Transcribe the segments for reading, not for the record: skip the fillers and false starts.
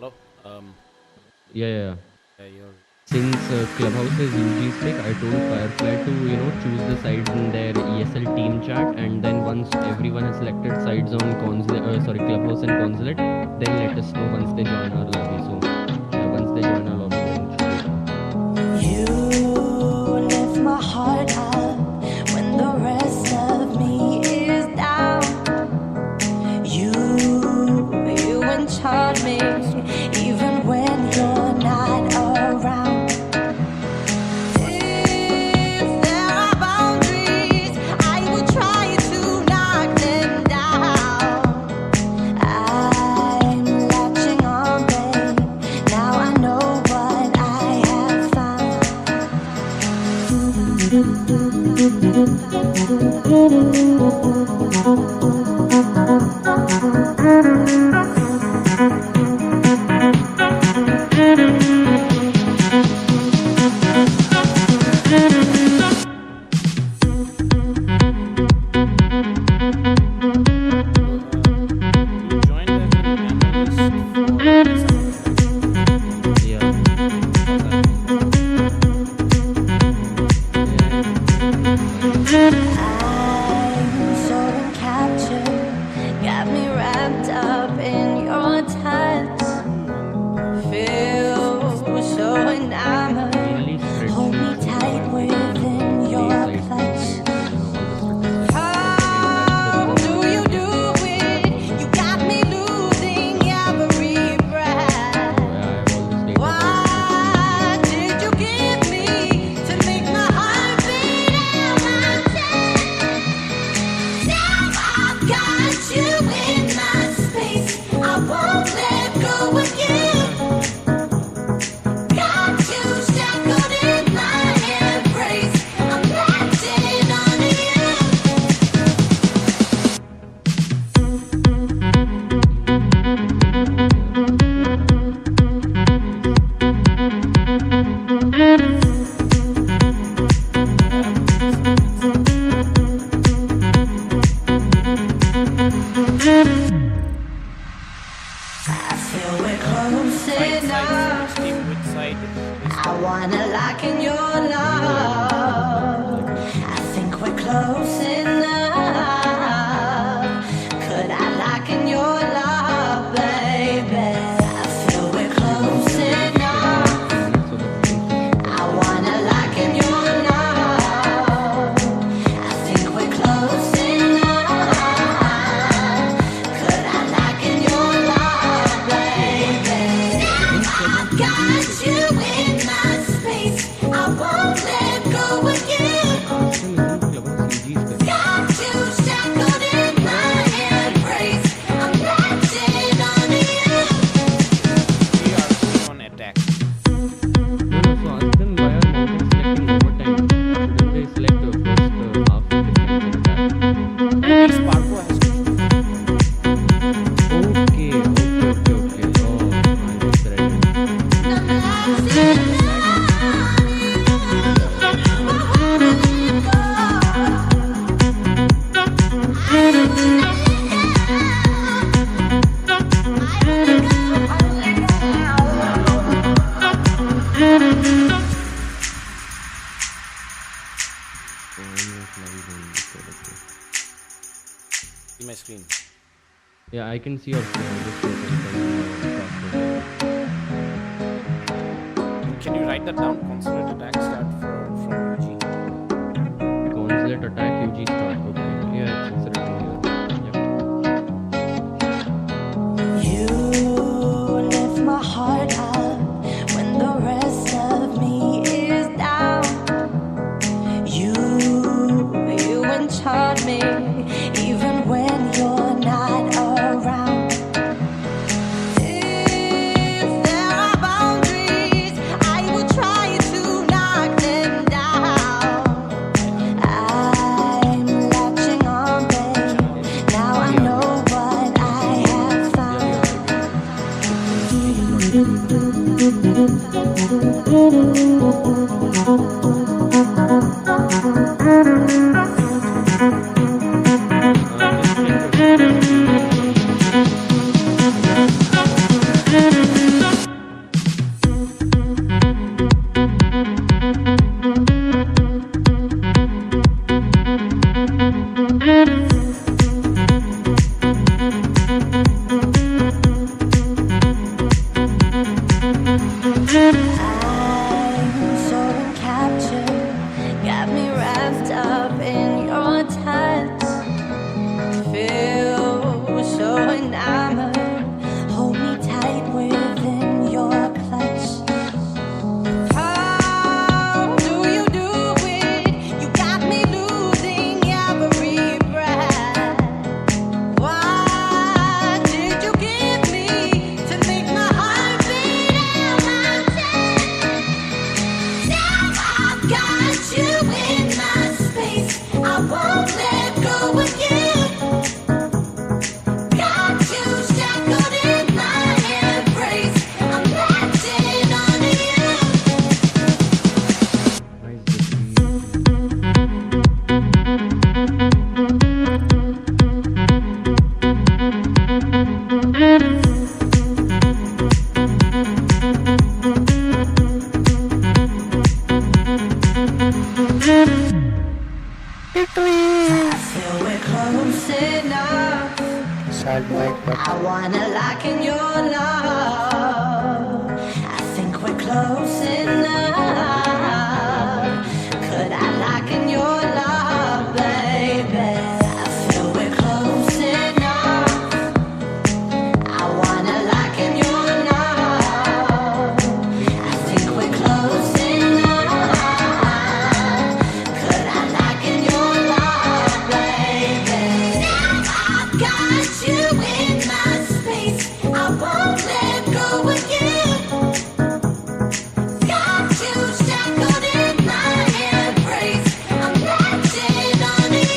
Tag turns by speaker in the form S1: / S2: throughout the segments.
S1: Hello.
S2: Yeah, yeah.
S1: Yeah, you're.
S2: Since Clubhouse is UG stick, I told Firefly to choose the sides in their ESL team chat, and then once everyone has selected sides on Clubhouse and Consulate, then let us know once they join our lobby. So yeah, once they join our lobby, then it should be fine.
S3: You lift my heart up when the rest of me is down. You enchant me even when you're not around. If there are boundaries, I will try to knock them down. I'm latching on, babe. Now I know what I have found.
S1: You joined as an analyst for December,
S2: Yeah.
S3: I'm so captured, got me wrapped up in your touch. Feel so enamored,
S2: Mainly spreadsheets.
S3: hold me tight within your clutch. How do you do it? You got me losing every breath. What did you give me to make my heart beat out my chest? Now I've got you in my space. I won't let go of you. Got you shackled in my embrace. I'm latching on to you. I feel we're close enough.
S1: which side?
S3: I wanna lock in your love. I think we're close enough. Could I lock in your love, baby? I feel we're close enough. I wanna lock in your love. I think we're close enough. Could I lock in your love, baby? Now I've got you in my space. I won't let go of you. Got you shackled in my embrace. I'm latching on to you.
S1: We are on attack.
S2: No, so ask them why are mountains selecting overtime? Shouldn't they select the first half defense and attack?
S1: At least Parko has to.
S2: Okay. Oh, I misread it.
S1: See my screen.
S2: Yeah, I can see your
S1: Can you write that down? Consulate attack start from UG.
S2: consulate attack UG start. Okay. Yeah, it's written here.
S3: You lift my heart up when the rest of me is down. You enchant me even when you're not around. If there are boundaries, I will try to knock them down. I'm I wanna lock in your love. I think we're close enough. Could I lock in your love, baby? I feel we're close enough. I wanna lock in your love. I think we're close enough. Could I lock in your love, baby? Now I've got you in my space. I won't let go of you. Got you shackled in my embrace. I'm latching onto you.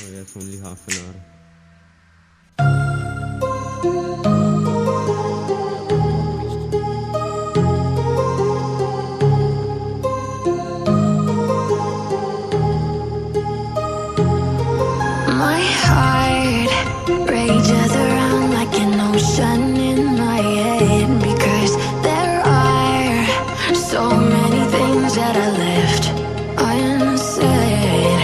S2: Oh, yes, only half an hour.
S4: My heart rages around like an ocean in my head, because there are so many things that I left unsaid.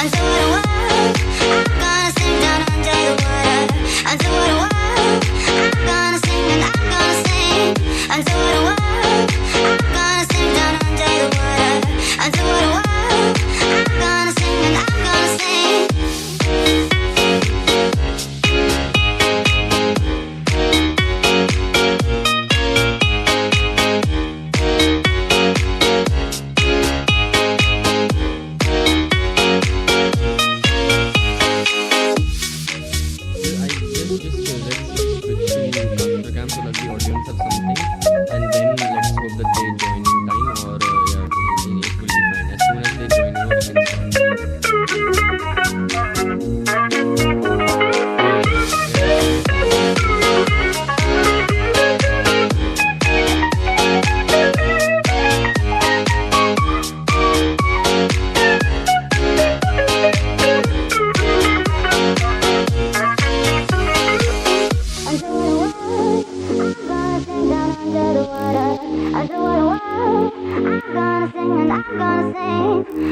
S4: Until the world, I'm gonna sing down under the water. Until the world, I'm gonna sing and I'm gonna sing. Until the world, I'm gonna sing down under the water. Until the world, I'm gonna sing and I'm gonna sing.
S2: I just let's switch to Instagram so that the audience have something, and then let's hope that they join in time, or yeah, it will be fine. As soon as they join, we can start.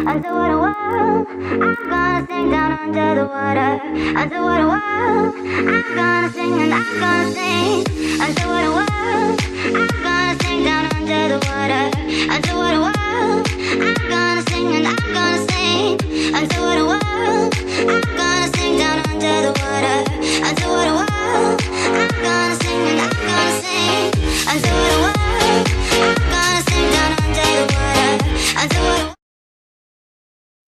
S4: Until the world, I'm gonna sing down under the water. Until the world, I'm gonna sing and I'm gonna sing. Until the world, I'm gonna sing down under the water. Until the world, I'm gonna sing and I'm gonna sing. Until the world, I'm gonna sing down under the water. Until the world, I'm gonna sing and I'm gonna sing. Until the world, I'm gonna sing down under the water. Until the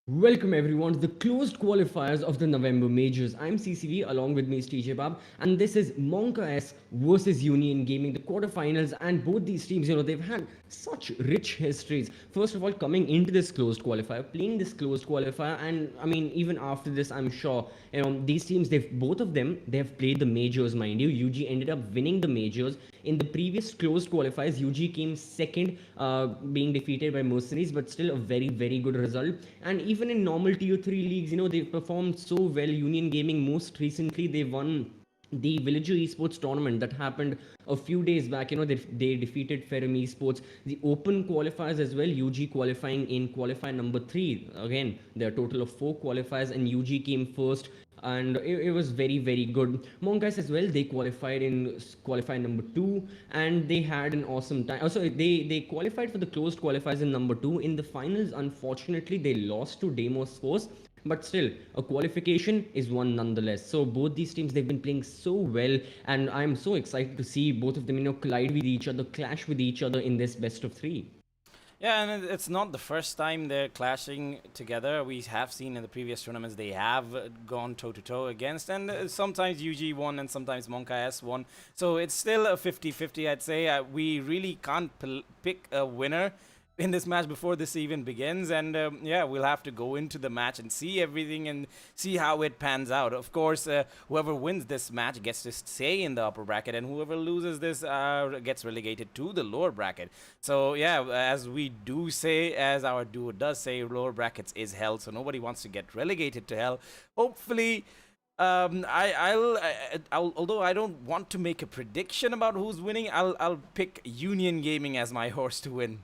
S2: Welcome everyone to the closed qualifiers of the November majors. I'm CCV, along with me is TJ Bab, and this is MonkaS versus Union Gaming, the quarterfinals. And both these teams, they've had such rich histories. First of all, coming into this closed qualifier, playing this closed qualifier, and I mean, even after this, I'm sure these teams, both of them, they have played the majors, mind you. UG ended up winning the majors. In the previous closed qualifiers, UG came second, being defeated by Mercenaries, but still a very, very good result. And even in normal tier 3 leagues, they've performed so well. Union Gaming, most recently, they won the Villager Esports tournament that happened a few days back. They defeated Ferrum Esports. The open qualifiers as well, UG qualifying in qualifier number 3. Again, there are a total of 4 qualifiers, and UG came first, and it was very, very good. MonkaS as well, they qualified in qualifier number 2, and they had an awesome time. Also, they qualified for the closed qualifiers in number 2. In the finals, unfortunately, they lost to Demos Force, but still, a qualification is one nonetheless. So both these teams, they've been playing so well, and I'm so excited to see both of them collide with each other, clash with each other in this best of 3.
S1: Yeah, and it's not the first time they're clashing together. We have seen in the previous tournaments they have gone toe-to-toe against, and sometimes UG won and sometimes MonkaS won. So it's still a 50-50, I'd say. We really can't pick a winner in this match before this even begins, and yeah, we'll have to go into the match and see everything and see how it pans out. Of course, whoever wins this match gets to stay in the upper bracket, and whoever loses this gets relegated to the lower bracket. So yeah, as we do say, as our duo does say, lower brackets is hell, so nobody wants to get relegated to hell. Hopefully, although I don't want to make a prediction about who's winning, I'll pick Union Gaming as my horse to win.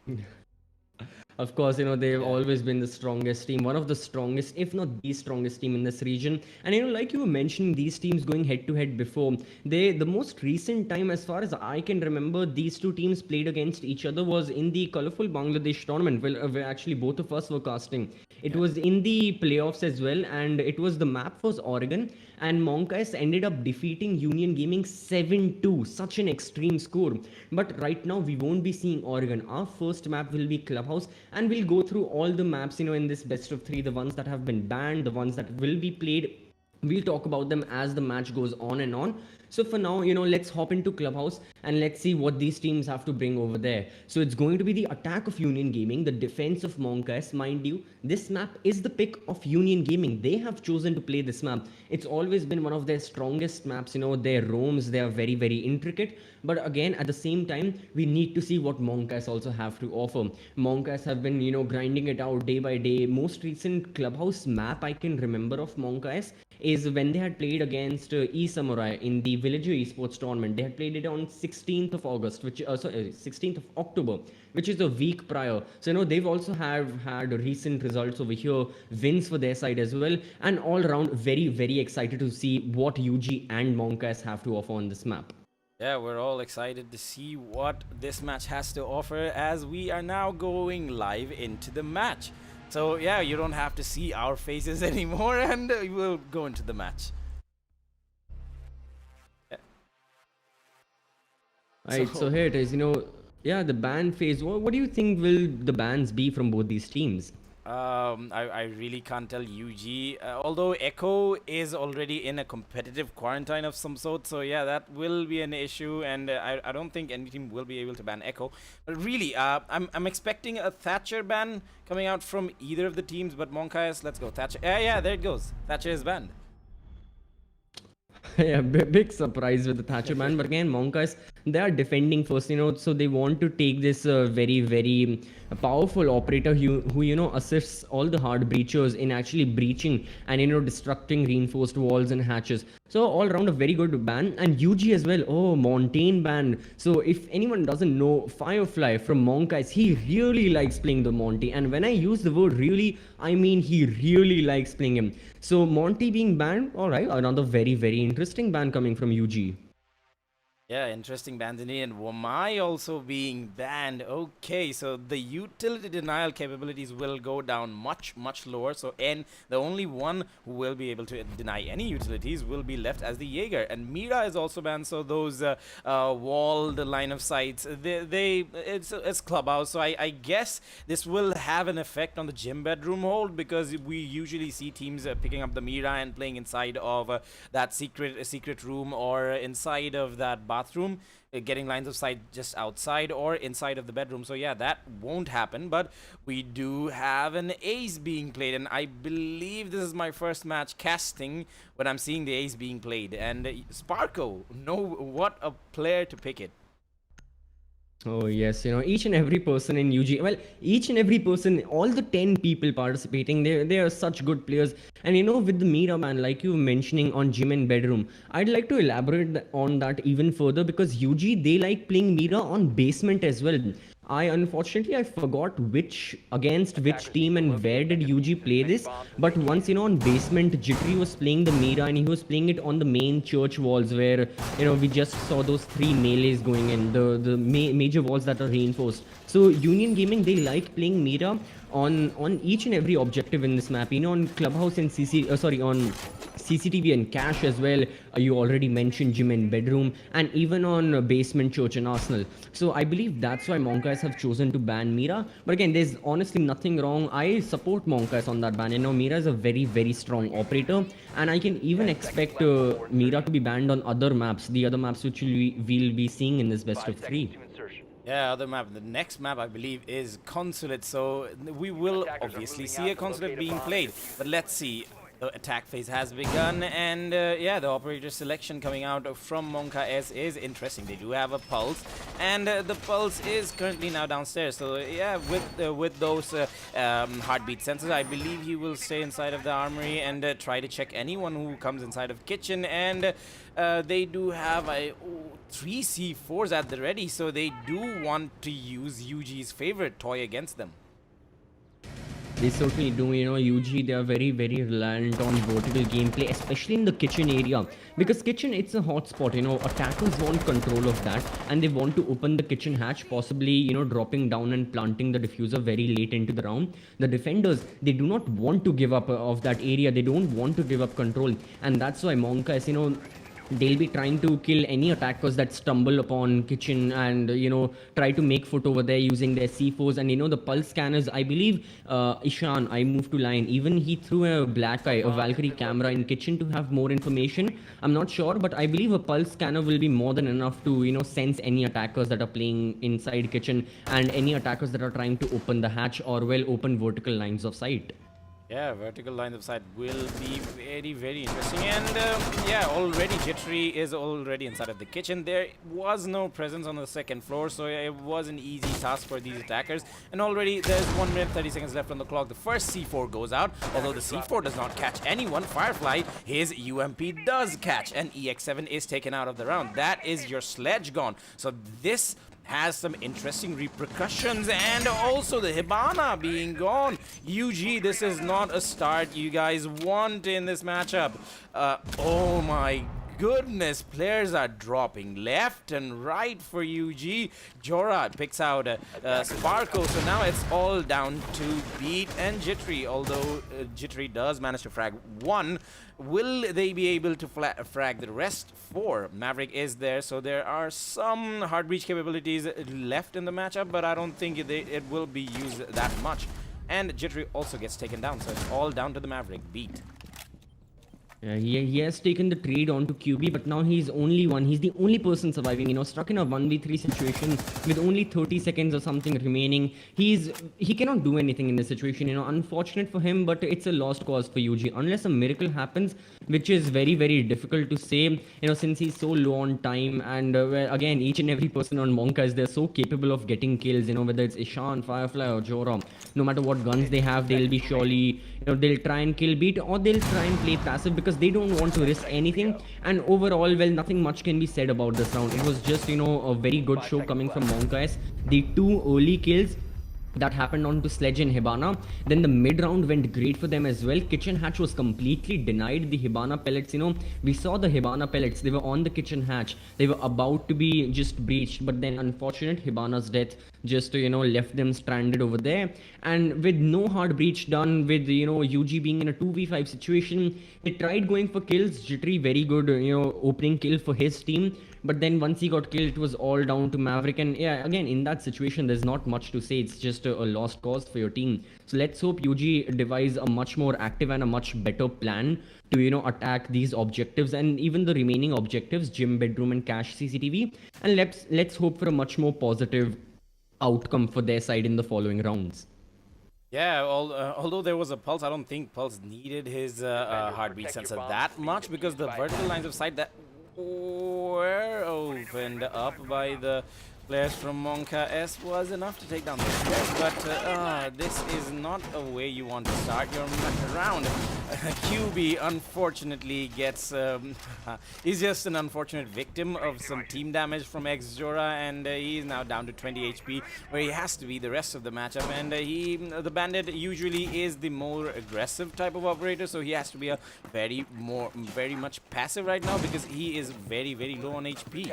S2: Of course, they've always been the strongest team, one of the strongest, if not the strongest team in this region. And like you were mentioning, these teams going head to head before, the most recent time, as far as I can remember, these two teams played against each other was in the Colorful Bangladesh tournament, where actually both of us were casting. It was in the playoffs as well, and it was, the map was Oregon, and MonkaS ended up defeating Union Gaming 7-2, such an extreme score. But right now, we won't be seeing Oregon. Our first map will be Clubhouse, and we'll go through all the maps, in this best of 3, the ones that have been banned, the ones that will be played. We'll talk about them as the match goes on and on. So for now, let's hop into Clubhouse and let's see what these teams have to bring over there. So it's going to be the attack of Union Gaming, the defense of MonkaS. Mind you, this map is the pick of Union Gaming. They have chosen to play this map. It's always been one of their strongest maps. Their roams, they are very, very intricate. But again, at the same time, we need to see what MonkaS also have to offer. MonkaS have been, grinding it out day by day. Most recent Clubhouse map I can remember of MonkaS is when they had played against E-Samurai in the Villager Esports tournament. They had played it on 16th of August, which 16th of October, which is a week prior. So they've also have had recent results over here, wins for their side as well, and all around very very excited to see what UG and MonkaS have to offer on this map.
S1: Yeah, we're all excited to see what this match has to offer as we are now going live into the match. So yeah, you don't have to see our faces anymore, and we'll go into the match. Yeah.
S2: Right, so here it is, yeah, the ban phase. What do you think will the bans be from both these teams?
S1: I really can't tell UG, although Echo is already in a competitive quarantine of some sort, so yeah, that will be an issue, and I don't think any team will be able to ban Echo. But really, I'm expecting a Thatcher ban coming out from either of the teams, but MonkaS, let's go, Thatcher. Yeah, there it goes. Thatcher is banned.
S2: Yeah, big surprise with the Thatcher ban, but again, MonkaS, they are defending first, so they want to take this very, very powerful operator who assists all the hard breachers in actually breaching and, destructing reinforced walls and hatches. So all around a very good ban, and UG as well. Oh, Montaigne ban. So if anyone doesn't know, Firefly from MonkaS, he really likes playing the Monty, and when I use the word really, I mean he really likes playing him. So Monty being banned, all right, another very, very interesting ban coming from UG.
S1: Yeah, interesting bans indeed. And Wamai also being banned. Okay, so the utility denial capabilities will go down much, much lower. So, and the only one who will be able to deny any utilities will be left as the Jaeger. And Mira is also banned. So those walled line of sights, it's clubhouse. So I guess this will have an effect on the gym bedroom hold, because we usually see teams picking up the Mira and playing inside of that secret room, or inside of that bathroom, getting lines of sight just outside or inside of the bedroom. So yeah, that won't happen, but we do have an ace being played, and I believe this is my first match casting when I'm seeing the ace being played. And Sparko, what a player to pick it.
S2: Oh yes, each and every person in UG, well, each and every person, all the 10 people participating, they are such good players. And with the Mira ban, like you were mentioning on gym and bedroom, I'd like to elaborate on that even further, because UG, they like playing Mira on basement as well. Unfortunately, I forgot against which team and where did UG play this. But once, on basement, Jittery was playing the Mira, and he was playing it on the main church walls where, we just saw those 3 melees going in, the major walls that are reinforced. So Union Gaming, they like playing Mira on each and every objective in this map, on Clubhouse and on CCTV and Cache as well. You already mentioned gym and bedroom, and even on basement, church and Arsenal. So I believe that's why MonkaS have chosen to ban Mira. But again, there's honestly nothing wrong. I support MonkaS on that ban. Mira is a very, very strong operator, and I can even expect Mira to be banned on other maps, the other maps which we'll be seeing in this best of 3.
S1: Yeah, other map. The next map, I believe, is Consulate. So we will obviously see a Consulate being played. But let's see. The attack phase has begun, and yeah, the operator selection coming out from MonkaS is interesting. They do have a pulse, and the pulse is currently now downstairs. So yeah, with those heartbeat sensors, I believe he will stay inside of the armory and try to check anyone who comes inside of kitchen. And they do have 3 C4s at the ready, so they do want to use UG's favorite toy against them.
S2: They certainly do. UG, they are very, very reliant on vertical gameplay, especially in the kitchen area. Because kitchen, it's a hot spot. Attackers want control of that, and they want to open the kitchen hatch, possibly, dropping down and planting the diffuser very late into the round. The defenders, they do not want to give up of that area. They don't want to give up control. And that's why MonkaS, they'll be trying to kill any attackers that stumble upon kitchen and try to make foot over there using their C4s. And the pulse scanners, I believe Ishan, I moved to line, even he threw a black eye, a Valkyrie camera in kitchen to have more information. I'm not sure, but I believe a pulse scanner will be more than enough to sense any attackers that are playing inside kitchen, and any attackers that are trying to open the hatch or open vertical lines of sight.
S1: Yeah, vertical lines of sight will be very, very interesting. And yeah, already Jittery is already inside of the kitchen. There was no presence on the second floor, so it was an easy task for these attackers. And already there's 1 minute 30 seconds left on the clock. The first C4 goes out, although the C4 does not catch anyone. Firefly, his UMP does catch, and EX7 is taken out of the round. That is your sledge gone. So this has some interesting repercussions, and also the Hibana being gone. UG, this is not a start you guys want in this matchup. Oh my goodness, players are dropping left and right for UG. Jorah picks out Sparko, so now it's all down to Beat and Jittery, although Jittery does manage to frag one. Will they be able to frag the rest? 4. Maverick is there, so there are some hard breach capabilities left in the matchup, but I don't think it will be used that much. And Jittery also gets taken down, so it's all down to the Maverick. Beat.
S2: He has taken the trade onto QB, but now he's only one. He's the only person surviving, stuck in a 1v3 situation with only 30 seconds or something remaining. He cannot do anything in this situation, Unfortunate for him, but it's a lost cause for UG. Unless a miracle happens, which is very, very difficult to say, since he's so low on time. And again, each and every person on MonkaS, they're so capable of getting kills, whether it's Ishan, Firefly, or Jorah. No matter what guns they have, they'll be surely, they'll try and kill Beat, or they'll try and play passive because they don't want to risk anything. And overall, well, nothing much can be said about this round. It was just, a very good show coming from MonkaS. The 2 early kills that happened onto Sledge and Hibana. Then the mid round went great for them as well. Kitchen hatch was completely denied the Hibana pellets. We saw the Hibana pellets. They were on the kitchen hatch. They were about to be just breached, but then unfortunate Hibana's death just left them stranded over there. And with no hard breach done, with UG being in a 2v5 situation, they tried going for kills. Jittery, very good opening kill for his team. But then once he got killed, it was all down to Maverick. And yeah, again, in that situation, there's not much to say. It's just a lost cause for your team. So let's hope UG devise a much more active and a much better plan to, attack these objectives and even the remaining objectives, gym, bedroom, and cache CCTV. And let's hope for a much more positive outcome for their side in the following rounds.
S1: Yeah, although there was a Pulse, I don't think Pulse needed his heartbeat sensor that much, because the vertical lines of sight that were opened up by the players from MonkaS was enough to take down the stairs, but this is not a way you want to start your round. QB unfortunately gets he's just an unfortunate victim of some team damage from Jorah, and he is now down to 20 HP, where he has to be the rest of the matchup. And the bandit usually is the more aggressive type of operator, so he has to be a very much passive right now, because he is very, very low on HP.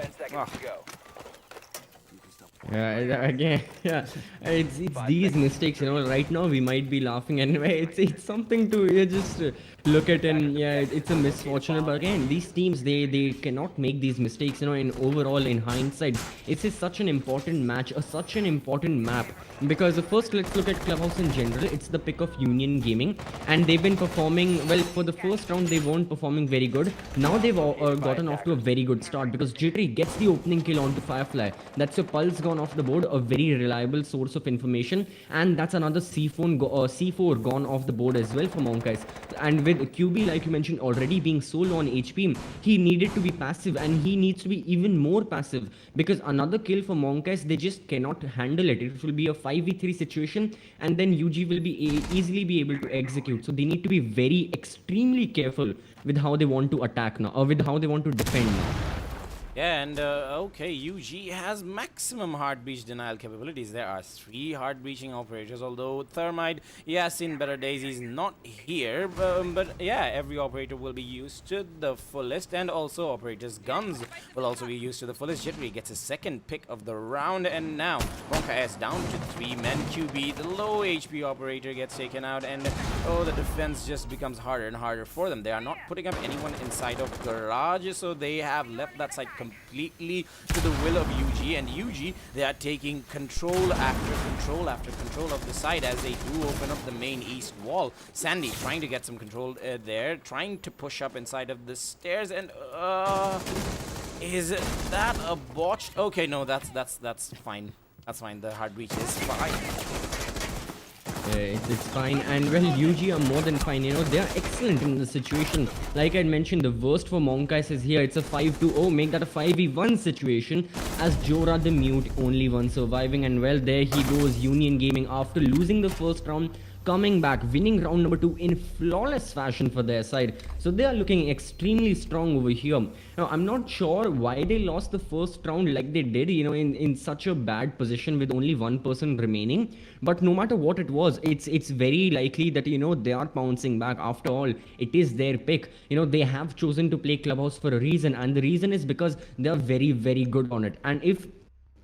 S2: Yeah, again, yeah, it's these mistakes, right now we might be laughing, and it's something to just look at, and yeah, it's a misfortune. But again, these teams, they cannot make these mistakes, in overall, in hindsight, it's just such an important match, such an important map. Because first, let's look at Clubhouse in general. It's the pick of Union Gaming, and they've been performing well. For the first round, they weren't performing very good. Now they've gotten off to a very good start, because Jittery gets the opening kill onto Firefly. That's a Pulse gone off the board, a very reliable source of information, and that's another C4 gone off the board as well for MonkaS. And with QB, like you mentioned already, being so low on HP, he needed to be passive, and he needs to be even more passive, because another kill for MonkaS, they just cannot handle it. It will be a 5v3 situation, and then UG will be easily be able to execute. So they need to be very extremely careful with how they want to attack now, or with how they want to defend now.
S1: Yeah, and okay, UG has maximum hard breach denial capabilities. There are 3 hard breaching operators, although Thermite, he has seen better days, he's not here. But yeah, every operator will be used to the fullest, and also operators' guns will also be used to the fullest. Jittery gets his second pick of the round, and now MonkaS down to 3 men. QB, the low HP operator, gets taken out, and the defense just becomes harder and harder for them. They are not putting up anyone inside of garage, so they have left that side completely to the will of UG, and UG, they are taking control after control after control of the side as they do open up the main east wall. Sandy trying to get some control there, trying to push up inside of the stairs, and is that a botched? Okay, no, that's fine. That's fine. The hard breach is fine.
S2: It's fine, and well, UG are more than fine. They are excellent in the situation. Like I mentioned, the worst for MonkaS is here. It's a 5-2-0, make that a 5v1 situation. As Jora the Mute, only one surviving, and well, there he goes. Union Gaming after losing the first round, coming back, winning round number 2 in flawless fashion for their side. So they are looking extremely strong over here. Now, I'm not sure why they lost the first round like they did, in such a bad position with only one person remaining. But no matter what it was, it's very likely that, they are bouncing back. After all, it is their pick. They have chosen to play Clubhouse for a reason, and the reason is because they are very, very good on it. And if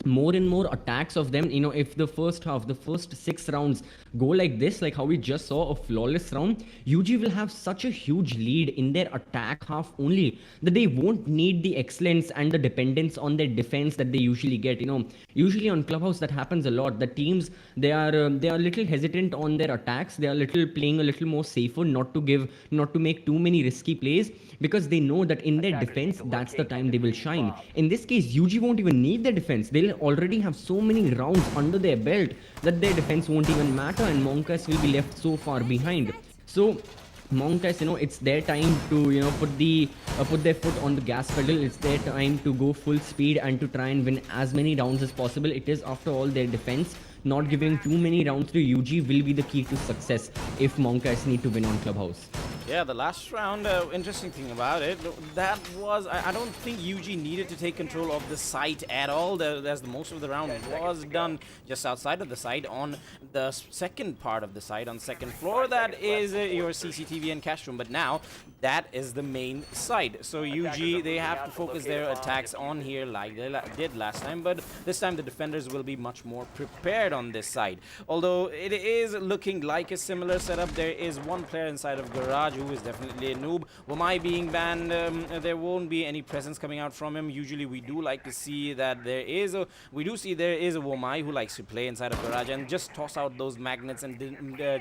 S2: more and more attacks of them, if the first 6 rounds go like this, like how we just saw a flawless round, UG will have such a huge lead in their attack half only that they won't need the excellence and the dependence on their defense that they usually get. Usually on Clubhouse that happens a lot. The teams, they are a little hesitant on their attacks. They are playing a little more safer, not to make too many risky plays, because they know that in their defense, that's the time they will shine. In this case, UG won't even need their defense. They'll already have so many rounds under their belt that their defense won't even matter, and MonkaS will be left so far behind. So MonkaS, it's their time to, put their foot on the gas pedal. It's their time to go full speed and to try and win as many rounds as possible. It is, after all, their defense. Not giving too many rounds to UG will be the key to success if MonkaS need to win on Clubhouse.
S1: Yeah, the last round, interesting thing about it, that was, I don't think UG needed to take control of the site at all, as the most of the round was done just outside of the site on the second part of the site, on the second floor. That is your CCTV and cash room, but now that is the main site. So UG, they have to focus their attacks on here like they did last time, but this time the defenders will be much more prepared on this side. Although it is looking like a similar setup, there is one player inside of Garage who is definitely a noob. Wamai being banned, there won't be any presence coming out from him. Usually we do like to see that there is a Wamai who likes to play inside of Garage and just toss out those magnets and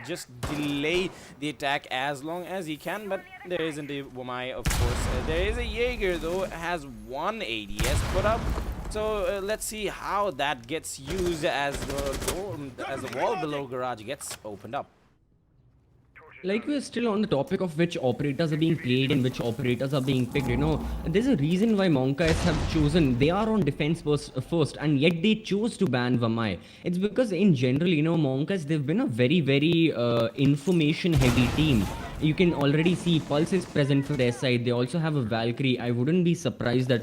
S1: just delay the attack as long as he can, but there isn't a Wamai, of course. There is a Jaeger though, has one ADS put up. So let's see how that gets used as the wall below Garage gets opened up.
S2: Like, we're still on the topic of which operators are being played and which operators are being picked, there's a reason why MonkaS have chosen, they are on defense first, and yet they chose to ban Vamai. It's because in general, MonkaS, they've been a very, very information heavy team. You can already see Pulse is present for their side. They also have a Valkyrie. I wouldn't be surprised that,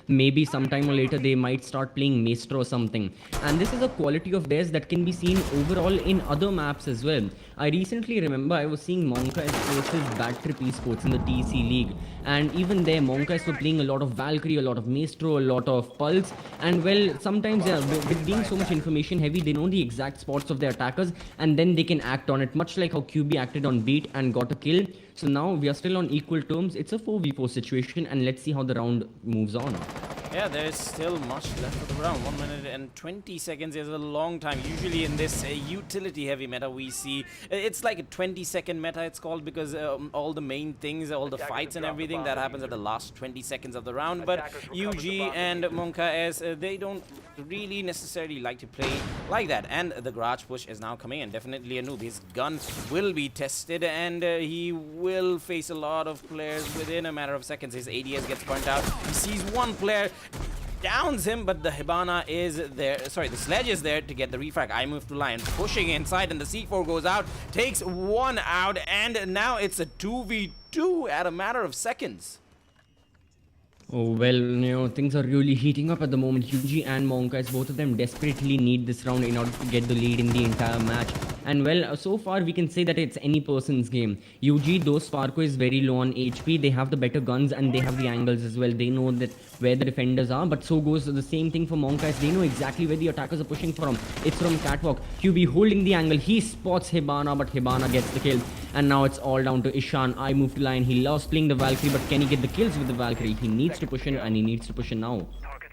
S2: maybe sometime or later they might start playing Maestro or something. And this is a quality of theirs that can be seen overall in other maps as well. I recently remember I was seeing MonkaS versus Bad Trip Esports in the TC League. And even there, MonkaS were playing a lot of Valkyrie, a lot of Maestro, a lot of Pulse. And well, sometimes with being so much information heavy, they know the exact spots of their attackers, and then they can act on it, much like how QB acted on Beat and got a kill. So now we are still on equal terms. It's a 4v4 situation, and let's see how the round moves on.
S1: Yeah, there is still much left of the round. 1 minute and 20 seconds is a long time. Usually in this utility heavy meta, we see it's like a 20-second meta, it's called, because all the main things, all the fights and everything that happens at the last 20 seconds of the round. But UG and MonkaS, they don't really necessarily like to play like that. And the Garage push is now coming in. Definitely a noob. His gun will be tested, and he will face a lot of players within a matter of seconds. His ADS gets burnt out. He sees one player, downs him, but the Hibana is there. Sorry, the Sledge is there to get the refrag. I move to line, pushing inside, and the C4 goes out, takes one out, and now it's a 2v2 at a matter of seconds.
S2: Oh, well, things are really heating up at the moment. UG and MonkaS, both of them desperately need this round in order to get the lead in the entire match. And well, so far we can say that it's any person's game. UG, though Sparko is very low on HP, they have the better guns and they have the angles as well. They know that where the defenders are, but so goes the same thing for MonkaS. They know exactly where the attackers are pushing from. It's from Catwalk. QB holding the angle. He spots Hibana, but Hibana gets the kill. And now it's all down to Ishan. I move to line. He loves playing the Valkyrie, but can he get the kills with the Valkyrie? He needs to push in, and he needs to push in now.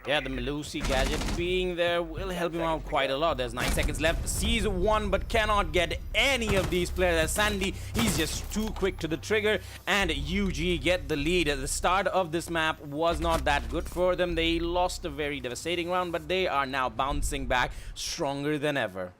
S1: Yeah, the Melusi gadget being there will help him out quite a lot. There's 9 seconds left. Sees one, but cannot get any of these players. As Sandy, he's just too quick to the trigger, and UG get the lead. At the start of this map was not that good for them. They lost a very devastating round, but they are now bouncing back stronger than ever.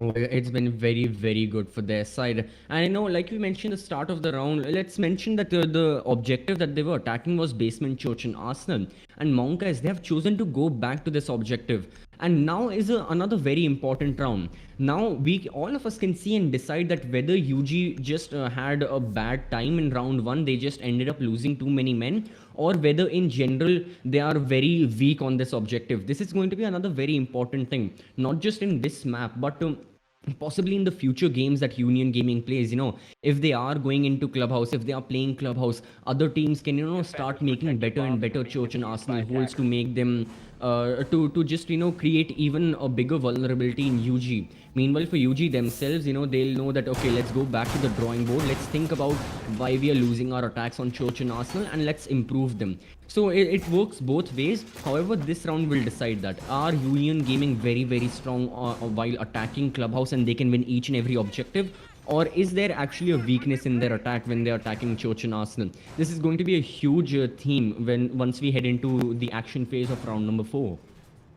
S2: Oh, it's been very, very good for their side. And I know, like we mentioned the start of the round, let's mention that the objective that they were attacking was Basement Church and Arsenal. And MonkaS, they have chosen to go back to this objective. And now is another very important round. Now we all of us can see and decide that whether UG just had a bad time in round one, they just ended up losing too many men, or whether in general they are very weak on this objective. This is going to be another very important thing, not just in this map, but possibly in the future games that Union Gaming plays. If they are going into Clubhouse, if they are playing Clubhouse, other teams can start making better and better Church and Arsenal holds to make them to just create even a bigger vulnerability in UG. Meanwhile, for UG themselves, they'll know that okay, let's go back to the drawing board, let's think about why we are losing our attacks on Church and Arsenal, and let's improve them. So it works both ways. However, this round will decide that. Are Union Gaming very, very strong while attacking Clubhouse and they can win each and every objective? Or is there actually a weakness in their attack when they're attacking Church and Arsenal? This is going to be a huge theme once we head into the action phase of round number 4.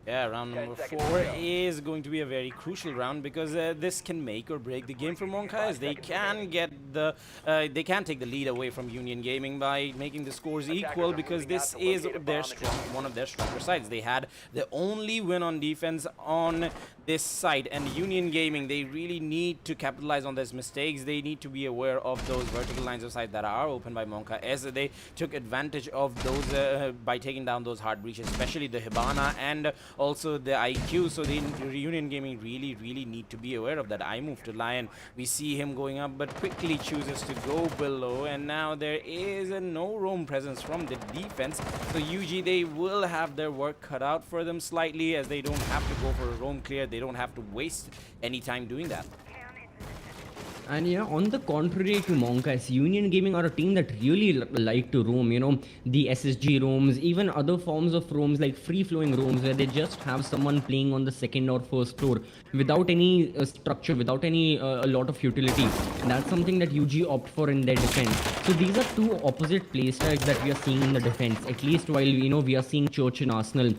S1: Yeah, round number 4 is going to be a very crucial round because this can make or break the game for MonkaS. They can they can take the lead away from Union Gaming by making the scores equal, because this is one of their stronger sides. They had the only win on defense on this side, and Union Gaming, they really need to capitalize on those mistakes. They need to be aware of those vertical lines of sight that are open by MonkaS. They took advantage of those by taking down those hard breaches, especially the Hibana and also the IQ. So the Union Gaming really need to be aware of that. I move to Lion. We see him going up, but quickly chooses to go below, and now there is a no roam presence from the defense. So UG, they will have their work cut out for them slightly, as they don't have to go for a roam clear. They don't have to waste any time doing that.
S2: And on the contrary to MonkaS, Union Gaming are a team that really like to roam. The SSG roams, even other forms of roams like free-flowing roams, where they just have someone playing on the second or first floor without any structure, without any a lot of utility. And that's something that UG opt for in their defense. So these are two opposite playstyles that we are seeing in the defense. At least while we are seeing Church and Arsenal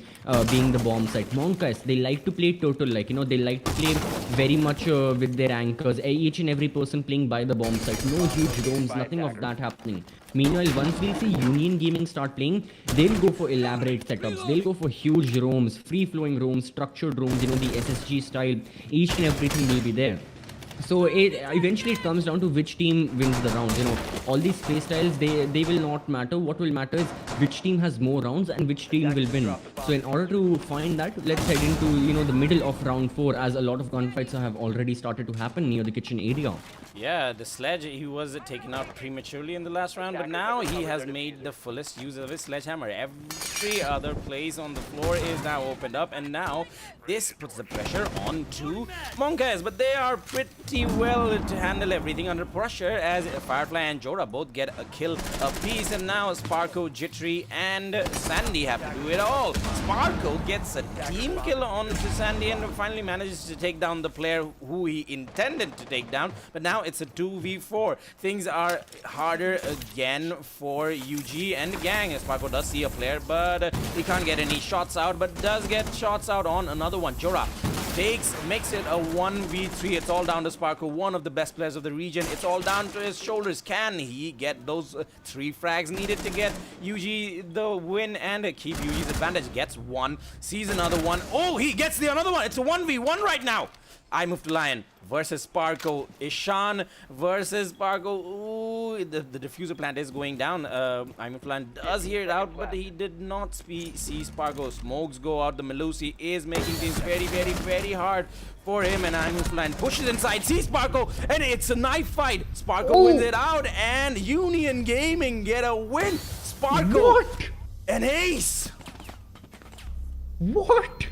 S2: being the bomb site. MonkaS, they like to play turtle, like they like to play very much with their anchors. Each and every person playing by the bomb site, no huge domes, nothing of that happening. Meanwhile, once we see Union Gaming start playing, they'll go for elaborate setups, they'll go for huge roams, free-flowing roams, structured roams, the SSG style, each and everything will be there. So eventually it comes down to which team wins the round. All these play styles, they will not matter. What will matter is which team has more rounds and which team will win. So in order to find that, let's head into the middle of round 4, as a lot of gunfights have already started to happen near the kitchen area.
S1: Yeah, the sledge, he was taken out prematurely in the last round, but now he has made the fullest use of his sledgehammer. Every other place on the floor is now opened up, and now this puts the pressure on to MonkaS, but they are pretty well to handle everything under pressure, as Firefly and Jora both get a kill apiece, and now Sparko, Jittery, and Sandy have to do it all. Sparko gets a team kill onto Sandy and finally manages to take down the player who he intended to take down, but now it's a 2v4. Things are harder again for UG and the gang. Sparko does see a player, but he can't get any shots out, but does get shots out on another one. Jora makes it a 1v3. It's all down to Sparko, one of the best players of the region. It's all down to his shoulders. Can he get those 3 frags needed to get UG the win and keep UG's advantage? Gets one, sees another one. Oh, he gets the another one. It's a 1v1 right now. I move to Lion versus Sparko. Ishan versus Sparko. Ooh, the diffuser plant is going down. I move to Lion does hear it out, but he did not see Sparko. Smokes go out. The Melusi is making things very hard for him, and I move to Lion pushes inside, sees Sparko, and it's a knife fight. Sparko wins it out, and Union Gaming get a win. Sparko,
S2: What?
S1: an ace.
S2: What?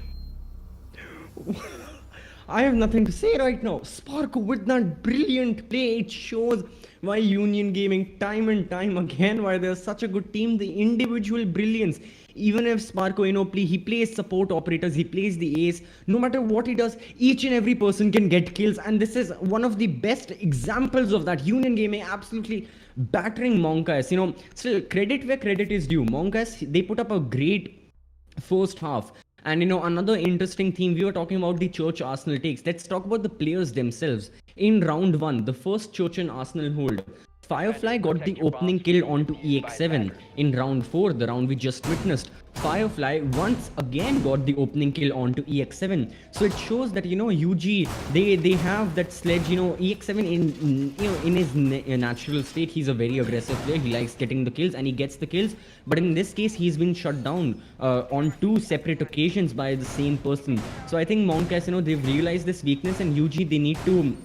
S2: I have nothing to say right now. Sparko with that brilliant play, it shows why Union Gaming time and time again, why they're such a good team, the individual brilliance. Even if Sparko, he plays support operators, he plays the ace, no matter what he does, each and every person can get kills, and this is one of the best examples of that. Union Gaming absolutely battering MonkaS. Still, credit where credit is due. MonkaS, they put up a great first half. And another interesting theme, we were talking about the Church Arsenal takes. Let's talk about the players themselves. In round 1, the first Church and Arsenal hold, Firefly got the opening kill onto EX7. In round 4, the round we just witnessed, Firefly once again got the opening kill onto EX7. So it shows that UG, they have that sledge. EX7 in his natural state, he's a very aggressive player. He likes getting the kills and he gets the kills. But in this case, he's been shut down on 2 separate occasions by the same person. So I think MonkaS, they've realized this weakness, and UG, they need to,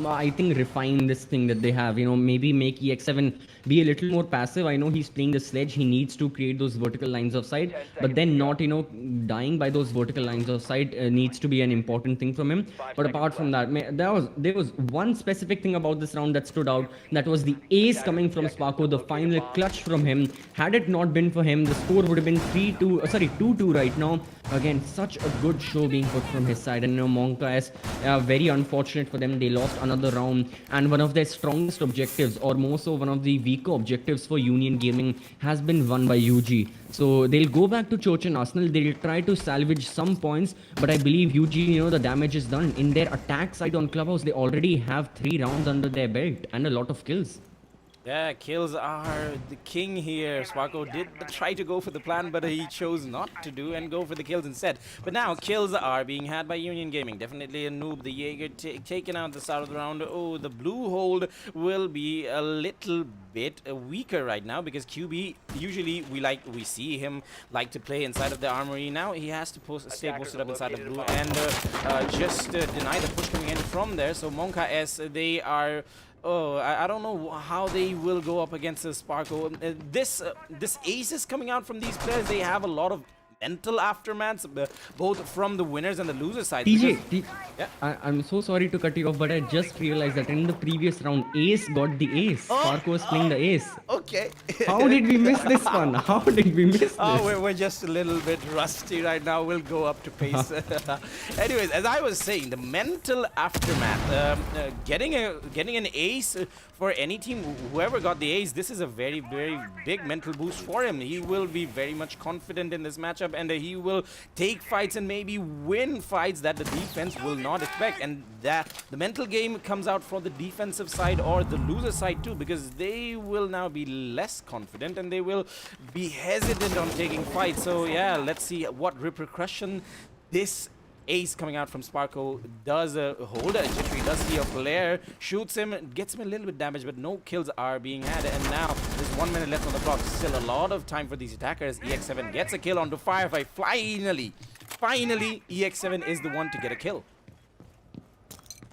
S2: I think, refine this thing that they have. Maybe make EX7 be a little more passive. I know he's playing the sledge. He needs to create those vertical lines of sight, but then not, dying by those vertical lines of sight needs to be an important thing from him. But apart from that, there was one specific thing about this round that stood out. That was the ace coming from Sparko, the final clutch from him. Had it not been for him, the score would have been 2-2 right now. Again, such a good show being put from his side. And MonkaS, very unfortunate for them. They lost another round, and one of their strongest objectives, or more so one of the weaker objectives for Union Gaming, has been won by UG. So they'll go back to Church and Arsenal. They'll try to salvage some points, but I believe UG, the damage is done. In their attack side on Clubhouse, they already have 3 rounds under their belt and a lot of kills.
S1: Yeah, kills are the king here. Sparko did try to go for the plan, but he chose not to do and go for the kills instead. But now kills are being had by Union Gaming. Definitely a noob. The Jaeger taken out the start of the round. Oh, the blue hold will be a little bit weaker right now, because QB, usually we see him like to play inside of the armory. Now he has to stay posted up inside the blue and just deny the push coming in from there. So MonkaS, they are... Oh, I don't know how they will go up against Sparko. This ace is coming out from these players. They have a lot of mental aftermaths, both from the winners and the losers side.
S2: TJ,
S1: yeah?
S2: I'm so sorry to cut you off, but I just realized that in the previous round, Ace got the ace. Sparko was playing the ace.
S1: Okay.
S2: How did we miss this one? How did we miss this?
S1: Oh, we're just a little bit rusty right now. We'll go up to pace. Anyways, as I was saying, the mental aftermath, getting an ace for any team, whoever got the ace, this is a very, very big mental boost for him. He will be very much confident in this matchup, and he will take fights and maybe win fights that the defense will not expect. And that the mental game comes out for the defensive side or the loser side too, because they will now be less confident and they will be hesitant on taking fights. So yeah, let's see what repercussion this ace coming out from Sparko does hold. Jittery does see a flare, shoots him, gets him a little bit damage, but no kills are being had. And now there's 1 minute left on the clock. Still a lot of time for these attackers. EX7 gets a kill onto Firefly. Finally, EX7 is the one to get a kill.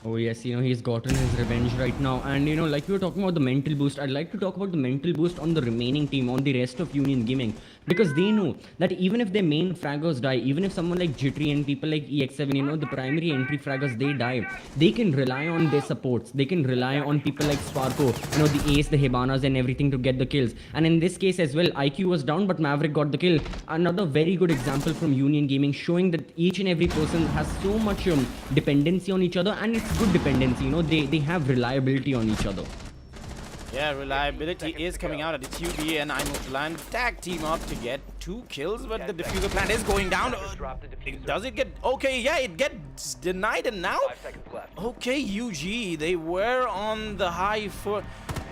S2: Oh yes, he's gotten his revenge right now. And like we were talking about the mental boost, I'd like to talk about the mental boost on the remaining team, on the rest of Union Gaming. Because they know that even if their main fraggers die, even if someone like Jittery and people like EX7, the primary entry fraggers, they die, they can rely on their supports. They can rely on people like Sparko, the Ace, the Hibanas and everything to get the kills. And in this case as well, IQ was down, but Maverick got the kill. Another very good example from Union Gaming, showing that each and every person has so much dependency on each other, and it's good dependency. They have reliability on each other.
S1: Yeah, reliability is coming out at the QB, and I'm plan tag team up to get 2 kills, but the diffuser plan is going down. Does it get... Okay, yeah, it gets denied, and now... Okay, UG, they were on the high foot.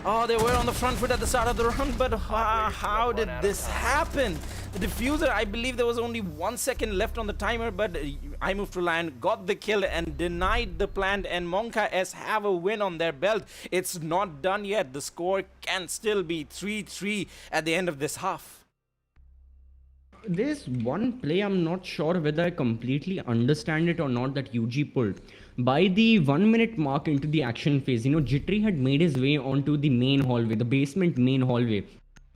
S1: Oh, they were on the front foot at the start of the round, but how did this happen? The diffuser, I believe there was only 1 second left on the timer, but I moved to line, got the kill and denied the plant, and MonkaS have a win on their belt. It's not done yet. The score can still be 3-3 at the end of this half.
S2: There's one play I'm not sure whether I completely understand it or not that UG pulled. By the 1 minute mark into the action phase, Jittery had made his way onto the main hallway, the basement main hallway.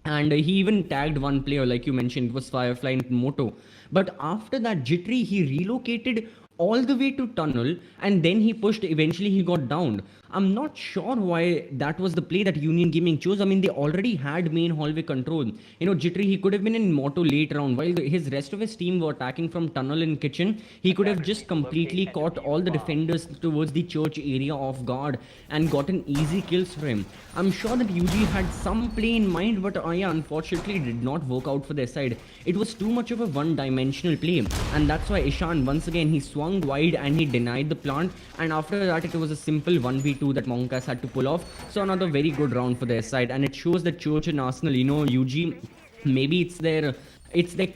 S2: And he even tagged one player, like you mentioned, it was Firefly and Moto. But after that, Jittery, he relocated all the way to tunnel, and then he pushed. Eventually he got downed. I'm not sure why that was the play that Union Gaming chose. I mean, they already had main hallway control. Jittery, he could have been in Motto late round while his rest of his team were attacking from tunnel and kitchen. He could have just completely caught all the defenders towards the church area off guard and gotten easy kills for him. I'm sure that UG had some play in mind, but yeah, unfortunately, it did not work out for their side. It was too much of a one-dimensional play, and that's why Ishan once again he swung wide and he denied the plant. And after that, it was a simple 1v2 that MonkaS had to pull off. So another very good round for their side, and it shows that Church and Arsenal, UG, maybe it's their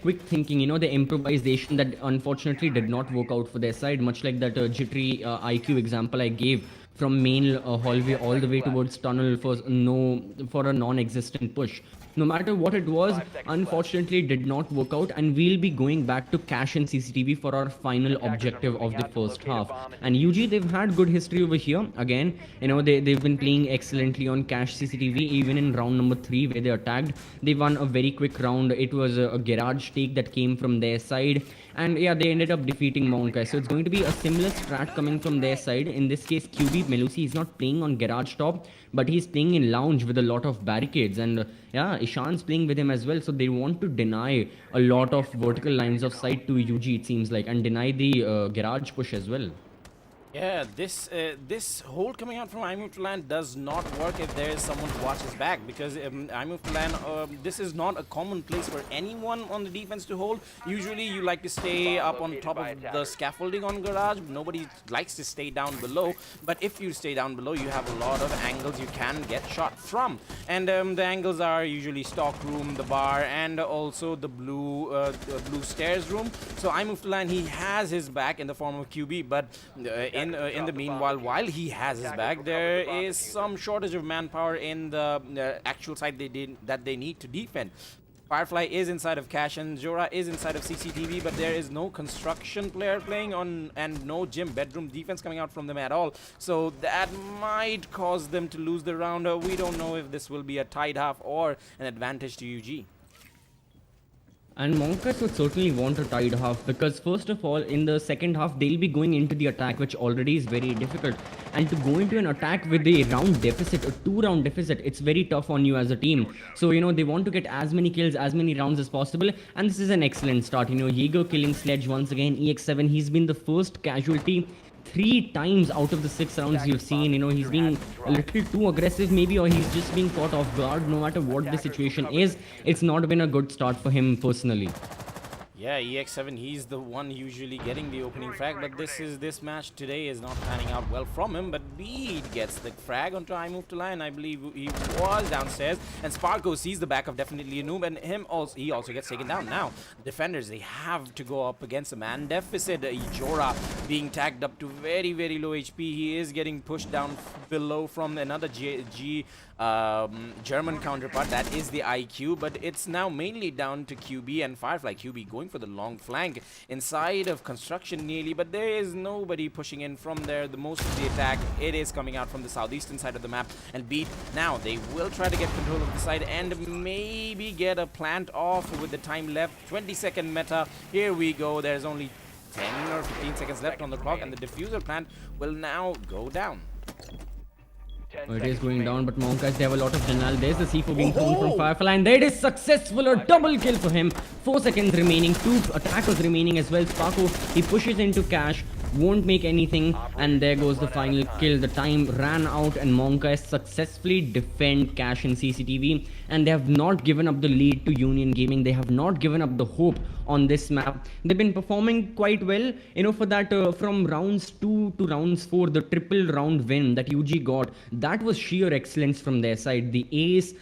S2: quick thinking, the improvisation that unfortunately did not work out for their side, much like that jittery IQ example I gave from main hallway all the way towards tunnel for a non-existent push. No matter what it was, unfortunately it did not work out, and we'll be going back to cash and CCTV for our final objective of the first half. And UG, they've had good history over here. Again, they've been playing excellently on cash CCTV, even in round number 3 where they attacked. They won a very quick round. It was a garage take that came from their side. And yeah, they ended up defeating MonkaS. So it's going to be a similar strat coming from their side. In this case, QB Melusi is not playing on garage top, but he's playing in lounge with a lot of barricades. And yeah, Ishan's playing with him as well. So they want to deny a lot of vertical lines of sight to UG, it seems like, and deny the garage push as well.
S1: Yeah, this hold coming out from I Move to Land does not work if there is someone to watch his back, because I Move to Land, this is not a common place for anyone on the defense to hold. Usually you like to stay up on top of the scaffolding on garage. Nobody likes to stay down below, but if you stay down below, you have a lot of angles you can get shot from. And the angles are usually stock room, the bar, and also the blue stairs room. So I Move to Land, he has his back in the form of QB, but in the meanwhile, while he has his back, there is some shortage of manpower in the actual side that they need to defend. Firefly is inside of Cash and Jora is inside of CCTV, but there is no construction player playing on and no gym bedroom defense coming out from them at all. So that might cause them to lose the round. We don't know if this will be a tied half or an advantage to UG.
S2: And MonkaS would certainly want a tied half, because first of all, in the second half, they'll be going into the attack, which already is very difficult. And to go into an attack with a round deficit, a 2-round deficit, it's very tough on you as a team. So, they want to get as many kills, as many rounds as possible. And this is an excellent start. Jaeger killing Sledge once again. EX7, he's been the first casualty 3 times out of the 6 rounds you've seen. He's being a little too aggressive maybe, or he's just being caught off guard. No matter what the situation is, it's not been a good start for him personally.
S1: Yeah, EX7, he's the one usually getting the opening frag, but this match today is not panning out well from him. But Beat gets the frag onto I Move to Land. I believe he was downstairs, and Sparko sees the back of definitely a noob, and he also gets taken down. Now, defenders, they have to go up against a man deficit. Jora being tagged up to very, very low HP. He is getting pushed down below from another German counterpart. That is the IQ, but it's now mainly down to QB and Firefly. QB going for the long flank inside of construction nearly, but there is nobody pushing in from there. The most of the attack, it is coming out from the southeastern side of the map. And Beat, now they will try to get control of the side and maybe get a plant off with the time left. 20-second meta. Here we go. There's only 10 or 15 seconds left on the clock, and the diffuser plant will now go down.
S2: It is going down, but MonkaS, they have a lot of denial. There's the C4 being thrown from Firefly, and that is successful. A double kill for him. 4 seconds remaining. 2 attackers remaining as well. Sparko, he pushes into Cash. Won't make anything, and there goes the final kill. The time ran out, and MonkaS successfully defend Cash in CCTV, and they have not given up the lead to Union Gaming. They have not given up the hope on this map. They've been performing quite well, for that from rounds 2 to rounds 4, the triple round win that UG got, that was sheer excellence from their side. The ace,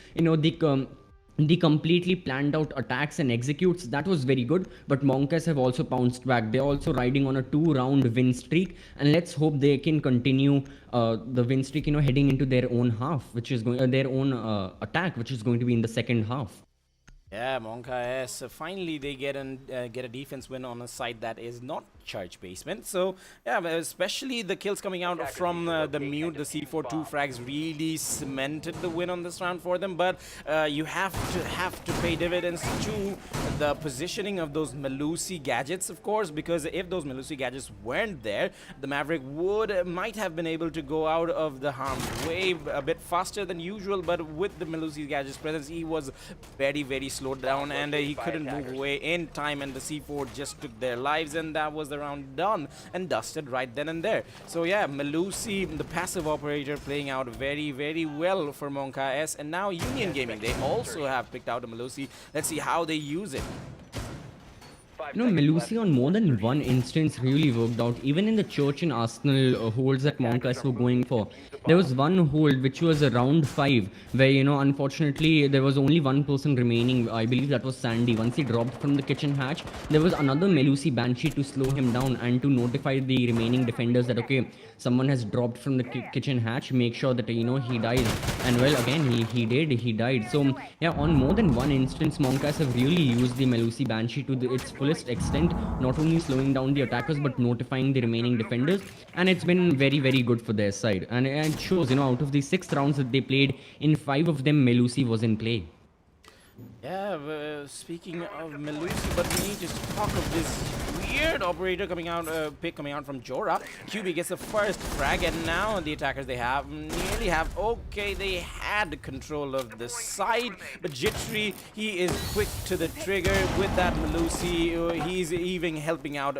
S2: the completely planned out attacks and executes, that was very good. But MonkaS have also bounced back. They're also riding on a 2-round win streak, and let's hope they can continue the win streak, heading into their own half, which is going their own attack, which is going to be in the second half.
S1: Yeah, MonkaS. Finally, they get a defense win on a side that is not charge basement. So yeah, but especially the kills coming out from the mute, the C4 2 frags really cemented the win on this round for them. But you have to pay dividends to the positioning of those Melusi gadgets, of course, because if those Melusi gadgets weren't there, the Maverick might have been able to go out of the harm's way a bit faster than usual. But with the Melusi gadgets presence, he was very slowed down, and he couldn't move away in time, and the C4 just took their lives, and that was the round done and dusted right then and there. So yeah, Melusi, the passive operator, playing out very well for MonkaS, and now Union Gaming, they also have picked out a Melusi. Let's see how they use it.
S2: Melusi on more than one instance really worked out. Even in the Church and Arsenal holds that MonkaS were going for, there was one hold which was around 5, where, unfortunately there was only one person remaining. I believe that was Sandy. Once he dropped from the kitchen hatch, there was another Melusi Banshee to slow him down and to notify the remaining defenders that, okay, someone has dropped from the kitchen hatch, make sure that, he dies. And well, again, he died. So yeah, on more than one instance, MonkaS have really used the Melusi Banshee to its fullest extent, not only slowing down the attackers but notifying the remaining defenders, and it's been very good for their side. And it shows, out of the 6 rounds that they played, in 5 of them Melusi was in play.
S1: Yeah, speaking of Melusi, but we need to talk of this weird operator coming out, pick coming out from Jorah. QB gets the first frag, and now the attackers they have, okay, they had control of the side, but Jittery, he is quick to the trigger with that Melusi. He's even helping out,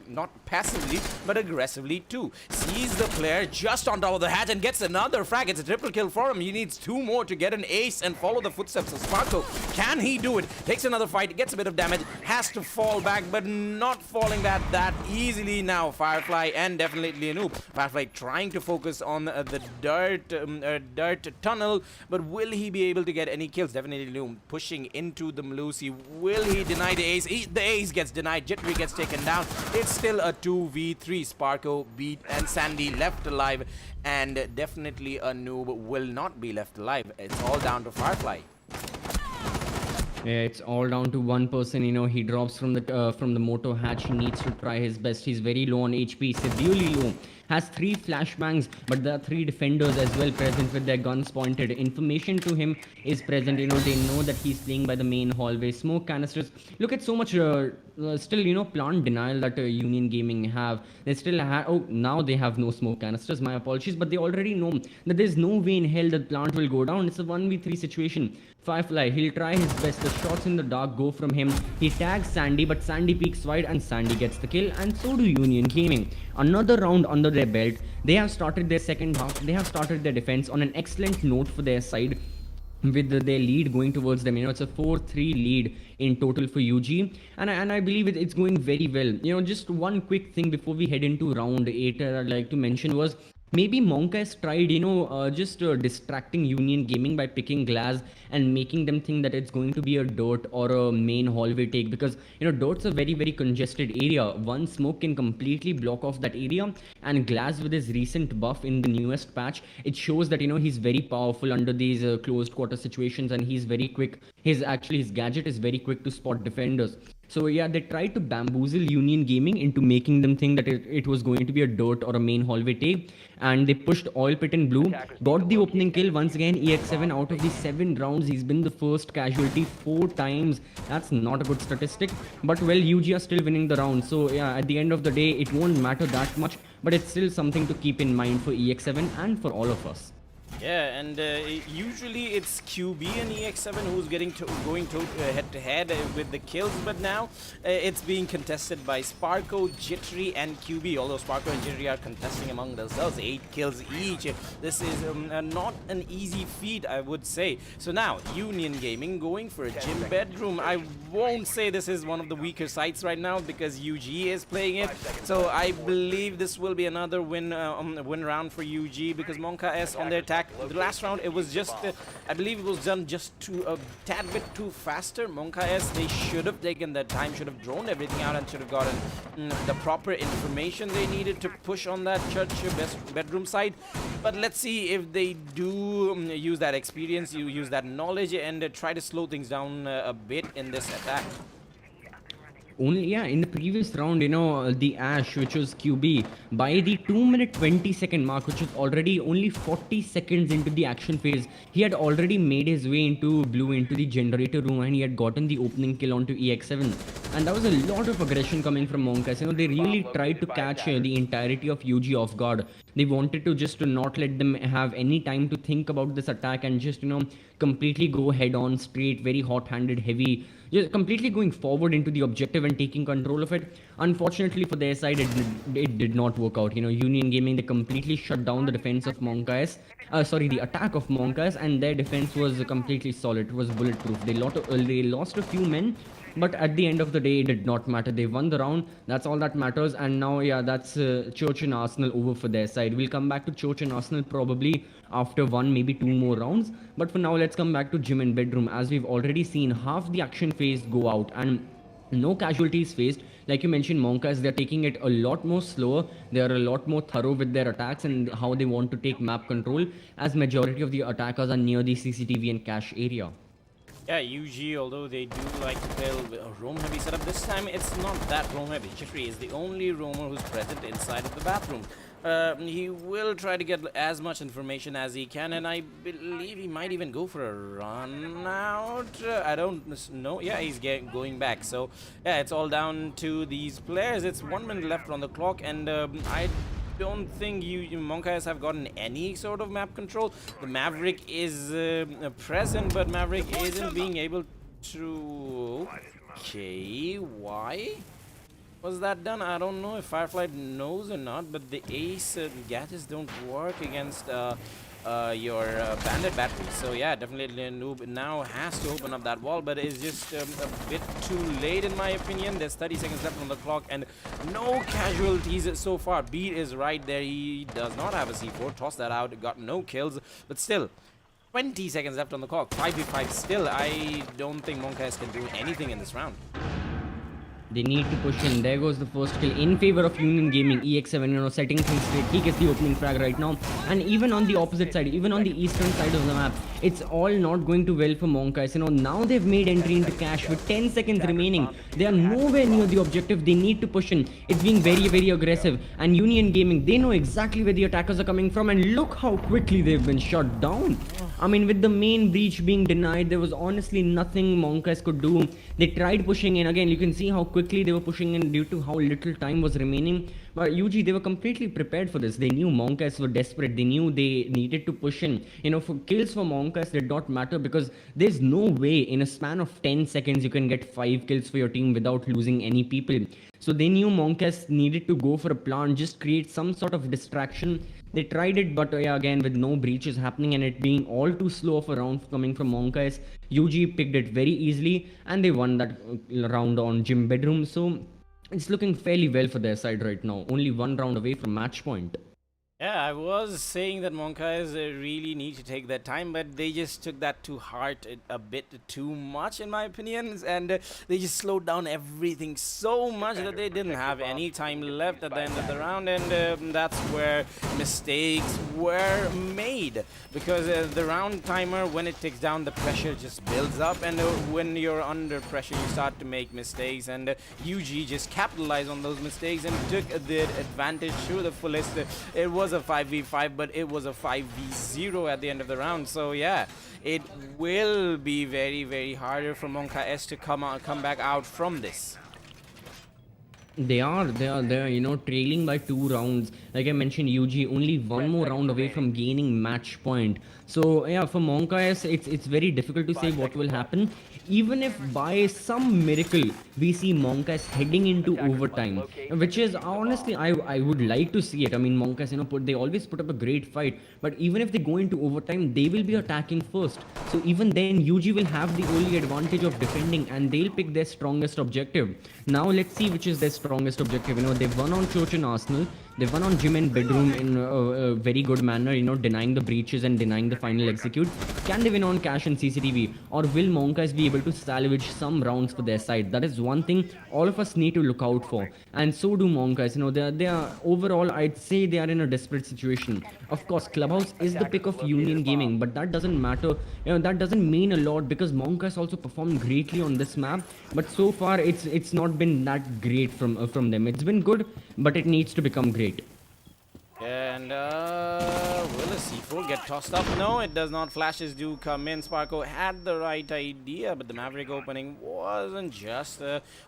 S1: not passively, but aggressively too. Sees the player just on top of the hatch and gets another frag. It's a triple kill for him. He needs 2 more to get an ace and follow the footsteps of Sparko. Can he do it? Takes another fight, gets a bit of damage, has to fall back, but not falling that easily now. Firefly and definitely Anoop. Firefly trying to focus on the dirt tunnel, but will he be able to get any kills? Definitely Anoop pushing into the Melusi. Will he deny the ace? The ace gets denied. Jittery gets taken down. It's still a 2v3. Sparko, Beat, and Sandy left alive, and definitely a noob will not be left alive. It's all down to Firefly.
S2: Yeah, it's all down to one person. He drops from the moto hatch. He needs to try his best. He's very low on HP, severely low. Has 3 flashbangs, but there are 3 defenders as well present with their guns pointed. Information to him is present. They know that he's playing by the main hallway. Smoke canisters. Look at so much still, plant denial that Union Gaming have. They still have. Oh, now they have no smoke canisters. My apologies, but they already know that there's no way in hell that plant will go down. It's a 1v3 situation. Firefly, he'll try his best. The shots in the dark go from him. He tags Sandy, but Sandy peeks wide and Sandy gets the kill, and so do Union Gaming. Another round under their belt. They have started their second half. They have started their defense on an excellent note for their side, with their lead going towards them. It's a 4-3 lead in total for UG, and I believe it's going very well. Just one quick thing before we head into round 8 I'd like to mention was, maybe MonkaS tried, just distracting Union Gaming by picking glass and making them think that it's going to be a dirt or a main hallway take, because, dirt's a very congested area. One smoke can completely block off that area, and glass, with his recent buff in the newest patch, it shows that, he's very powerful under these closed quarter situations, and he's very quick. His gadget is very quick to spot defenders. So yeah, they tried to bamboozle Union Gaming into making them think that it was going to be a dirt or a main hallway take, and they pushed Oil Pit in blue, got the opening kill. Once again, EX7 out of the 7 rounds, he's been the first casualty 4 times. That's not a good statistic, but well, UG are still winning the round. So yeah, at the end of the day, it won't matter that much, but it's still something to keep in mind for EX7 and for all of us.
S1: Yeah, and usually it's QB and EX7 who's going head to head with the kills, but now it's being contested by Sparko, Jittery, and QB. Although Sparko and Jittery are contesting among themselves, 8 kills each. This is not an easy feat, I would say. So now Union Gaming going for a gym bedroom. I won't say this is one of the weaker sites right now because UG is playing it. So I believe this will be another win round for UG, because MonkaS on their attack attack. The last round, it was just, I believe it was done just a tad bit too faster. MonkaS, they should have taken their time, should have droned everything out and should have gotten the proper information they needed to push on that church bedroom side. But let's see if they do use that experience, use that knowledge, and try to slow things down a bit in this attack.
S2: Only, yeah, in the previous round, the Ash, which was QB, by the 2-minute 20-second mark, which was already only 40 seconds into the action phase, he had already made his way into blue, into the generator room, and he had gotten the opening kill onto EX7. And that was a lot of aggression coming from MonkaS. They really tried to catch the entirety of UG off guard. They wanted to just not let them have any time to think about this attack and just, completely go head on, straight, very hot-handed, heavy, just completely going forward into the objective and taking control of it. Unfortunately for their side, it did not work out. Union Gaming, they completely shut down the defense of MonkaS. The attack of MonkaS, and their defense was completely solid. It was bulletproof. They lost a few men, but at the end of the day, it did not matter. They won the round. That's all that matters. And now, yeah, that's Church and Arsenal over for their side. We'll come back to Church and Arsenal probably after one, maybe two more rounds. But for now, let's come back to Gym and Bedroom. As we've already seen, half the action phase go out and no casualties faced. Like you mentioned, MonkaS, they're taking it a lot more slower. They are a lot more thorough with their attacks and how they want to take map control, as majority of the attackers are near the CCTV and cache area.
S1: Yeah, UG, although they do like to play a roam heavy setup, this time it's not that roam heavy. Jeffrey is the only roamer who's present inside of the bathroom. He will try to get as much information as he can, and I believe he might even go for a run out. I don't know. Yeah, he's going back. So, yeah, it's all down to these players. It's 1 minute left on the clock, and I don't think MonkaS have gotten any sort of map control. The Maverick is present, but Maverick isn't being able to... Okay, why was that done? I don't know if Firefly knows or not, but the Ace gadgets don't work against your bandit battery. So yeah, definitely Noob now has to open up that wall, but it's just a bit too late in my opinion. There's 30 seconds left on the clock and no casualties so far. Beat is right there. He does not have a C4. Toss that out. Got no kills, but still 20 seconds left on the clock. 5v5 still. I don't think MonkaS can do anything in this round.
S2: They need to push in. There goes the first kill in favor of Union Gaming. EX7, setting things straight. He gets the opening frag right now. And even on the opposite side, even on the eastern side of the map, it's all not going too well for MonkaS. Now they've made entry into cache with 10 seconds remaining. They are nowhere near the objective. They need to push in. It's being very, very aggressive. And Union Gaming, they know exactly where the attackers are coming from. And look how quickly they've been shut down. I mean, with the main breach being denied, there was honestly nothing MonkaS could do. They tried pushing in. Again, you can see how quickly they were pushing in due to how little time was remaining. But UG, they were completely prepared for this. They knew MonkaS were desperate. They knew they needed to push in. For kills for MonkaS did not matter because there's no way in a span of 10 seconds you can get 5 kills for your team without losing any people. So they knew MonkaS needed to go for a plan, just create some sort of distraction. They tried it, but again, with no breaches happening and it being all too slow of a round coming from MonkaS, UG picked it very easily and they won that round on Gym Bedroom. So it's looking fairly well for their side right now. Only one round away from match point.
S1: Yeah, I was saying that MonkaS really need to take their time, but they just took that to heart a bit too much, in my opinion, and they just slowed down everything so much that they didn't have any time left at the end of the round, and that's where mistakes were made, because the round timer, when it ticks down, the pressure just builds up, and when you're under pressure, you start to make mistakes, and UG just capitalized on those mistakes and took the advantage to the fullest. It was a 5v5, but it was a 5v0 at the end of the round. So yeah, it will be very, very harder for MonkaS to come back out from this.
S2: They are trailing by 2 rounds. Like I mentioned, UG only one more round away from gaining match point. So yeah, for MonkaS, it's very difficult to say what will happen. Even if by some miracle we see MonkaS heading into overtime, which is honestly I would like to see it. I mean, MonkaS, they always put up a great fight, but even if they go into overtime, they will be attacking first. So even then, UG will have the only advantage of defending, and they'll pick their strongest objective. Now let's see which is their strongest objective. They've won on Church and Arsenal. They won on gym and bedroom in a very good manner, denying the breaches and denying the final execute. Can they win on cash and CCTV, or will MonkaS be able to salvage some rounds for their side? That is one thing all of us need to look out for, and so do MonkaS. They are overall, I'd say they are in a desperate situation. Of course, Clubhouse is the pick of Union Gaming, but that doesn't matter. That doesn't mean a lot because MonkaS also performed greatly on this map, but so far it's not been that great from them. It's been good, but it needs to become great.
S1: And will a C4 get tossed up? No, it does not. Flashes do come in. Sparko had the right idea, but the Maverick opening wasn't just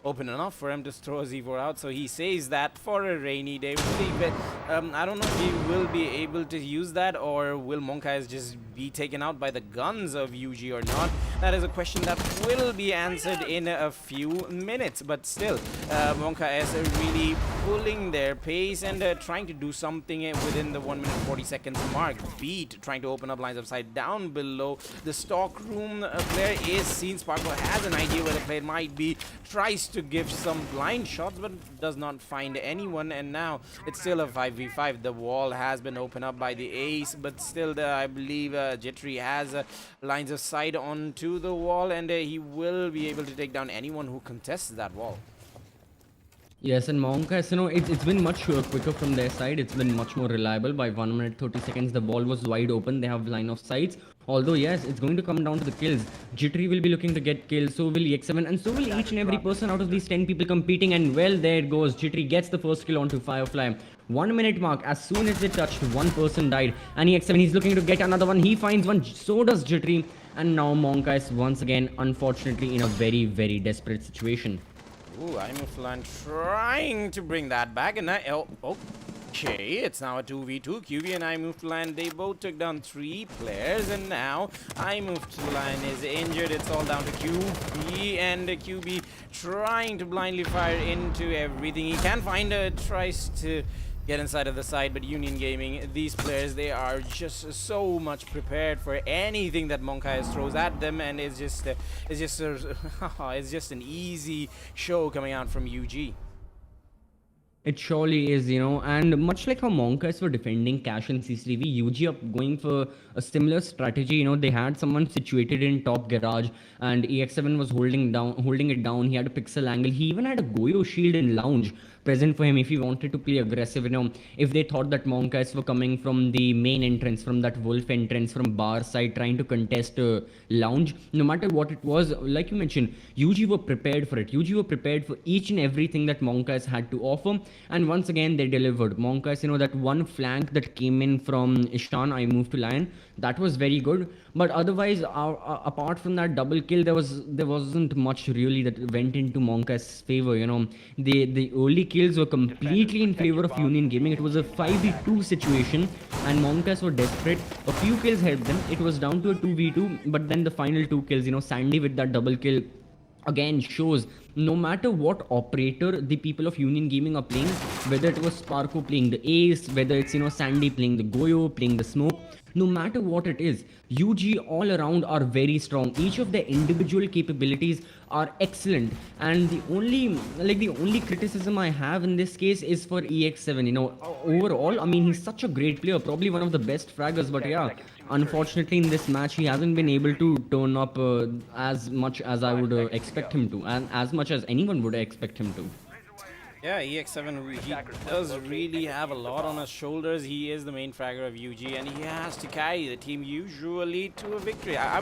S1: open enough for him to throw a Z4 out. So he says that for a rainy day. But I don't know if he will be able to use that, or will MonkaS just be taken out by the guns of UG or not? That is a question that will be answered in a few minutes. But still, MonkaS really pulling their pace and trying to do something within the 1 minute 40 seconds mark. Beat trying to open up lines of sight down below the stock room. Player is seen. Sparkle has an idea where the player might be, tries to give some blind shots but does not find anyone, and now it's still a 5v5. The wall has been opened up by the ace, but still I believe Jittery has lines of sight onto the wall, and he will be able to take down anyone who contests that wall.
S2: Yes, and MonkaS, it's been much quicker from their side. It's been much more reliable. By 1 minute 30 seconds, the ball was wide open. They have line of sights. Although, yes, it's going to come down to the kills. Jittery will be looking to get kills. So will EX7. And so will each and every person out of these 10 people competing. And well, there it goes. Jittery gets the first kill onto Firefly. 1 minute mark. As soon as it touched, one person died. And EX7, he's looking to get another one. He finds one. So does Jittery. And now MonkaS once again, unfortunately, in a very, very desperate situation.
S1: Ooh, Imuflan trying to bring that back, and okay, it's now a 2v2. QB and Imuflan, they both took down 3 players, and now Imuflan is injured. It's all down to QB, and QB trying to blindly fire into everything he can find. Tries to get inside of the side, but Union Gaming, these players, they are just so much prepared for anything that MonkaS throws at them, and it's just it's just an easy show coming out from UG.
S2: It surely is, and much like how MonkaS were defending cash and CCTV, UG up going for a similar strategy. They had someone situated in top garage, and EX7 was holding it down. He had a pixel angle. He even had a Goyo shield in lounge present for him if he wanted to play aggressive. If they thought that MonkaS were coming from the main entrance, from that wolf entrance, from bar side, trying to contest lounge, no matter what it was, like you mentioned, UG were prepared for it. UG were prepared for each and everything that MonkaS had to offer. And once again, they delivered. MonkaS, that one flank that came in from Ishan, I moved to Lion, that was very good. But otherwise, apart from that double kill, there wasn't much really that went into MonkaS' favor. The early kills were completely in favor of Union Gaming. It was a 5v2 situation, and MonkaS were desperate. A few kills helped them. It was down to a 2v2, but then the final 2 kills, Sandy with that double kill, again shows no matter what operator the people of Union Gaming are playing, whether it was Sparko playing the ace, whether it's Sandy playing the Goyo, playing the smoke, no matter what it is, UG all around are very strong. Each of their individual capabilities are excellent, and the only criticism I have in this case is for EX7. Overall, I mean, he's such a great player, probably one of the best fraggers, but yeah, unfortunately in this match he hasn't been able to turn up as much as I would expect him to, and as much as anyone would expect him to.
S1: Yeah, EX7, he does really have a lot on his shoulders. He is the main fragger of UG, and he has to carry the team usually to a victory. I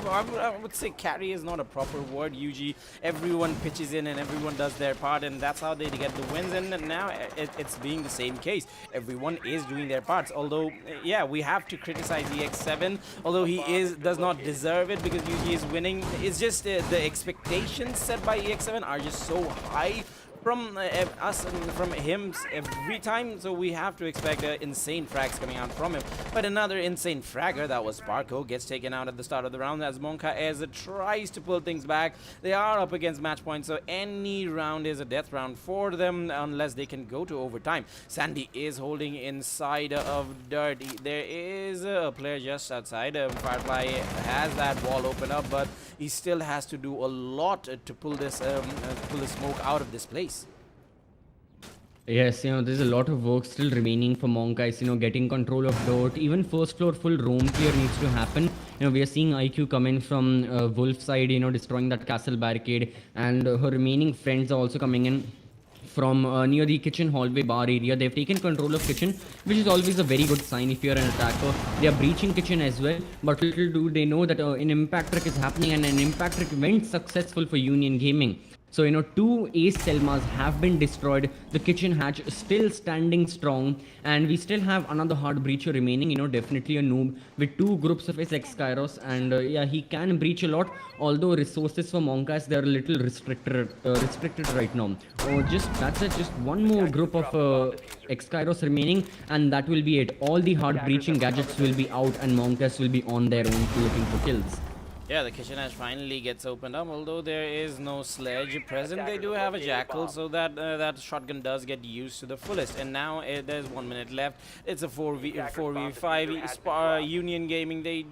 S1: would say carry is not a proper word. UG, everyone pitches in and everyone does their part, and that's how they get the wins. And now it's being the same case. Everyone is doing their parts. Although, yeah, we have to criticize EX7, although he does not deserve it because UG is winning. It's just the expectations set by EX7 are just so high from us and from him every time, so we have to expect insane frags coming out from him. But another insane fragger, that was Sparko, gets taken out at the start of the round as MonkaS tries to pull things back. They are up against match point, so any round is a death round for them unless they can go to overtime. Sandy is holding inside of dirt. There is a player just outside. Firefly has that wall open up, but he still has to do a lot to pull this smoke out of this place.
S2: Yes, there's a lot of work still remaining for MonkaS, getting control of Dot. Even first floor full roam clear needs to happen. We are seeing IQ come in from Wolf side, destroying that castle barricade, and her remaining friends are also coming in from near the kitchen hallway bar area. They've taken control of kitchen, which is always a very good sign if you're an attacker. They are breaching kitchen as well, but little do they know that an impact trick is happening, and an impact trick went successful for Union Gaming. So, two ace Selmas have been destroyed. The kitchen hatch still standing strong. And we still have another hard breacher remaining. Definitely a noob with two groups of his X-Kairos. And yeah, he can breach a lot. Although resources for MonkaS, they're a little restricted right now. Oh, that's it. Just one more group of X-Kairos remaining. And that will be it. All the hard breaching gadgets will be out. And MonkaS will be on their own looking for kills.
S1: Yeah, the kitchen hatch finally gets opened up. Although there is no sledge present, they do have a jackal, so that shotgun does get used to the fullest. And now there's 1 minute left. It's a 4v5 Union Gaming. They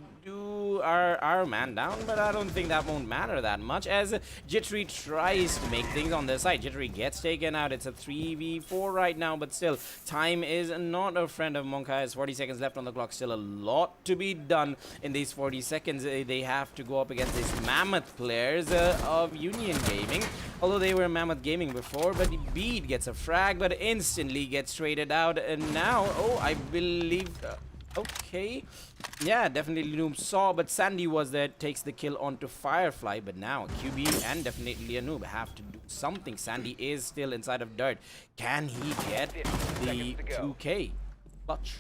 S1: are man down, but I don't think that won't matter that much as Jittery tries to make things on their side. Jittery gets taken out. It's a 3v4 right now, but still, time is not a friend of MonkaS. 40 seconds left on the clock. Still a lot to be done in these 40 seconds. They have to go up against these mammoth players of Union Gaming. Although they were Mammoth Gaming before, but Beat gets a frag, but instantly gets traded out. And now, I believe... okay, yeah, definitely Noob saw, but Sandy was there, takes the kill onto Firefly, but now QB and definitely a Noob have to do something. Sandy is still inside of Dirt. Can he get the 2K? Clutch.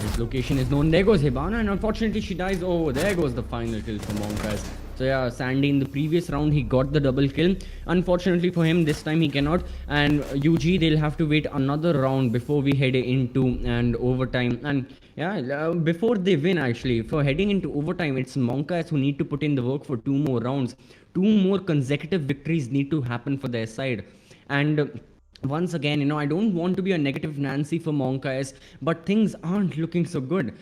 S2: His location is known. There goes Hibana, and unfortunately she dies. Oh, there goes the final kill for MonkaS. So yeah, Sandy in the previous round, he got the double kill. Unfortunately for him, this time he cannot. And UG, they'll have to wait another round before we head into and overtime. And yeah, before they win actually, for heading into overtime, it's MonkaS who need to put in the work for 2 more rounds. 2 more consecutive victories need to happen for their side. And once again, I don't want to be a negative Nancy for MonkaS, but things aren't looking so good.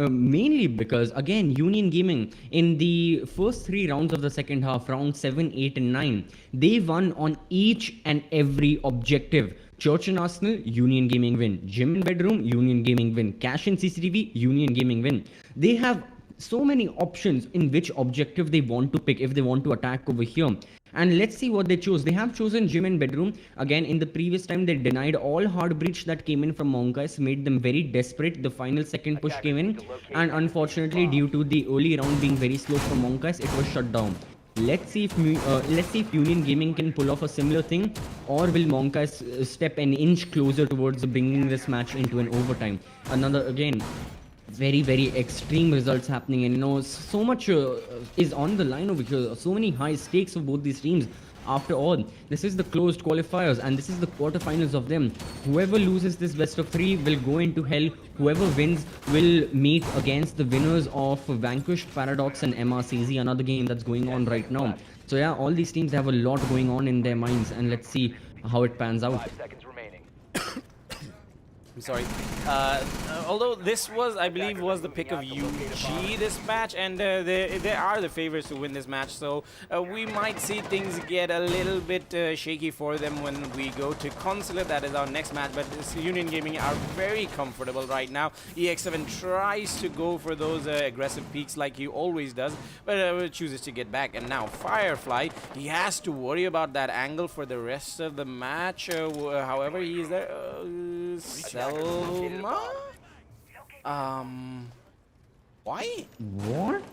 S2: Mainly because, again, Union Gaming, in the first 3 rounds of the second half, round 7, 8, and 9, they won on each and every objective. Church and Arsenal, Union Gaming win. Gym and Bedroom, Union Gaming win. Cash and CCTV, Union Gaming win. They have so many options in which objective they want to pick if they want to attack over here. And let's see what they chose. They have chosen Gym and Bedroom. Again, in the previous time, they denied all hard breach that came in from MonkaS, made them very desperate. The final second push came in, and unfortunately, due to the early round being very slow for MonkaS, it was shut down. Let's see if Union Gaming can pull off a similar thing, or will MonkaS step an inch closer towards bringing this match into an overtime. Another, again, very, very extreme results happening, and so much is on the line over here. So many high stakes for both these teams. After all, this is the closed qualifiers, and this is the quarterfinals of them. Whoever loses this best of 3 will go into hell. Whoever wins will meet against the winners of Vanquished, Paradox, and MRCZ, another game that's going on right now. So yeah, all these teams have a lot going on in their minds, and let's see how it pans out.
S5: 5 seconds remaining.
S1: I'm sorry. Although this was, I believe, was the pick of UG this match, and they are the favorites to win this match, so we might see things get a little bit shaky for them when we go to Consulate. That is our next match, but this Union Gaming are very comfortable right now. EX7 tries to go for those aggressive peaks like he always does, but chooses to get back. And now Firefly, he has to worry about that angle for the rest of the match. However, he is there. Selma? Why?
S2: What?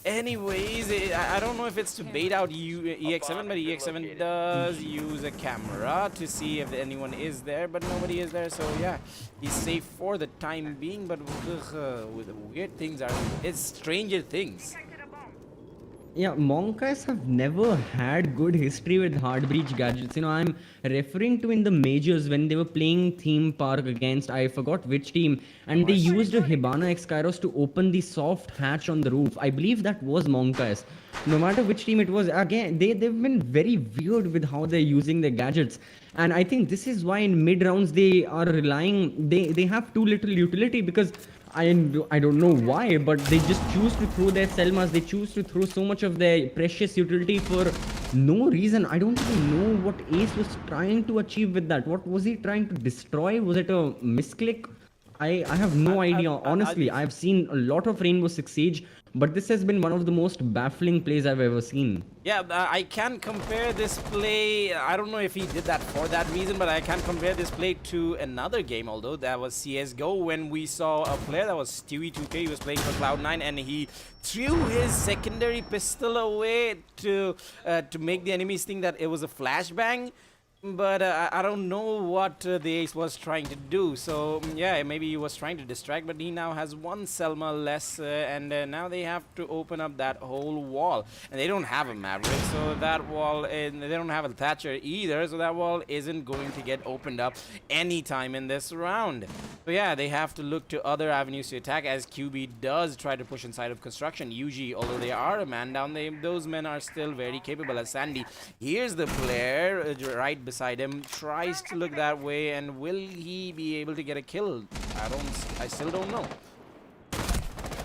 S1: Anyways, I don't know if it's to bait out EX7, but EX7 does use a camera to see if anyone is there, but nobody is there, so yeah, he's safe for the time being, but with weird things it's Stranger Things.
S2: Yeah, MonkaS have never had good history with hard breach gadgets. I'm referring to in the majors when they were playing Theme Park against, I forgot which team, and they used a Hibana X Kairos to open the soft hatch on the roof. I believe that was MonkaS. No matter which team it was, again, they've been very weird with how they're using their gadgets. And I think this is why in mid rounds they are relying, they have too little utility, because I don't know why, but they just choose to throw their Selmas. They choose to throw so much of their precious utility for no reason. I don't even know what Ace was trying to achieve with that. What was he trying to destroy? Was it a misclick? I have no idea. Honestly, I've seen a lot of Rainbow Six Siege, but this has been one of the most baffling plays I've ever seen.
S1: Yeah, I can compare this play. I don't know if he did that for that reason, but I can compare this play to another game, although that was CSGO, when we saw a player that was Stewie2K. He was playing for Cloud9, and he threw his secondary pistol away to make the enemies think that it was a flashbang. But I don't know what the Ace was trying to do. So yeah, maybe he was trying to distract, but he now has one Selma less, and now they have to open up that whole wall. And they don't have a Maverick, so that wall, and they don't have a Thatcher either, so that wall isn't going to get opened up anytime in this round. So yeah, they have to look to other avenues to attack, as QB does try to push inside of construction. UG, although they are a man down, those men are still very capable. As Sandy, here's the player right beside him, tries to look that way, and will he be able to get a kill? I still don't know.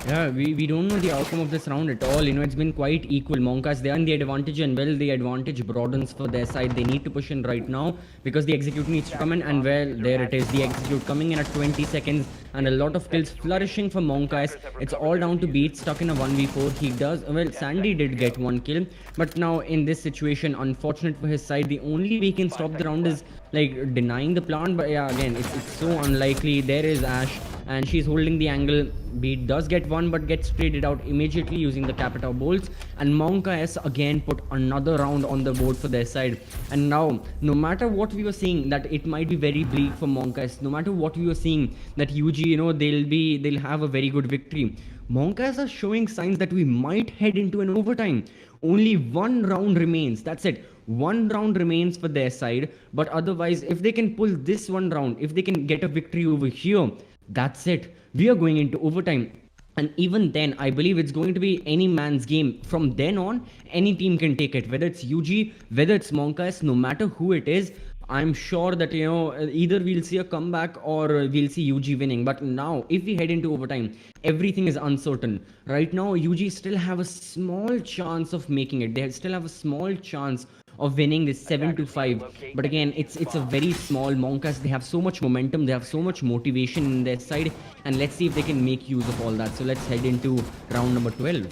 S2: Yeah, we don't know the outcome of this round at all. You know, it's been quite equal. MonkaS, they are in the advantage, and well, the advantage broadens for their side. They need to push in right now because the execute needs to come in, and well, there it is. The execute coming in at 20 seconds, and a lot of kills flourishing for MonkaS. It's all down to Beat stuck in a 1v4. He does, well, Sandy did get one kill, but now in this situation, unfortunate for his side, the only way he can stop the round is like denying the plant. But yeah, again, it's so unlikely. There is Ash, and she's holding the angle. Beat does get one, but gets traded out immediately using the Capita bolts, and MonkaS again put another round on the board for their side. And now, no matter what we were seeing, that it might be very bleak for MonkaS, no matter what we were seeing, that UG, you know, they'll have a very good victory, MonkaS are showing signs that we might head into an overtime. Only one round remains, that's it. One round remains for their side, but otherwise, if they can pull this one round, if they can get a victory over here, that's it. We are going into overtime. And even then, I believe it's going to be any man's game. From then on, any team can take it. Whether it's UG, whether it's MonkaS, no matter who it is, I'm sure that, you know, either we'll see a comeback or we'll see UG winning. But now, if we head into overtime, everything is uncertain. Right now, UG still have a small chance of making it. They still have a small chance of winning this 7-5, but again, it's a very small. MonkaS, they have so much momentum, they have so much motivation in their side, and let's see if they can make use of all that. So let's head into round number 12.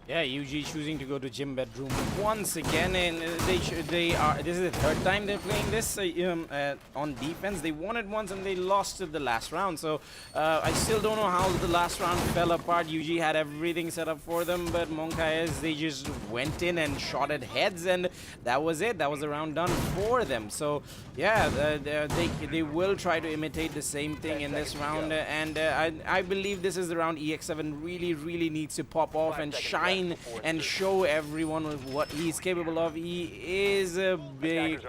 S1: Yeah, UG choosing to go to gym bedroom once again, and they are. This is the third time they're playing this on defense. They won it once and they lost it the last round. So I still don't know how the last round fell apart. UG had everything set up for them, but MonkaS, they just went in and shot at heads, and that was it. That was the round done for them. So yeah, they will try to imitate the same thing in this round, and I believe this is the round EX7 really needs to pop off and shine and show everyone what he's capable of. He is a big,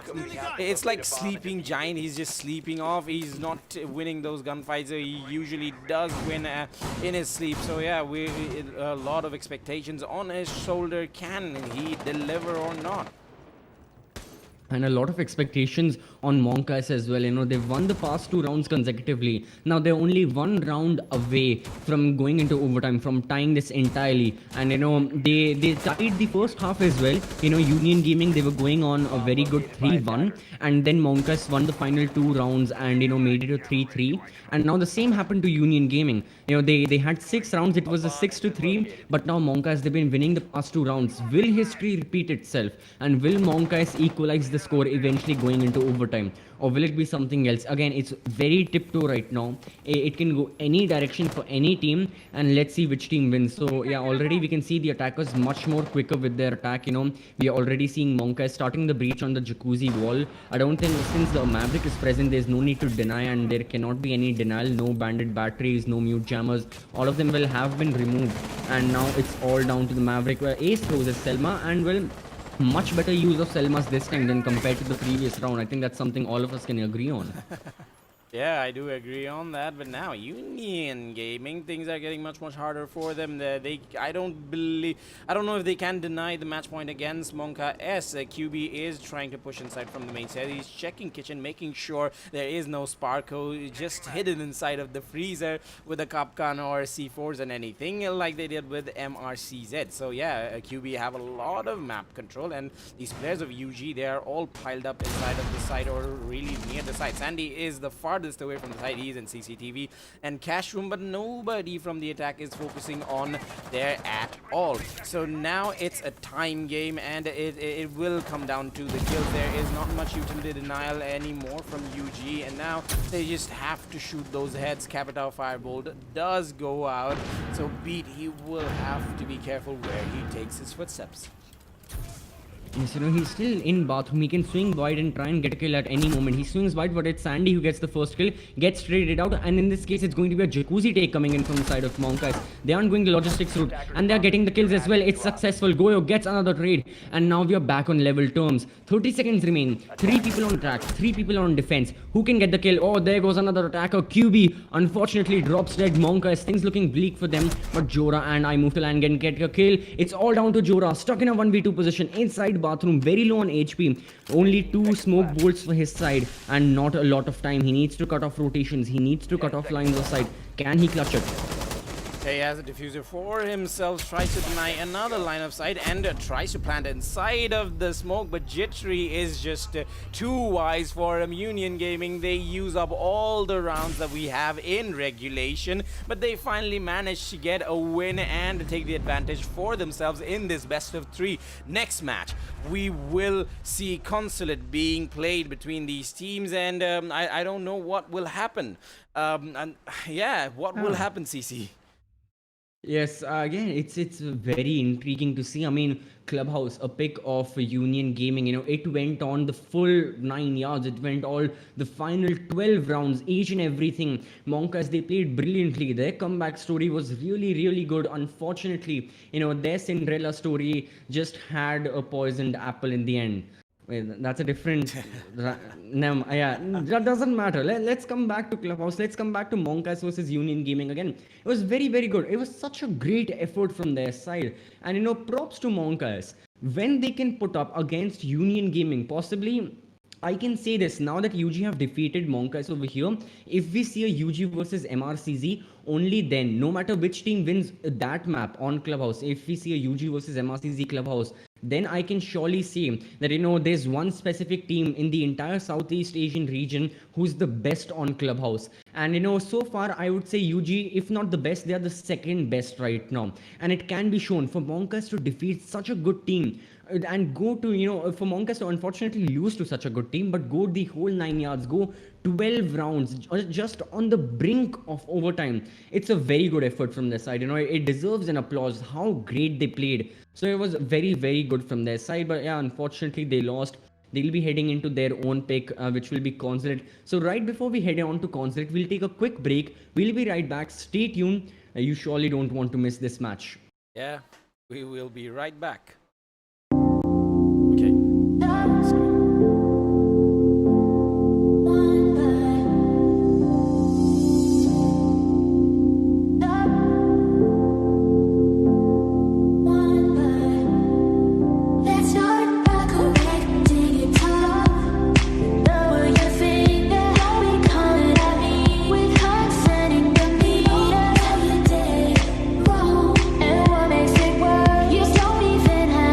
S1: it's like sleeping giant. He's just sleeping off. He's not winning those gunfights. He usually does win in his sleep. So yeah, a lot of expectations on his shoulder. Can he deliver or not?
S2: And a lot of expectations on MonkaS as well. You know, they've won the past 2 rounds consecutively. Now they're only 1 round away from going into overtime, from tying this entirely. And you know, they tied the first half as well. You know, Union Gaming, they were going on a very good 3-1, and then MonkaS won the final 2 rounds and, you know, made it a 3-3. And now the same happened to Union Gaming. You know, they had 6 rounds. It was a 6-3, but now MonkaS, they've been winning the past 2 rounds. Will history repeat itself, and will MonkaS equalize the score eventually going into overtime, or will it be something else? Again, it's very tiptoe right now. It can go any direction for any team, and let's see which team wins. So yeah, already we can see the attackers much more quicker with their attack. You know, we are already seeing MonkaS starting the breach on the jacuzzi wall. I don't think, since the Maverick is present, there's no need to deny, and there cannot be any denial. No bandit batteries, no mute jammers, all of them will have been removed, and now it's all down to the Maverick, where Ace throws his Selma, and well, much better use of Selmas this time than compared to the previous round. I think that's something all of us can agree on.
S1: Yeah, I do agree on that. But now, Union Gaming, things are getting much harder for them. I don't know if they can deny the match point against MonkaS. QB is trying to push inside from the main side. He's checking kitchen, making sure there is no Sparko just hidden inside of the freezer with a Kapkan or C4s and anything like they did with MRCZ. So yeah, QB have a lot of map control, and these players of UG, they are all piled up inside of the side or really near the side. Sandy is the farthest away from the side. He's in CCTV and cash room, but nobody from the attack is focusing on there at all. So now it's a time game, and it will come down to the kills. There is not much utility denial anymore from UG, and now they just have to shoot those heads. Capital Firebolt does go out, so Beat, he will have to be careful where he takes his footsteps.
S2: Yes, he's still in bathroom. He can swing wide and try and get a kill at any moment. He swings wide, but it's Sandy who gets the first kill, gets traded out, and in this case, it's going to be a jacuzzi take coming in from the side of MonkaS. They aren't going the logistics route, and they're getting the kills as well. It's successful. Goyo gets another trade, and now we are back on level terms. 30 seconds remain. 3 people on attack, 3 people on defense. Who can get the kill? Oh, there goes another attacker. QB unfortunately drops dead. MonkaS, things looking bleak for them, but Jora and I move to land and get a kill. It's all down to Jora, stuck in a 1v2 position inside bathroom, very low on HP, only 2 smoke bolts for his side and not a lot of time. He needs to cut off rotations, he needs to cut off lines of sight. Can he clutch it?
S1: He has a diffuser for himself, tries to deny another line of sight, and tries to plant inside of the smoke, but Jittery is just too wise for him. Union Gaming, they use up all the rounds that we have in regulation, but they finally managed to get a win and take the advantage for themselves in this best of 3. Next match, we will see Consulate being played between these teams, and I don't know what will happen. What will happen, CC?
S2: Yes, again, it's very intriguing to see. I mean, Clubhouse, a pick of Union Gaming, it went on the full 9 yards. It went all the final 12 rounds, each and everything. MonkaS, they played brilliantly. Their comeback story was really, really good. Unfortunately, their Cinderella story just had a poisoned apple in the end. Wait, that's a different. Yeah, that doesn't matter. Let's come back to Clubhouse. Let's come back to MonkaS versus Union Gaming again. It was very, very good. It was such a great effort from their side. And props to MonkaS. When they can put up against Union Gaming, possibly I can say this now that UG have defeated MonkaS over here. If we see a UG versus MRCZ, only then, no matter which team wins that map on Clubhouse, if we see a UG versus MRCZ Clubhouse, then I can surely say that there's one specific team in the entire Southeast Asian region who's the best on Clubhouse. And so far I would say UG, if not the best, they are the second best right now. And it can be shown for MonkaS to defeat such a good team and go to, for MonkaS to unfortunately lose to such a good team, but go the whole 9 yards, go 12 rounds just on the brink of overtime. It's a very good effort from their side. It deserves an applause how great they played. So it was very, very good from their side. But yeah, unfortunately they lost. They'll be heading into their own pick, which will be Consulate. So right before we head on to Consulate, we'll take a quick break. We'll be right back. Stay tuned. You surely don't want to miss this match.
S1: Yeah, we will be right back.
S4: And what makes it worse? You don't even have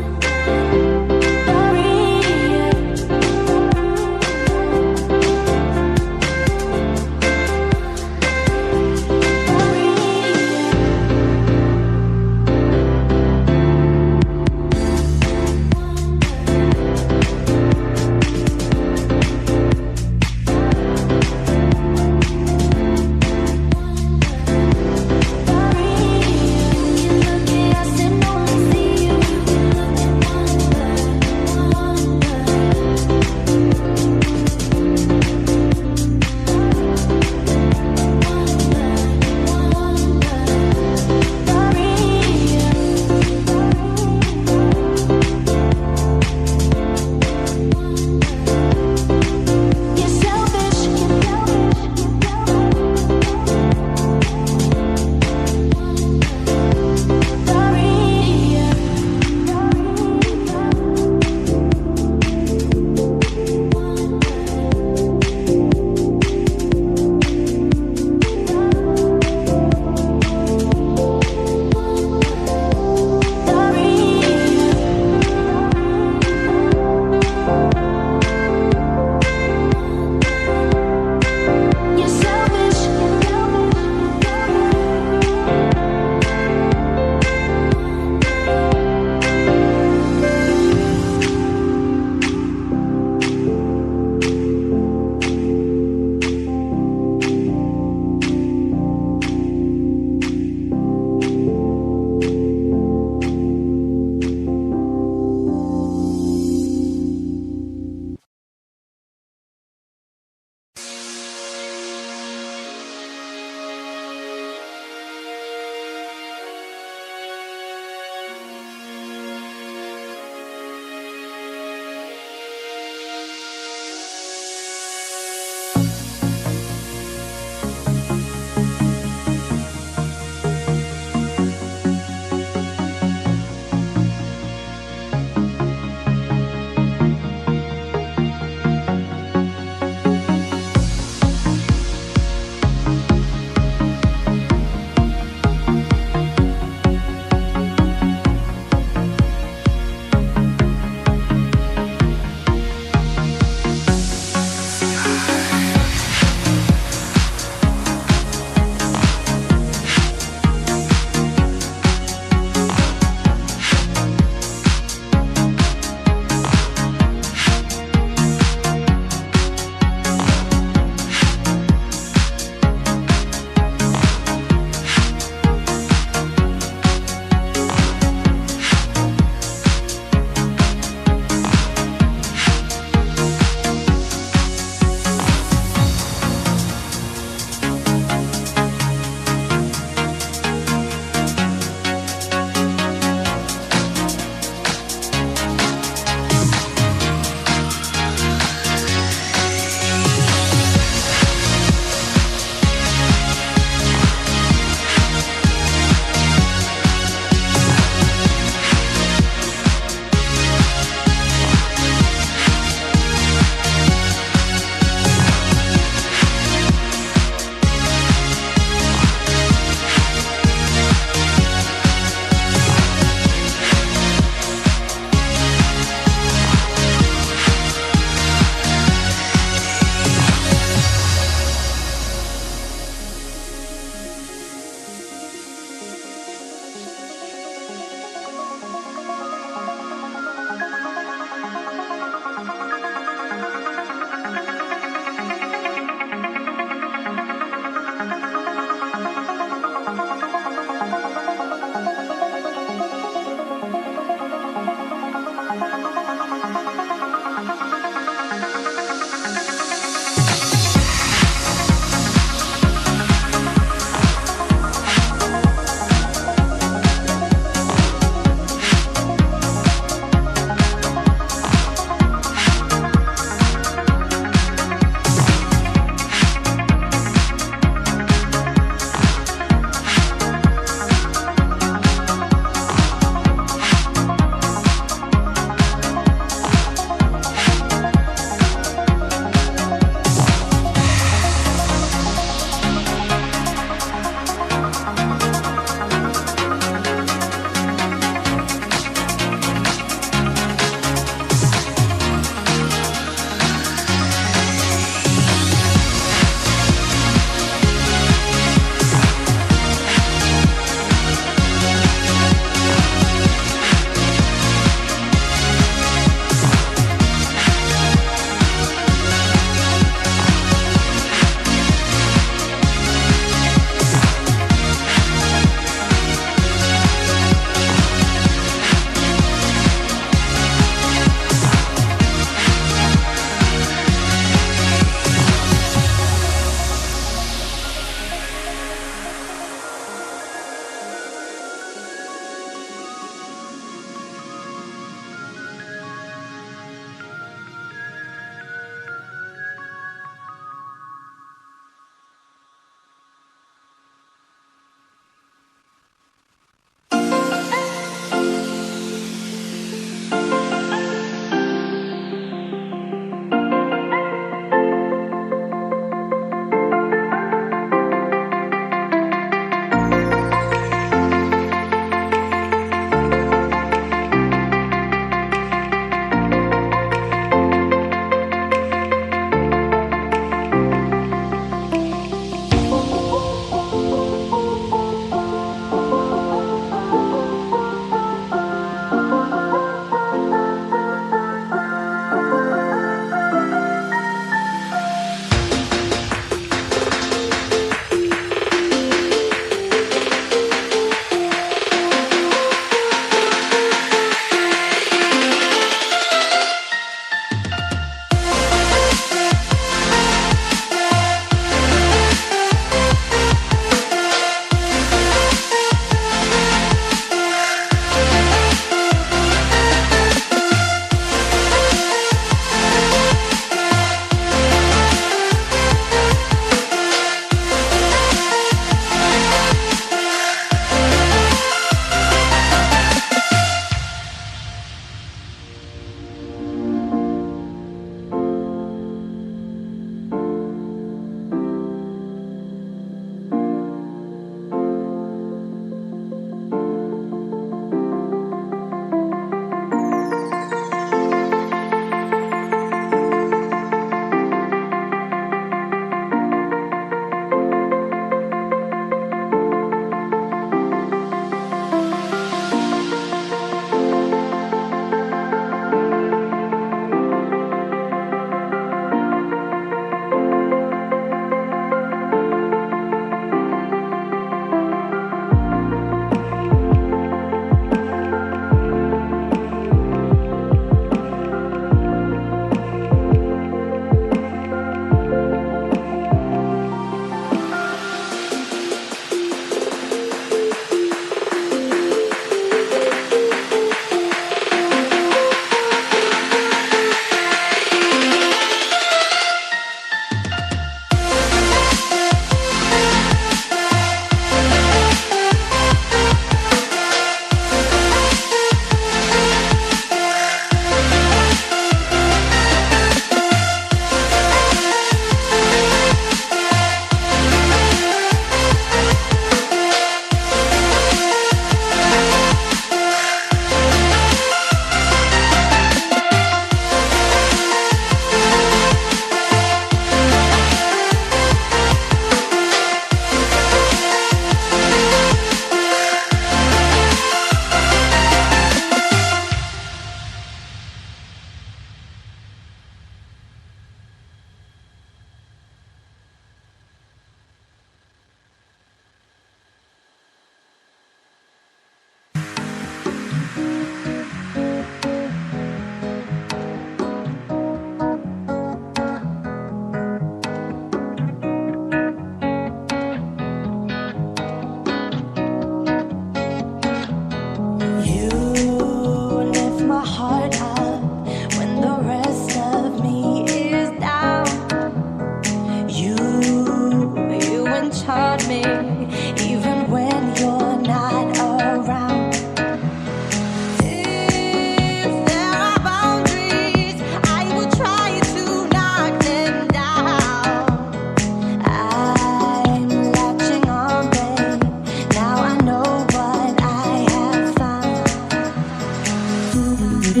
S3: I'm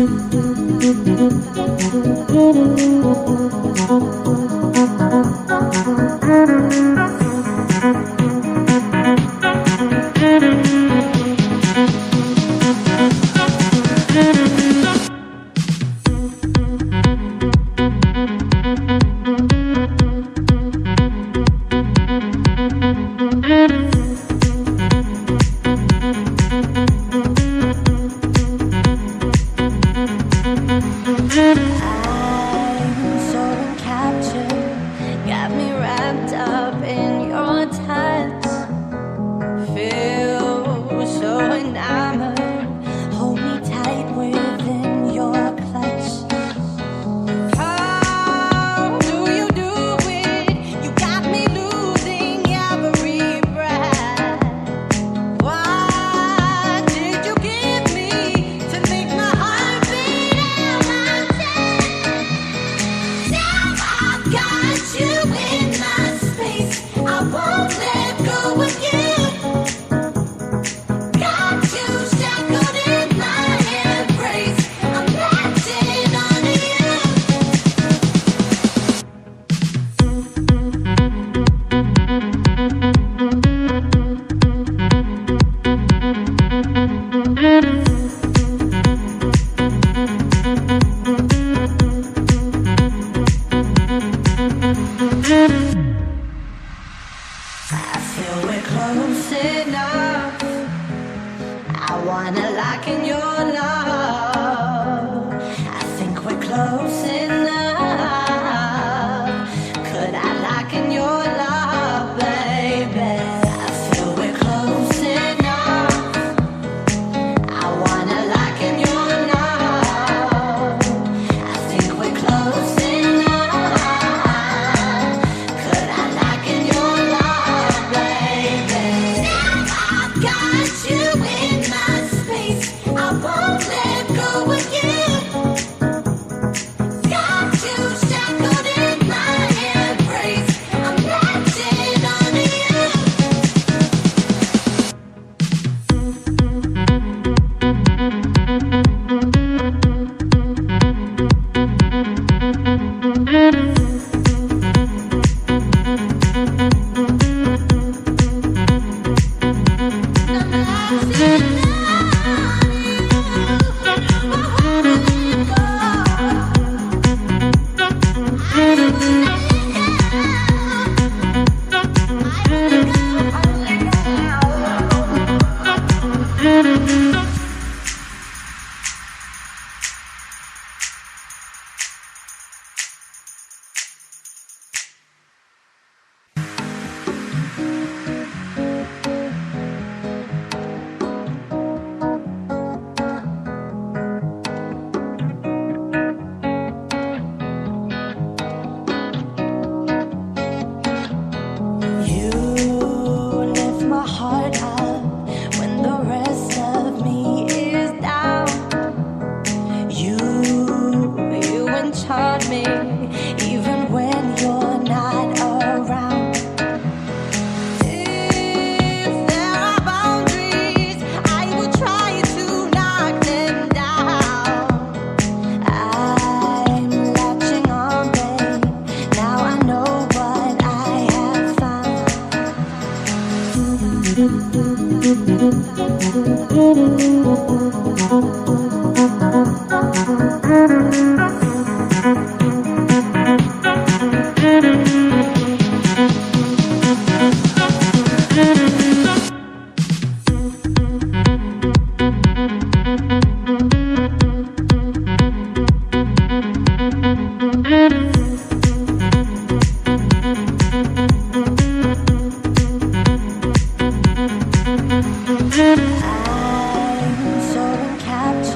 S3: so captured, got me wrapped up in your touch. Feel so enamored, hold me tight within your clutch. How do you do it? You got me losing every breath. What did you give me to make my heart beat out my chest? Now I've got you in my space. I won't let go of you. Got you shackled in my embrace. I'm latching onto you. I feel we're close enough. I wanna lock in your love. I think we're close enough. Could I lock in your love, baby? I feel we're close enough. I wanna lock in your love. I think we're close enough. Could I lock in your love, baby? Now I've got you in my space. I won't let go of you. Got you shackled in my embrace. I'm latching onto you. You lift my heart up when the rest of me is down. You enchant me even when you're not around. If there are boundaries, I will try to knock them down. I'm latching on, babe. Now I know what I have found. I'm so captured.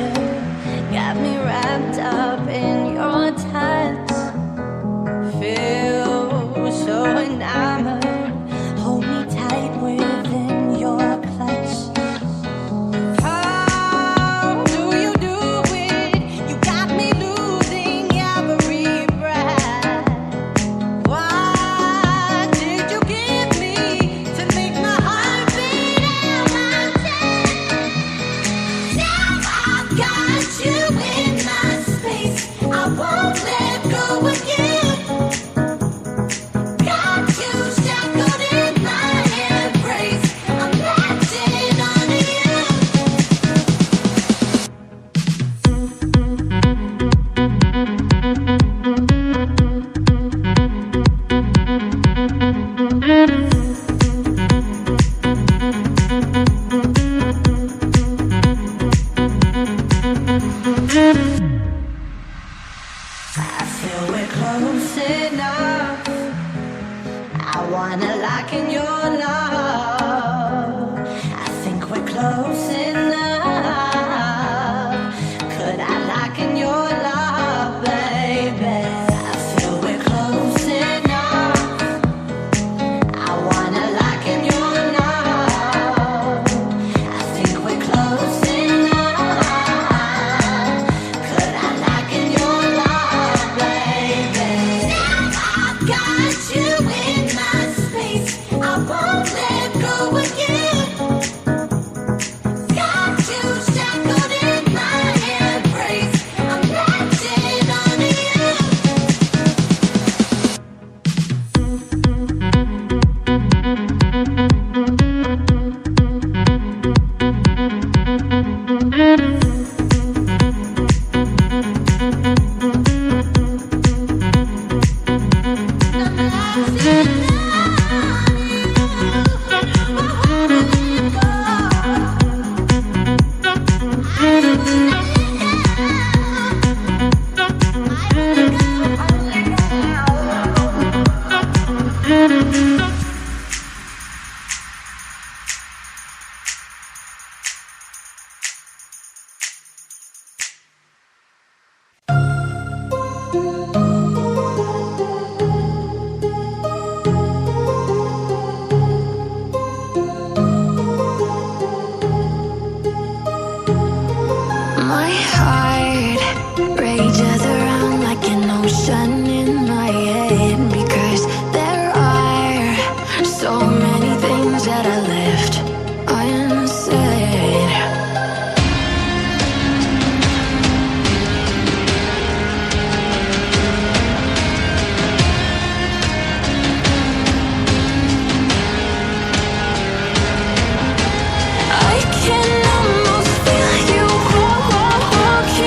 S3: I feel we're close enough. I wanna lock in your love. I think we're close enough. Could I lock in your love, baby? I feel we're close enough. I wanna lock in your love. I think we're close enough. Could I lock in your love, baby? Now I've got you in my space. I won't let go of you. Got you shackled in my embrace. I'm latching onto you.
S4: My heart rages around like an ocean in my head because there are so many things that I left unsaid. I can almost feel you walking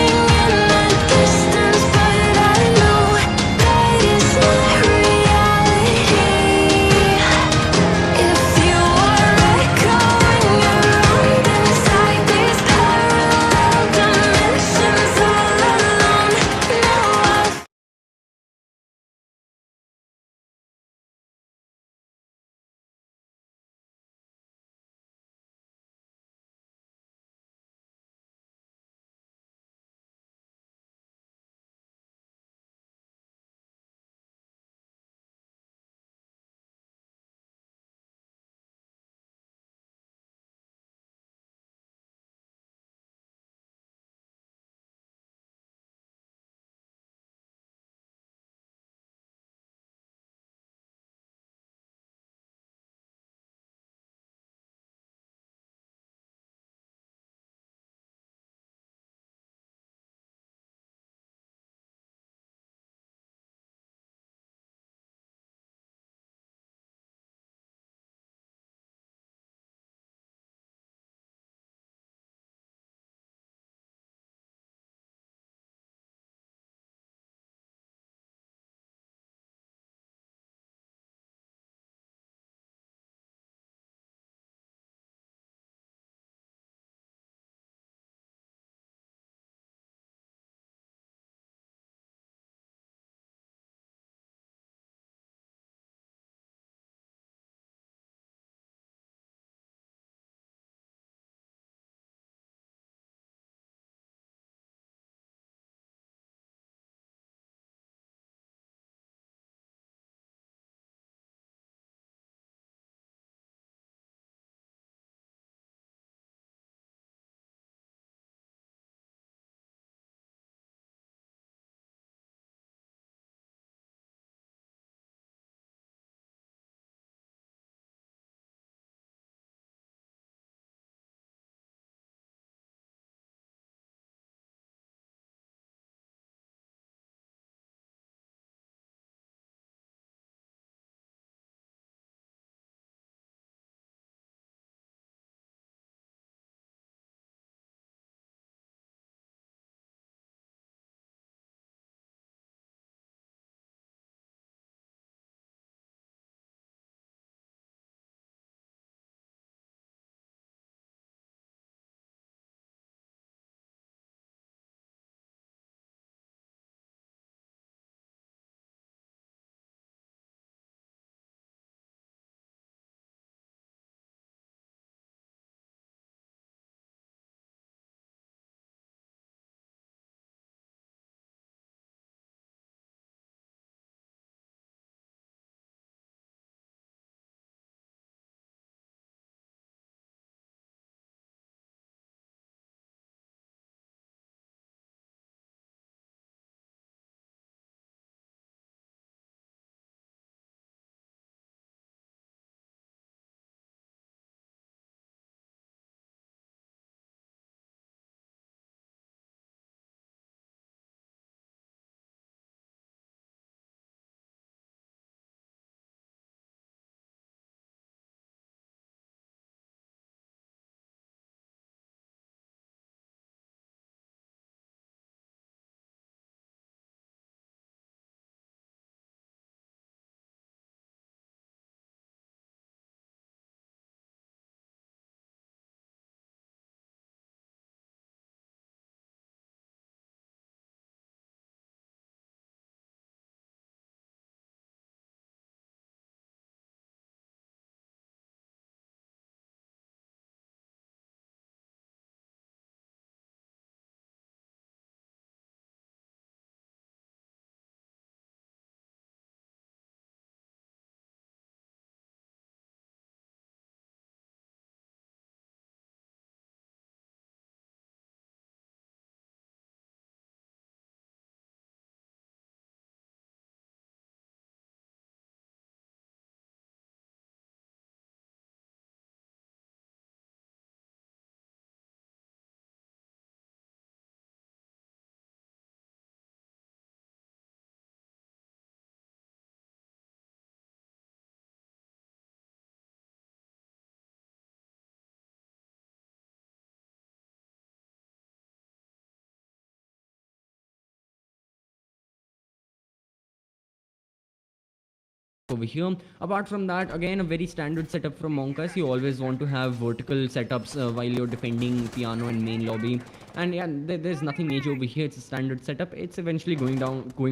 S2: over here. Apart from that, again, a very standard setup from MonkaS. You always want to have vertical setups while you're defending piano and main lobby. And yeah, there's nothing major over here. It's a standard setup. It's eventually going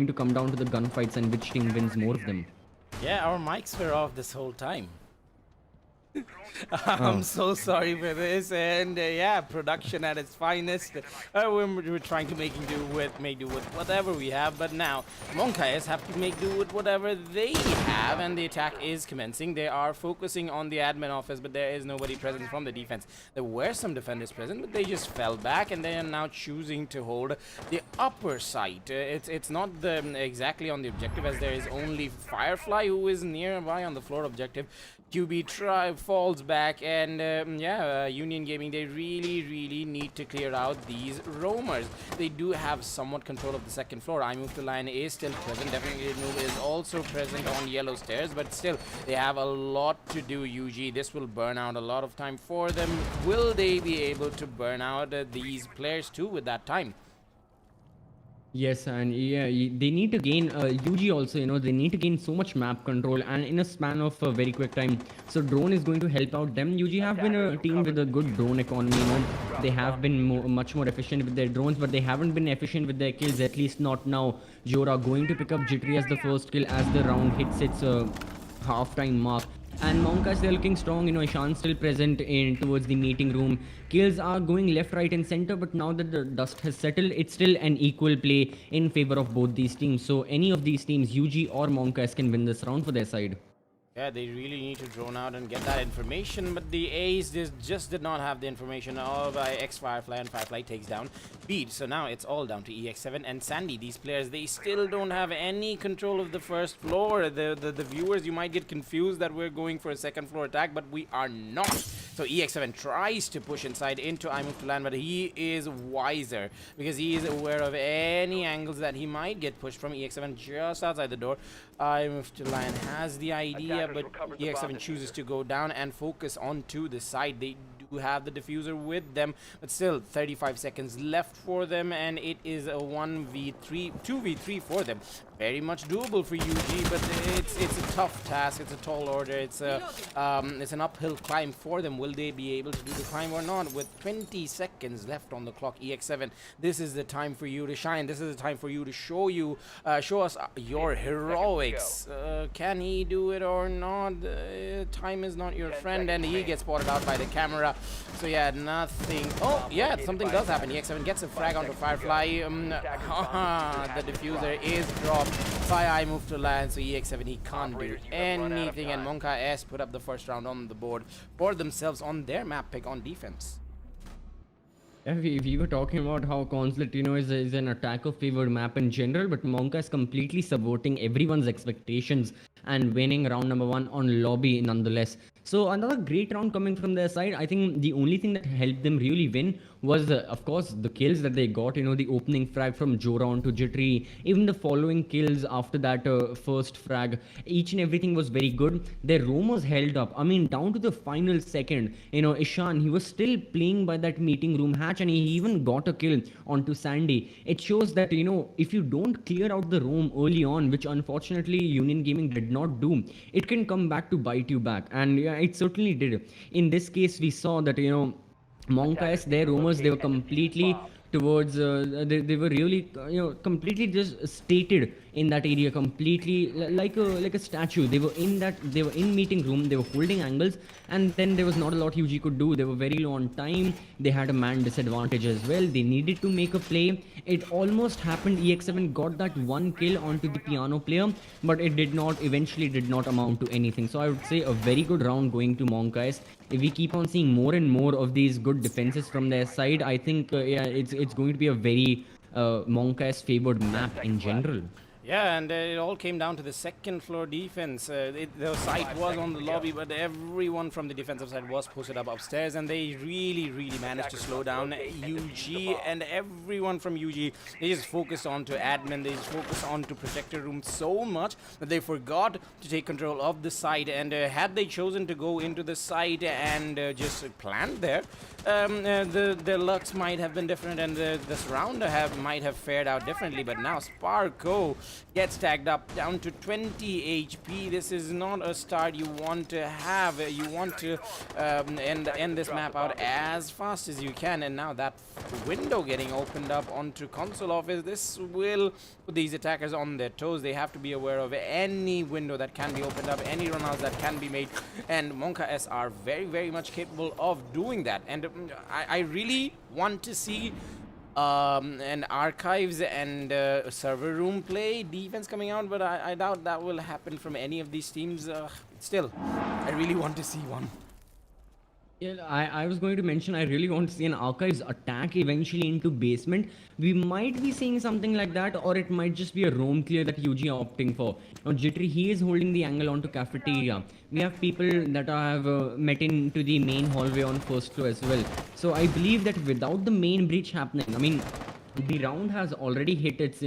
S2: to come down to the gunfights and which team wins more of them.
S1: Yeah, our mics were off this whole time.
S2: Oh.
S1: I'm so sorry for this, and yeah, production at its finest. We're trying to make do with whatever we have, but now MonkaS have to make do with whatever they have, and the attack is commencing. They are focusing on the admin office, but there is nobody present from the defense. There were some defenders present, but they just fell back, and they are now choosing to hold the upper site. It's not exactly on the objective, as there is only Firefly who is nearby on the floor objective. QB falls back, and Union Gaming, they really need to clear out these roamers. They do have somewhat control of the second floor. I Move to Line is still present. Definitely Move is also present on yellow stairs, but still they have a lot to do. UG, this will burn out a lot of time for them. Will they be able to burn out these players too with that time?
S2: Yes, and yeah, they need to gain UG also, they need to gain so much map control and in a span of a very quick time. So drone is going to help out them. UG have been a team with a good drone economy, They have been much more efficient with their drones, but they haven't been efficient with their kills, at least not now. Jora going to pick up Jittery as the first kill as the round hits its half-time mark. And MonkaS, they're looking strong. Ishan still present in towards the meeting room. Kills are going left, right, and center. But now that the dust has settled, it's still an equal play in favor of both these teams. So any of these teams, UG or MonkaS, can win this round for their side.
S1: Yeah, they really need to drone out and get that information, but the A's just did not have the information of X-Firefly, and Firefly takes down Beat. So now it's all down to EX7 and Sandy. These players, they still don't have any control of the first floor. The viewers, you might get confused that we're going for a second floor attack, but we are not. So EX7 tries to push inside into I Move to Land, but he is wiser because he is aware of any angles that he might get pushed from. EX7 just outside the door. I Move to Land has the idea, but EX7 chooses to go down and focus onto the side. They do have the diffuser with them, but still 35 seconds left for them, and it is a 2v3 for them. Very much doable for UG, but it's a tough task. It's a tall order. It's an uphill climb for them. Will they be able to do the climb or not? With 20 seconds left on the clock, EX7, this is the time for you to shine. This is the time for you to show us your heroics. Can he do it or not? Time is not your friend, and he gets spotted out by the camera. So yeah, nothing. Oh yeah, something does happen. EX7 gets a frag onto Firefly. The diffuser is dropped by I Move to Land, so EX7, he can't do anything, and MonkaS put up the first round on the board for themselves on their map pick on defense.
S2: Yeah, we were talking about how Consulate, is an attacker-favored map in general, but Monka is completely subverting everyone's expectations and winning round number 1 on lobby nonetheless. So another great round coming from their side. I think the only thing that helped them really win was, of course, the kills that they got. The opening frag from Jora onto Jittery, even the following kills after that first frag, each and everything was very good. Their roamers held up. I mean, down to the final second, Ishan, he was still playing by that meeting room hatch, and he even got a kill onto Sandy. It shows that, if you don't clear out the roam early on, which unfortunately Union Gaming did not do, it can come back to bite you back. And yeah, it certainly did. In this case, we saw that, MonkaS, their roamers, they were completely towards, they were really, completely just stated in that area, completely like a statue. They were in meeting room, they were holding angles, and then there was not a lot UG could do. They were very low on time. They had a man disadvantage as well. They needed to make a play. It almost happened. EX7 got that one kill onto the piano player, but it eventually did not amount to anything. So I would say a very good round going to MonkaS. If we keep on seeing more and more of these good defenses from their side, I think it's going to be a very MonkaS favored map in general.
S1: Yeah, and it all came down to the second floor defense. The site was on the lobby, but everyone from the defensive side was posted up upstairs, and they really managed to slow down UG, and everyone from UG, they just focused on to admin, they just focused on to protector room so much that they forgot to take control of the site. And had they chosen to go into the site and just plant there, the lucks might have been different, and this round might have fared out differently. But now Sparko gets tagged up down to 20 HP. This is not a start you want to have. You want to end this map out as fast as you can. And now that window getting opened up onto console office, this will put these attackers on their toes. They have to be aware of any window that can be opened up, any runouts that can be made, and MonkaS are very much capable of doing that. And I really want to see an archives and server room play defense coming out, but I doubt that will happen from any of these teams. Still, I really want to see one.
S2: Yeah, I was going to mention I really want to see an archives attack eventually into basement. We might be seeing something like that, or it might just be a roam clear that UG are opting for. Now Jittery, he is holding the angle onto cafeteria. We have people that have met into the main hallway on first floor as well. So I believe that without the main breach happening, I mean, the round has already hit its,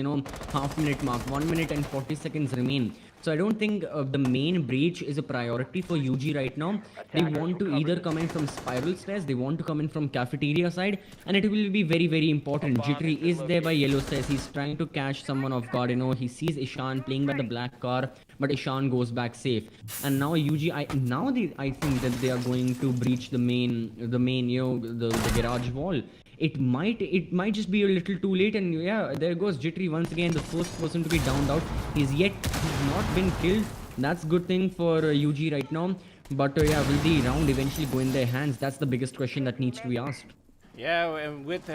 S2: half minute mark. 1 minute and 40 seconds remain. So I don't think the main breach is a priority for UG right now. They want to either come in from spiral stairs, they want to come in from cafeteria side, and it will be very important. Jittery is there by yellow stairs. He's trying to catch someone off guard. He sees Ishan playing by the black car, but Ishan goes back safe. And now UG, I think that they are going to breach the main, the garage wall. It might just be a little too late, and yeah, there goes Jittery once again, the first person to be downed out. He's not been killed. That's good thing for UG right now. But yeah, will the round eventually go in their hands? That's the biggest question that needs to be asked.
S1: Yeah, with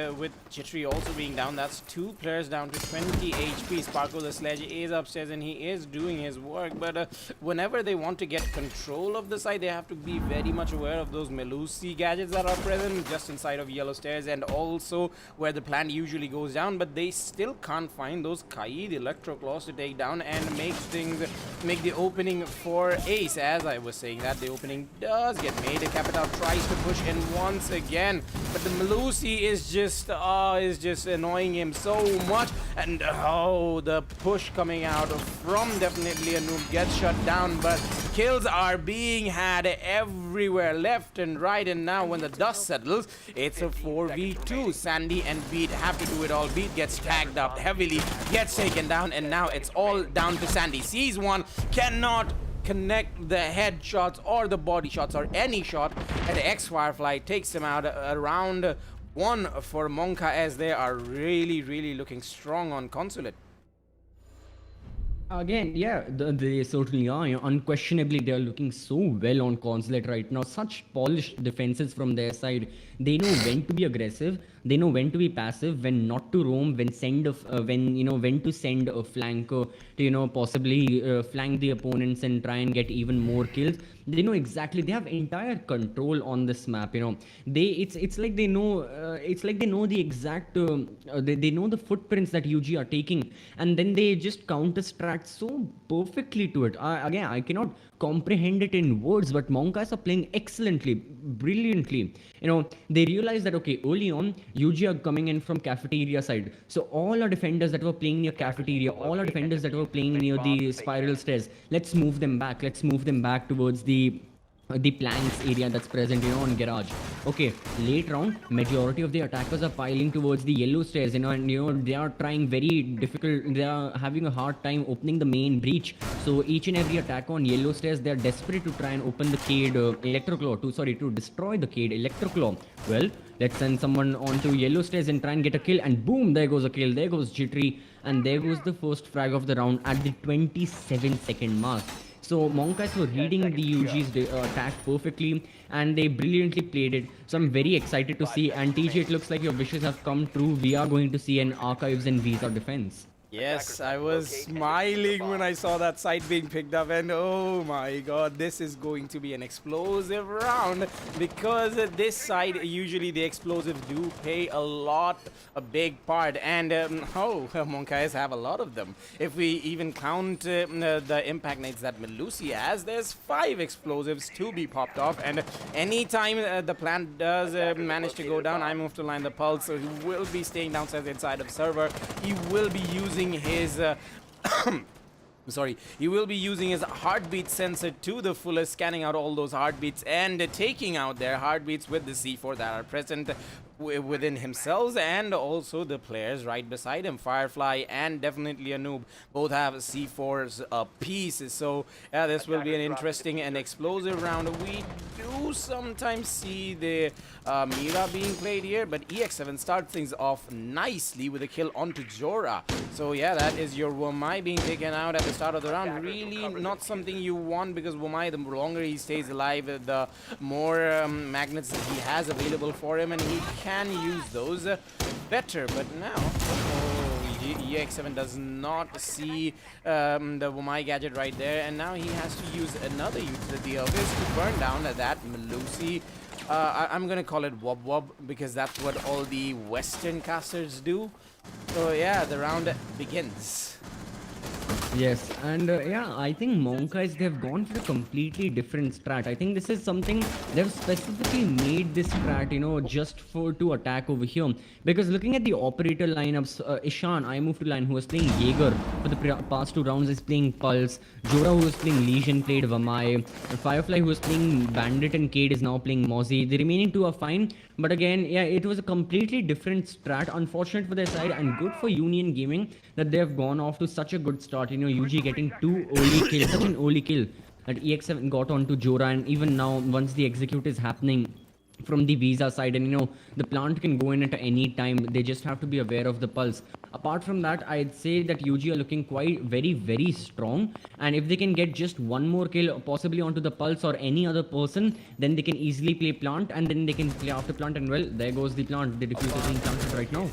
S1: Jittery also being down, that's 2 players down to 20 HP. Sparko the Sledge is upstairs and he is doing his work, but whenever they want to get control of the site, they have to be very much aware of those Melusi gadgets that are present just inside of yellow stairs and also where the plant usually goes down, but they still can't find those Kai, the Electro Claws, to take down and make the opening for Ace. As I was saying, that the opening does get made. The Capital tries to push in once again, but the Melusi is just annoying him so much, and the push coming out from definitely a noob gets shut down, but kills are being had everywhere, left and right, and now when the dust settles, it's a 4v2. Sandy and Beat have to do it all. Beat gets tagged up heavily, gets taken down, and now it's all down to Sandy. Sees one, cannot connect the headshots or the body shots or any shot, and X-Firefly takes him out. Around 1 for MonkaS. They are really looking strong on Consulate.
S2: Again, yeah, they certainly are. Unquestionably, they are looking so well on Consulate right now. Such polished defenses from their side. They know when to be aggressive. They know when to be passive, when not to roam, when when to send a flanker to possibly flank the opponents and try and get even more kills. They know exactly. They have entire control on this map. It's like they know. It's like they know the exact. They know the footprints that UG are taking, and then they just counter strat so perfectly to it. Again, I cannot comprehend it in words, but MonkaS are playing excellently, brilliantly. They realize that okay, early on UG are coming in from cafeteria side, so all our defenders that were playing near cafeteria, all our defenders that were playing near the spiral stairs, let's move them back towards the planks area that's present on garage. Okay, late round, majority of the attackers are piling towards the yellow stairs, and they are trying very difficult, they are having a hard time opening the main breach. So each and every attack on yellow stairs, they are desperate to try and open the Cade Electroclaw, to destroy the Cade Electroclaw. Well, let's send someone onto yellow stairs and try and get a kill, and boom, there goes a kill, there goes Jittery, and there goes the first frag of the round at the 27-second mark. So MonkaS were reading the UG's attack perfectly, and they brilliantly played it. So I'm very excited to see. And TJ, it looks like your wishes have come true. We are going to see an archives and Visa defense.
S1: Yes, I was smiling when I saw that site being picked up, and oh my god, this is going to be an explosive round, because this side, usually the explosives do play a big part, and MonkaS have a lot of them. If we even count the impact nades that Melusi has, there's 5 explosives to be popped off, and anytime the plant does manage to go down, I move to line the pulse, so he will be staying downstairs inside of server. He will be using his Sorry, he will be using his heartbeat sensor to the fullest, scanning out all those heartbeats and taking out their heartbeats with the C4 that are present within himself and also the players right beside him. Firefly and definitely a noob both have C4s apiece, so yeah, this will be an interesting and explosive round. We do sometimes see the Mira being played here, but EX7 starts things off nicely with a kill onto Jora. So yeah, that is your Womai being taken out at the start of the round. Really not something you want, because Womai, the longer he stays alive, the more magnets that he has available for him, and he can use those better. But now, EX7 does not see the Womai gadget right there, and now he has to use another utility of his to burn down that Melusi. I'm gonna call it Wob Wob, because that's what all the Western casters do. So yeah, the round begins.
S2: Yes, and yeah, I think MonkaS, they've gone for a completely different strat. I think this is something they've specifically made this strat, you know, just for to attack over here. Because looking at the operator lineups, Ishan, I moved to line, who was playing Jaeger for the past 2 rounds, is playing Pulse. Jora, who was playing Legion, played Vamai. And Firefly, who was playing Bandit and Cade, is now playing Mozzie. The remaining 2 are fine, but again, yeah, it was a completely different strat. Unfortunate for their side, and good for Union Gaming that they have gone off to such a good start. You know, UG getting 2 early kills, such an early kill that EX7 got onto Jora, and even now, once the execute is happening from the Visa side, and you know, the plant can go in at any time, they just have to be aware of the pulse. Apart from that, I'd say that UG are looking quite very strong, and if they can get just 1 more kill possibly onto the pulse or any other person, then they can easily play plant, and then they can play after plant, and well, there goes the plant. The diffuser is being planted right now.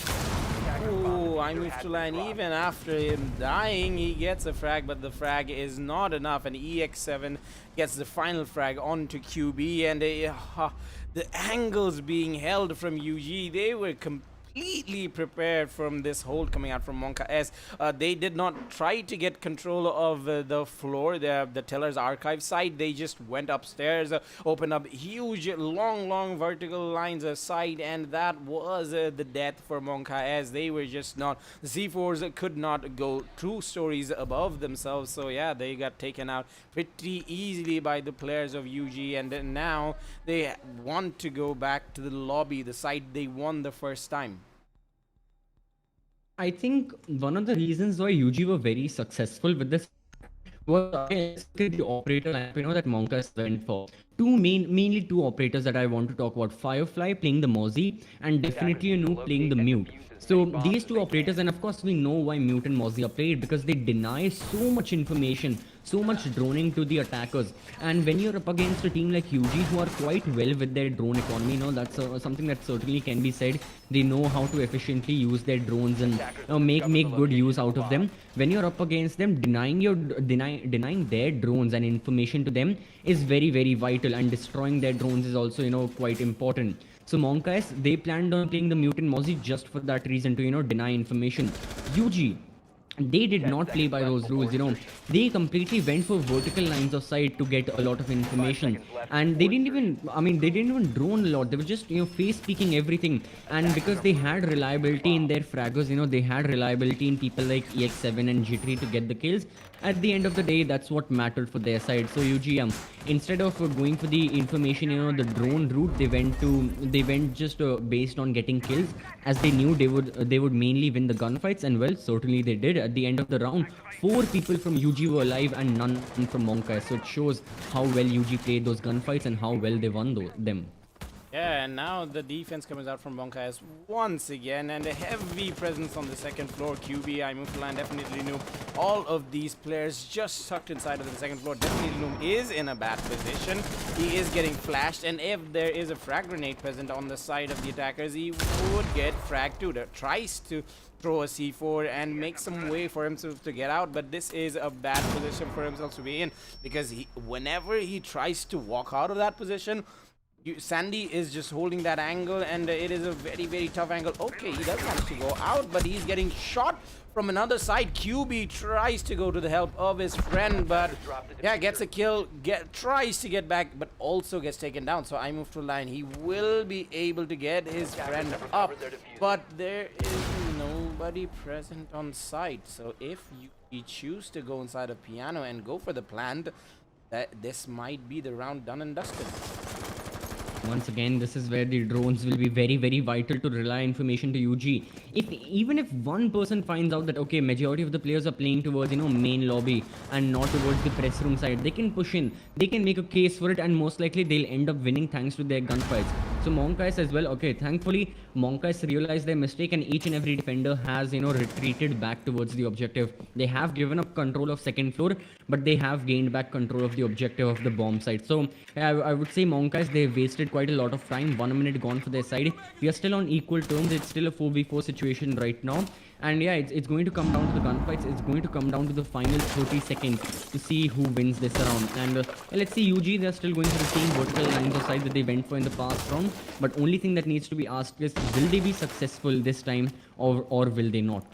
S1: Ooh, I moved to line. Even after him dying, he gets a frag, but the frag is not enough, and EX7 gets the final frag onto QB, and the angles being held from UG, they were completely prepared from this hold coming out from MonkaS. They did not try to get control of the floor, the teller's archive side. They just went upstairs, opened up huge, long vertical lines aside, and that was the death for MonkaS. They were just not, the C4s could not go 2 stories above themselves. So yeah, they got taken out pretty easily by the players of UG, and then now they want to go back to the lobby, the side they won the first time.
S2: I think one of the reasons why UG were very successful with this was, okay, let's look at the operator lineup, you know, that MonkaS went for. Mainly 2 operators that I want to talk about. Firefly playing the Mozzie, and definitely, you know, playing the Mute. So these 2 operators, and of course we know why Mute and Mozzie are played, because they deny so much information, so much droning to the attackers. And when you're up against a team like UG, who are quite well with their drone economy, you know, that's something that certainly can be said. They know how to efficiently use their drones and make good use out of them. When you're up against them, denying their drones and information to them is very vital, and destroying their drones is also, you know, quite important. So MonkaS, they planned on playing the Mutant Mozzie just for that reason, to, you know, deny information. UG, they did not play by those rules, you know. They completely went for vertical lines of sight to get a lot of information, and they didn't even drone a lot. They were just, you know, face peeking everything. And because they had reliability in their fraggers, you know, they had reliability in people like EX7 and G3 to get the kills. At the end of the day, that's what mattered for their side. So UG, instead of going for the information, you know, the drone route, they went just based on getting kills, as they knew they would mainly win the gunfights, and well, certainly they did. At the end of the round, 4 people from UG were alive and none from MonkaS. So it shows how well UG played those gunfights and how well they won them.
S1: Yeah, and now the defense comes out from MonkaS once again, and a heavy presence on the second floor. QB, I moved to line, definitely knew all of these players just sucked inside of the second floor. Definitely Noom is in a bad position. He is getting flashed, and if there is a frag grenade present on the side of the attackers, he would get fragged too. That tries to throw a C4 and make some way for himself to get out, but this is a bad position for himself to be in, because whenever he tries to walk out of that position, Sandy is just holding that angle, and it is a very tough angle. Okay, he does manage to go out, but he's getting shot from another side. QB tries to go to the help of his friend, but yeah, gets a kill, tries to get back, but also gets taken down. So I move to line. He will be able to get his friend up, but there is nobody nobody present on site. So if you choose to go inside of Piano and go for the plant, that this might be the round done and dusted.
S2: Once again, this is where the drones will be very, very vital to rely information to UG. Even if one person finds out that okay, majority of the players are playing towards main lobby and not towards the press room side, they can push in, they can make a case for it, and most likely they'll end up winning thanks to their gunfights. So MonkaS as well. Okay, thankfully MonkaS realized their mistake, and each and every defender has retreated back towards the objective. They have given up control of second floor, but they have gained back control of the objective of the bomb site. So I would say MonkaS, they wasted quite a lot of time. 1 minute gone for their side. We are still on equal terms. It's still a 4v4 situation right now. And yeah, it's going to come down to the gunfights. It's going to come down to the final 30 seconds to see who wins this round. And let's see, UG, they're still going to the same vertical lines of sight that they went for in the past round. But only thing that needs to be asked is, will they be successful this time, or will they not?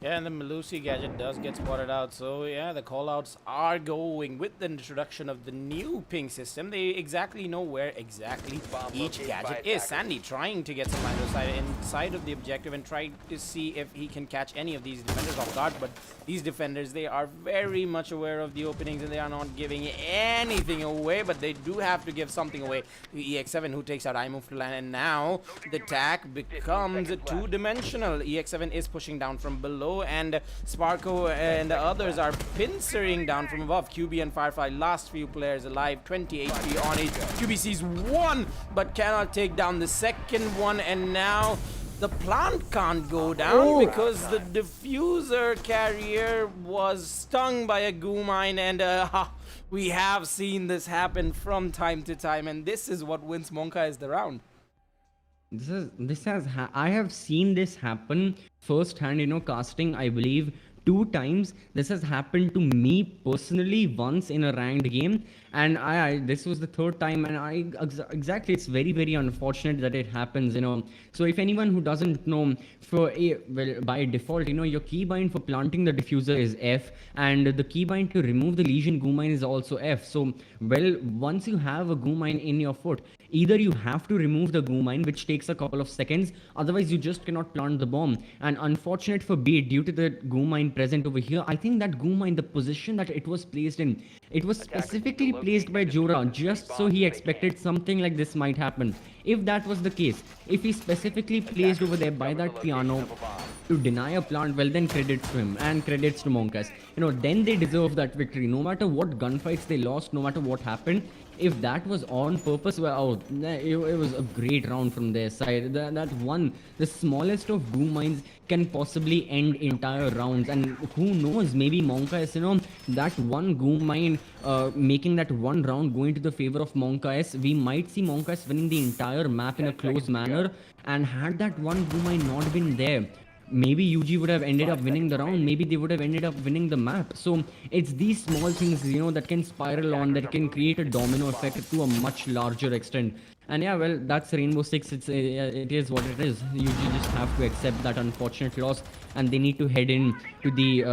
S1: Yeah, and the Melusi gadget does get spotted out. So yeah, the callouts are going with the introduction of the new ping system. They exactly know where exactly each gadget is. Sandy trying to get some line of sight inside of the objective and trying to see if he can catch any of these defenders off guard. But these defenders, they are very much aware of the openings and they are not giving anything away. But they do have to give something away to EX7, who takes out iMoveToLand. And now the attack becomes two-dimensional. EX7 is pushing down from below, and Sparko and the others are pincering down from above. QB and Firefly, last few players alive, 20 HP on each. QB sees one, but cannot take down the second one, and now the plant can't go down because the diffuser carrier was stung by a goo mine, and we have seen this happen from time to time, and this is what wins MonkaS the round.
S2: I have seen this happen firsthand, casting, I believe 2 times. This has happened to me personally once in a ranked game, and this was the 3rd time, and exactly, it's very, very unfortunate that it happens. So if anyone who doesn't know, by default, your keybind for planting the diffuser is F, and the keybind to remove the Legion goo mine is also F. So once you have a goo mine in your foot, either you have to remove the goo mine, which takes a couple of seconds, otherwise you just cannot plant the bomb. And unfortunate for B, due to the goo mine present over here, I think that goo mine, the position that it was placed in, it was specifically placed by Jora just so he expected something like this might happen. If that was the case, if he specifically placed over there by that piano to deny a plant, well, then credits to him and credits to MonkaS. Then they deserve that victory. No matter what gunfights they lost, no matter what happened, if that was on purpose, well, it was a great round from their side. That one, the smallest of goo mines can possibly end entire rounds, and who knows, maybe MonkaS, that one goo mine making that one round going to the favor of MonkaS, we might see MonkaS winning the entire map in a close manner. And had that one goo mine not been there, maybe UG would have ended up winning the round, maybe they would have ended up winning the map. So it's these small things, that can spiral on, that can create a domino effect to a much larger extent. And yeah, well, that's Rainbow Six. It is what it is. UG just have to accept that unfortunate loss, and they need to head in to the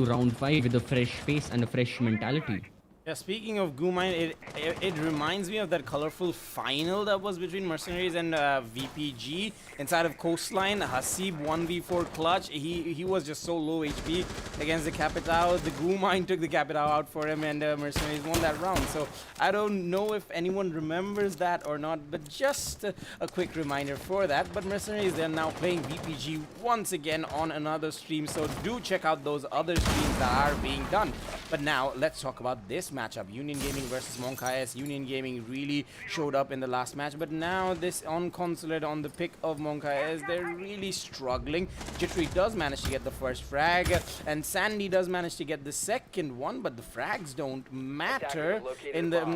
S2: round 5 with a fresh face and a fresh mentality.
S1: Yeah, speaking of goo mine, it reminds me of that colorful final that was between Mercenaries and VPG inside of Coastline. Hasib 1v4 clutch. He was just so low HP against the Capitao. The goo mine took the Capitao out for him, and Mercenaries won that round. So I don't know if anyone remembers that or not, but just a quick reminder for that. But Mercenaries, they're now playing VPG once again on another stream, so do check out those other streams that are being done. But now let's talk about this matchup. Union Gaming versus MonkaS. Union Gaming really showed up in the last match, but now this on Consulate on the pick of MonkaS, they're really struggling. Jittery does manage to get the first frag, and Sandy does manage to get the second one, but the frags don't matter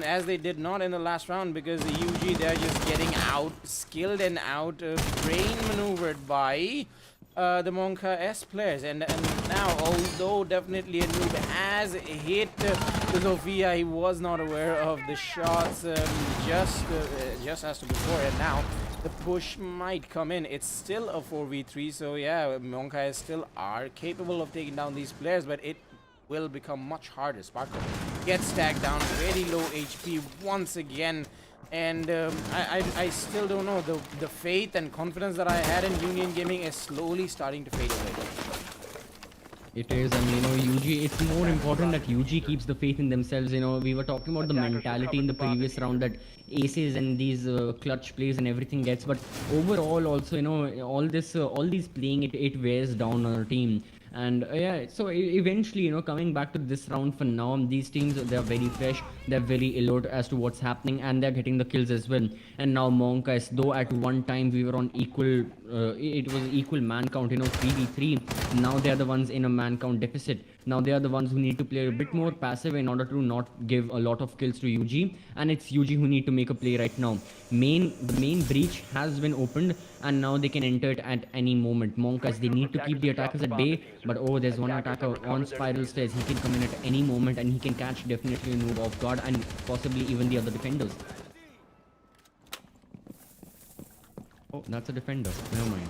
S1: as they did not in the last round, because the UG, they're just getting out skilled and out brain maneuvered by the MonkaS players. And now, although definitely a noob has hit Zofia, he was not aware of the shots just as to before, and now the push might come in. It's still a 4v3, so yeah, MonkaS still are capable of taking down these players, but it will become much harder. Sparko gets tagged down, very low HP once again. And I still don't know, the faith and confidence that I had in Union Gaming is slowly starting to fade away.
S2: It is, and UG, it's more important that UG keeps the faith in themselves. We were talking about the mentality in the previous round that aces and these clutch plays and everything gets, but overall also, all these playing, it wears down on our team. And yeah, so eventually, coming back to this round for now, these teams, they're very fresh, they're very alert as to what's happening, and they're getting the kills as well. And now MonkaS, though at one time we were on equal, it was equal man count, 3v3. Now they're the ones in a man count deficit. Now they are the ones who need to play a bit more passive in order to not give a lot of kills to UG, and it's UG who need to make a play right now. The main breach has been opened, and now they can enter it at any moment. MonkaS, they need to keep the attackers at bay, but oh, there's one attacker on spiral stairs. He can come in at any moment, and he can catch definitely a noob off guard, and possibly even the other defenders. Oh, that's a defender. Never mind.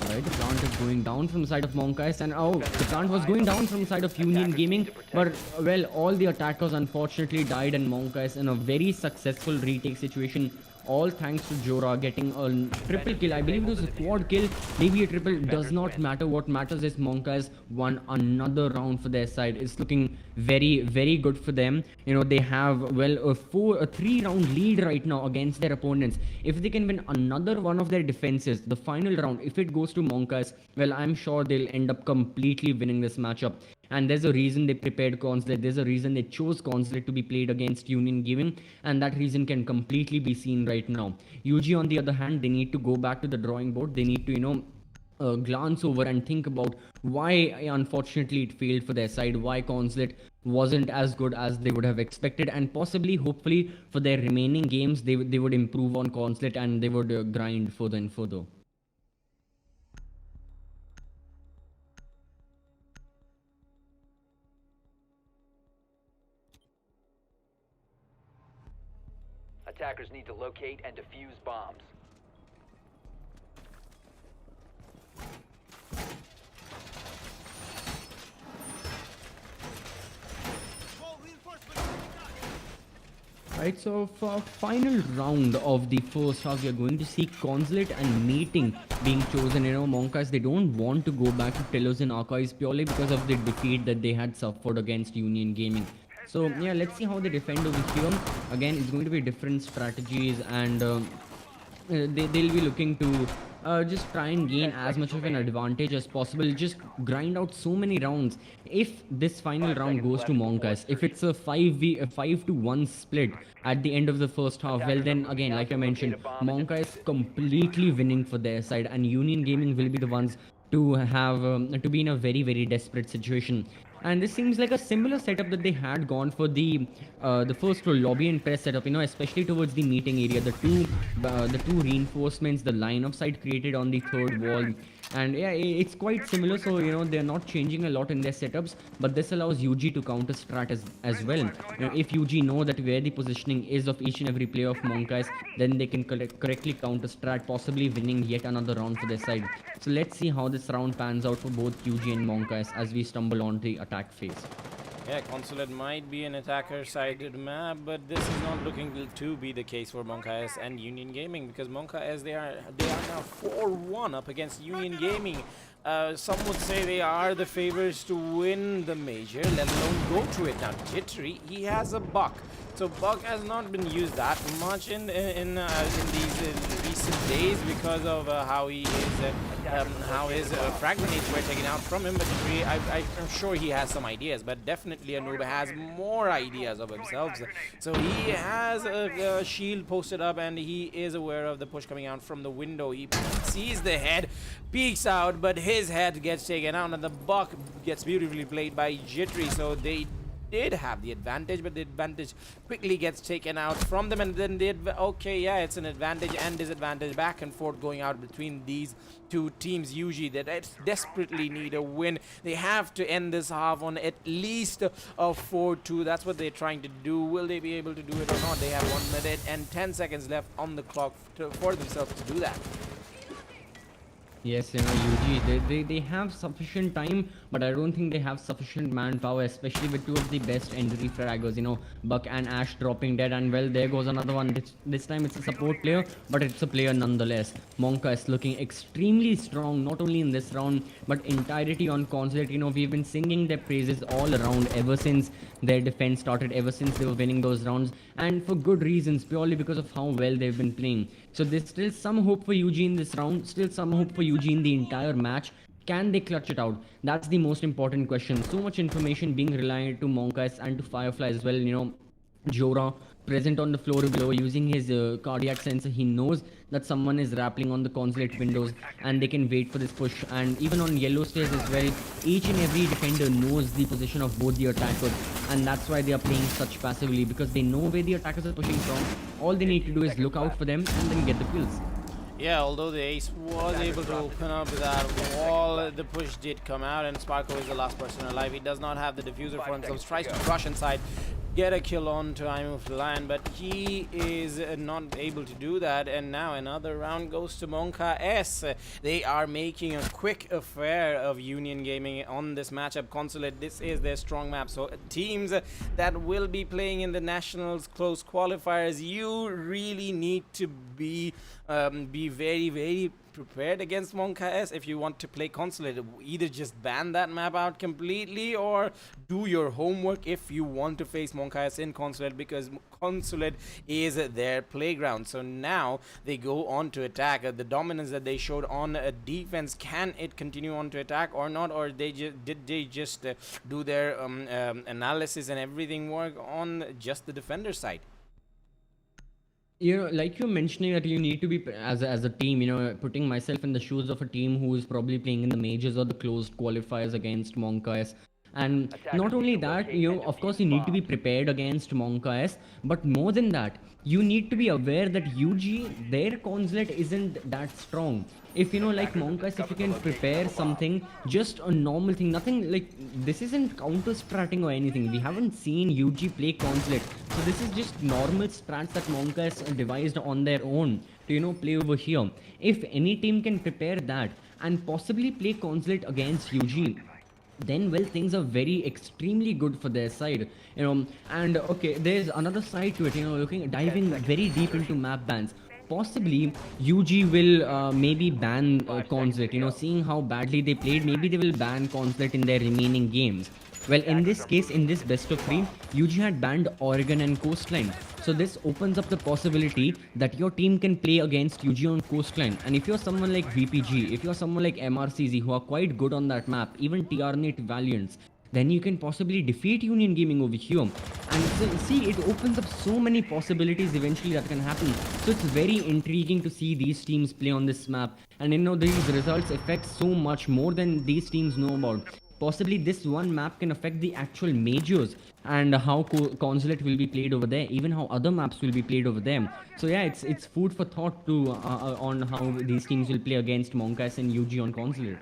S2: Right, the plant is going down from the side of MonkaS, and oh, the plant was going down from the side of Union Gaming, but well, all the attackers unfortunately died, and MonkaS in a very successful retake situation, all thanks to Jora getting a triple kill. I believe it was a quad kill, maybe a triple, does not matter. What matters is MonkaS won another round for their side. It's looking very, very good for them. They have, well, a 3-round lead right now against their opponents. If they can win another one of their defenses, the final round, if it goes to MonkaS, well, I'm sure they'll end up completely winning this matchup. And there's a reason they prepared Consulate, there's a reason they chose Consulate to be played against Union Gaming, and that reason can completely be seen right now. UG, on the other hand, they need to go back to the drawing board. They need to, glance over and think about why, unfortunately, it failed for their side, why Consulate wasn't as good as they would have expected, and possibly, hopefully, for their remaining games, they would improve on Consulate and they would grind further and further.
S5: Attackers need to locate and defuse bombs.
S2: Right, so for final round of the first half, we are going to see Consulate and Mating being chosen. MonkaS, they don't want to go back to Telos and Archives purely because of the defeat that they had suffered against Union Gaming. So yeah, let's see how they defend over here. Again, it's going to be different strategies, and they'll be looking to just try and gain as much of an advantage as possible, just grind out so many rounds. If this final round goes to MonkaS, if it's a 5-1 split at the end of the first half, well then again, like I mentioned, MonkaS completely winning for their side, and Union Gaming will be the ones to have to be in a very, very desperate situation. And this seems like a similar setup that they had gone for the first floor lobby and press setup, especially towards the meeting area. The two reinforcements, the line of sight created on the third wall, and yeah, it's quite similar. So they're not changing a lot in their setups, but this allows UG to counter strat as well. If UG know that where the positioning is of each and every player of MonkaS, then they can correctly counter strat, possibly winning yet another round for their side. So let's see how this round pans out for both UG and MonkaS as we stumble on the attack phase.
S1: Yeah, Consulate might be an attacker-sided map, but this is not looking to be the case for MonkaS and Union Gaming, because MonkaS, they are now 4-1 up against Union Gaming. Some would say they are the favorites to win the major, let alone go to it. Now, Jittery, he has a buck. So buck has not been used that much in these recent days because of how he is, how his frag grenades were taken out from him. But I'm sure he has some ideas, but definitely Anub has more ideas of himself. So he has a shield posted up, and he is aware of the push coming out from the window. He sees the head, peeks out, but his head gets taken out, and the buck gets beautifully played by Jittery. So they did have the advantage, but the advantage quickly gets taken out from them, and then okay, yeah, it's an advantage and disadvantage back and forth going out between these two teams. Usually they desperately need a win. They have to end this half on at least a 4-2. That's what they're trying to do. Will they be able to do it or not? They have 1 minute and 10 seconds left on the clock for themselves to do that.
S2: Yes, UG, they have sufficient time, but I don't think they have sufficient manpower, especially with two of the best entry fraggers, Buck and Ash dropping dead, and well, there goes another one. This time it's a support player, but it's a player nonetheless. Monka is looking extremely strong, not only in this round, but entirety on Consulate. We've been singing their praises all around ever since their defense started, ever since they were winning those rounds, and for good reasons, purely because of how well they've been playing. So there's still some hope for UG in this round, still some hope for UG in the entire match. Can they clutch it out? That's the most important question. So much information being relied to MonkaS and to Firefly as well. Jora present on the floor below using his cardiac sensor. He knows that someone is rappelling on the consulate windows and they can wait for this push. And even on yellow stairs as well, each and every defender knows the position of both the attackers, and that's why they are playing such passively, because they know where the attackers are pushing from. All they need to do is look out for them and then get the kills.
S1: Yeah, although the ace was able to open up that wall, the push did come out, and Sparko is the last person alive. He does not have the diffuser for himself, tries to rush inside, get a kill on to I'm of the Lion, but he is not able to do that, and now another round goes to MonkaS. They are making a quick affair of Union Gaming on this matchup. Consulate, this is their strong map, so teams that will be playing in the Nationals close qualifiers, you really need to be very, very prepared against MonkaS if you want to play Consulate. Either just ban that map out completely or do your homework if you want to face MonkaS in Consulate, because Consulate is their playground. So now they go on to attack. The dominance that they showed on defense, can it continue on to attack or not, or did they just do their analysis and everything work on just the defender side?
S2: Like you're mentioning that you need to be, as a team, putting myself in the shoes of a team who is probably playing in the majors or the closed qualifiers against MonkaS. And not only that, of course you need to be prepared against MonkaS, but more than that, you need to be aware that UG, their consulate isn't that strong. If like MonkaS, if you can prepare something, just a normal thing, nothing like, this isn't counter stratting or anything. We haven't seen UG play consulate, so this is just normal strats that MonkaS devised on their own to play over here. If any team can prepare that and possibly play consulate against UG, then well, things are very extremely good for their side, and okay, there's another side to it, diving very deep into map bans. Possibly UG will maybe ban consulate, seeing how badly they played, maybe they will ban consulate in their remaining games. Well, in this case, in this best of 3, UG had banned Oregon and Coastline. So this opens up the possibility that your team can play against UG on Coastline. And if you're someone like VPG, if you're someone like MRCZ who are quite good on that map, even TR-Nate Valiants, then you can possibly defeat Union Gaming over here. And so, see, it opens up so many possibilities eventually that can happen. So it's very intriguing to see these teams play on this map. And these results affect so much more than these teams know about. Possibly this one map can affect the actual majors and how consulate will be played over there, even how other maps will be played over there. So yeah, it's food for thought to on how these teams will play against MonkaS and UG on consulate.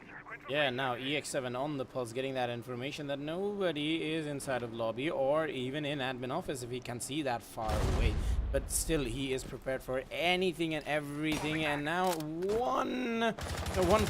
S1: Yeah, now EX7 on the pulse, getting that information that nobody is inside of lobby or even in admin office if he can see that far away. But still, he is prepared for anything and everything. And now one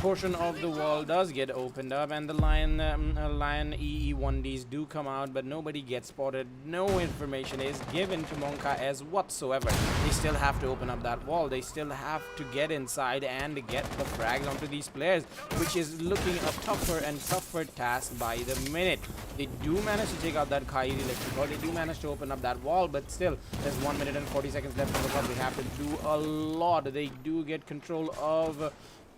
S1: portion of the wall does get opened up, and the Lion EE1Ds do come out, but nobody gets spotted. No information is given to MonkaS whatsoever. They still have to open up that wall. They still have to get inside and get the frags onto these players, which is looking a tougher and tougher task by the minute. They do manage to take out that Kairi Electrical. They do manage to open up that wall, but still, there's 1 minute and 40 seconds left on the clock. They have to do a lot. They do get control of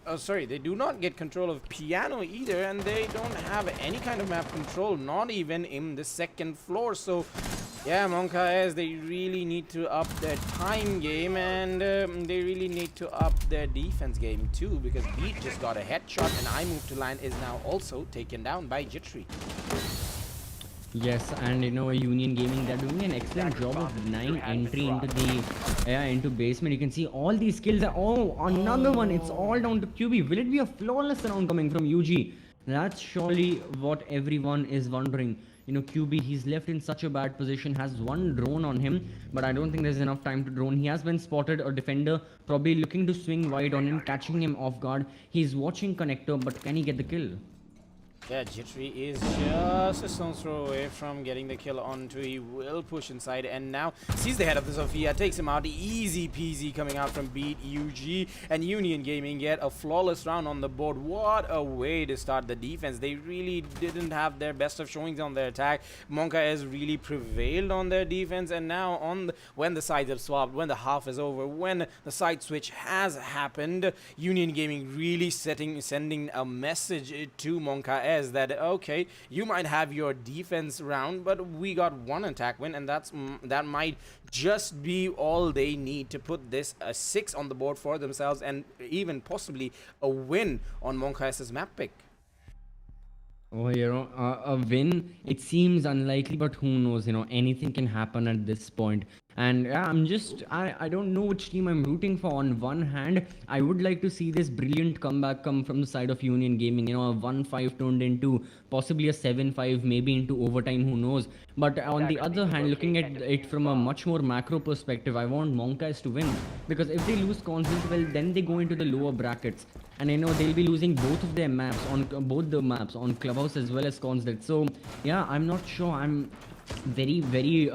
S1: they do not get control of piano either, and they don't have any kind of map control, not even in the second floor. So yeah, MonkaS, they really need to up their time game, and they really need to up their defense game too, because Beat just got a headshot, and I Move to Line is now also taken down by Jittery.
S2: Yes, and Union Gaming, they're doing an excellent job of denying entry into the into basement. You can see all these kills are another one. It's all down to QB. Will it be a flawless round coming from UG? That's surely what everyone is wondering. QB, he's left in such a bad position, has one drone on him, but I don't think there's enough time to drone. He has been spotted, a defender probably looking to swing wide on him, catching him off guard. He's watching connector, but can he get the kill?
S1: Yeah, Jittery is just a stone's throw away from getting the kill onto. He will push inside and now sees the head of the Sophia, takes him out. Easy peasy coming out from Beat UG, and Union Gaming get a flawless round on the board. What a way to start the defense. They really didn't have their best of showings on their attack. MonkaS really prevailed on their defense, and now when the sides have swapped, when the half is over, when the side switch has happened, Union Gaming really sending a message to MonkaS that okay, you might have your defense round, but we got one attack win, and that might just be all they need to put this 6 on the board for themselves, and even possibly a win on MonkaS's map pick.
S2: Oh, a win, it seems unlikely, but who knows, anything can happen at this point. And yeah, I don't know which team I'm rooting for. On one hand, I would like to see this brilliant comeback come from the side of Union Gaming, a 1-5 turned into possibly a 7-5, maybe into overtime, who knows. But on the other hand, looking at it from a much more macro perspective, I want MonkaS to win, because if they lose Consulate, well, then they go into the lower brackets, and they'll be losing both of their maps, on both the maps, on Clubhouse as well as Consulate. So yeah, I'm not sure. I'm very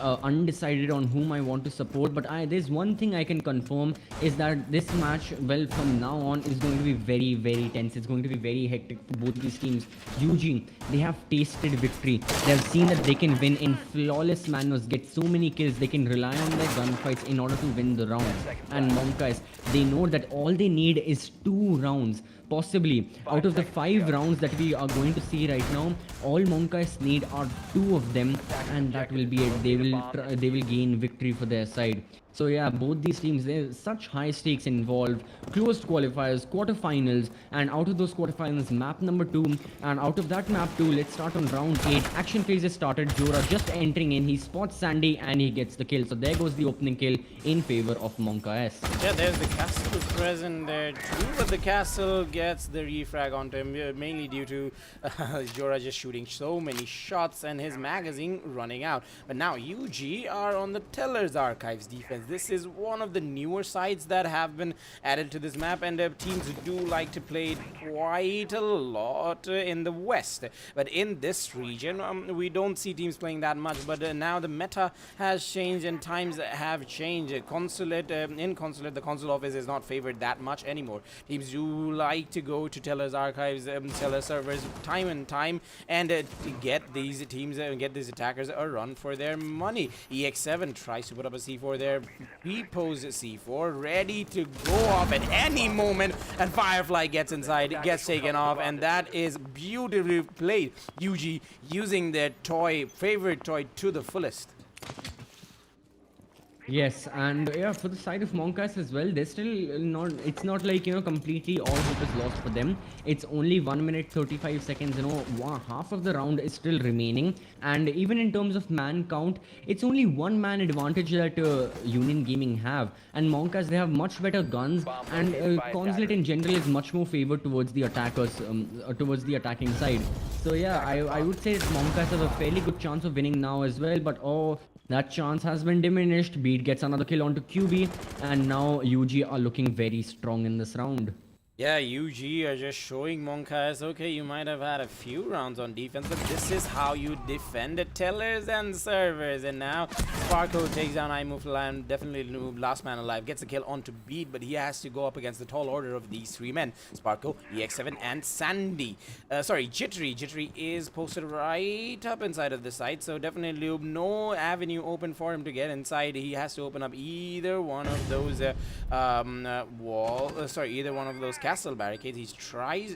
S2: undecided on whom I want to support, but there's one thing I can confirm, is that this match, well, from now on is going to be very tense. It's going to be very hectic for both these teams. UG, they have tasted victory. They have seen that they can win in flawless manners, get so many kills, they can rely on their gunfights in order to win the round. And MonkaS, they know that all they need is 2 rounds. Possibly out of the 5 rounds that we are going to see right now, all MonkaS need are 2 of them, and that will be it. They will gain victory for their side. So yeah, both these teams, there's such high stakes involved. Closed qualifiers, quarterfinals, and out of those quarterfinals, map number 2, and out of that map 2, let's start on round 8. Action phase is started. Jora just entering in, he spots Sandy and he gets the kill. So there goes the opening kill in favor of MonkaS.
S1: Yeah, there's the castle present there too, but the castle gets the refrag onto him, mainly due to Jora just shooting so many shots and his magazine running out. But now UG are on the Teller's Archives defense. This is one of the newer sides that have been added to this map, and teams do like to play it quite a lot in the west. But in this region, we don't see teams playing that much, but now the meta has changed and times have changed. In Consulate, the console office is not favored that much anymore. Teams do like to go to Teller's Archives, Teller servers time and time, and to get these teams get these attackers a run for their money. EX7 tries to put up a C4 there. Pre-pose C4 ready to go off at any moment, and Firefly gets inside, gets taken off, and that is beautifully played. UG using their favorite toy to the fullest.
S2: Yes, and yeah, for the side of MonkaS as well, they're still not, it's not like, completely all hope is lost for them. It's only 1 minute 35 seconds, half of the round is still remaining, and even in terms of man count, it's only 1 man advantage that Union Gaming have, and MonkaS, they have much better guns, and Consulate in general is much more favored towards the attackers, towards the attacking side. So yeah, I would say MonkaS have a fairly good chance of winning now as well, but that chance has been diminished. Beat gets another kill onto QB, and now UG are looking very strong in this round.
S1: Yeah, UG are just showing MonkaS, okay, you might have had a few rounds on defense, but this is how you defend the tellers and servers. And now Sparko takes down iMove, definitely Noob, last man alive, gets a kill onto Beat, but he has to go up against the tall order of these 3 men. Sparko, EX7, and Sandy. Jittery. Jittery is posted right up inside of the site, so definitely Noob, no avenue open for him to get inside. He has to open up either one of those either one of those castle barricades. He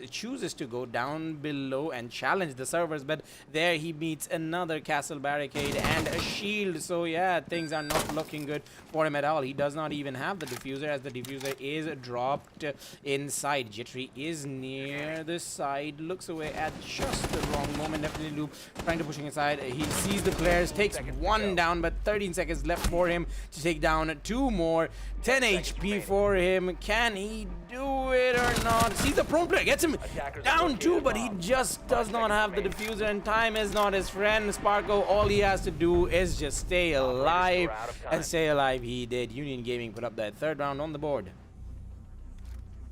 S1: chooses to go down below and challenge the servers, but there he meets another castle barricade and a shield. So yeah, things are not looking good for him at all. He does not even have the diffuser, as the diffuser is dropped inside. Jittery is near the side, looks away at just the wrong moment. Definitely Loop trying to push inside. He sees the players, takes 1 down, but 13 seconds left for him to take down 2 more. 10 HP for him. Can he do it? it or not. Sees the prone player, gets him
S5: Attackers
S1: down
S5: located
S1: too,
S5: a
S1: but he
S5: bomb.
S1: just does not have the diffuser, and time is not his friend. Sparko, all he has to do is just stay alive,
S5: are out of time.
S1: and stay alive he did. Union Gaming put up that third round on the board.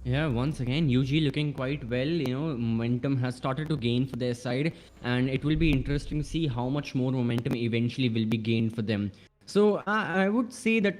S2: Yeah, once again, UG looking quite well. Momentum has started to gain for their side, and it will be interesting to see how much more momentum eventually will be gained for them. So I would say that,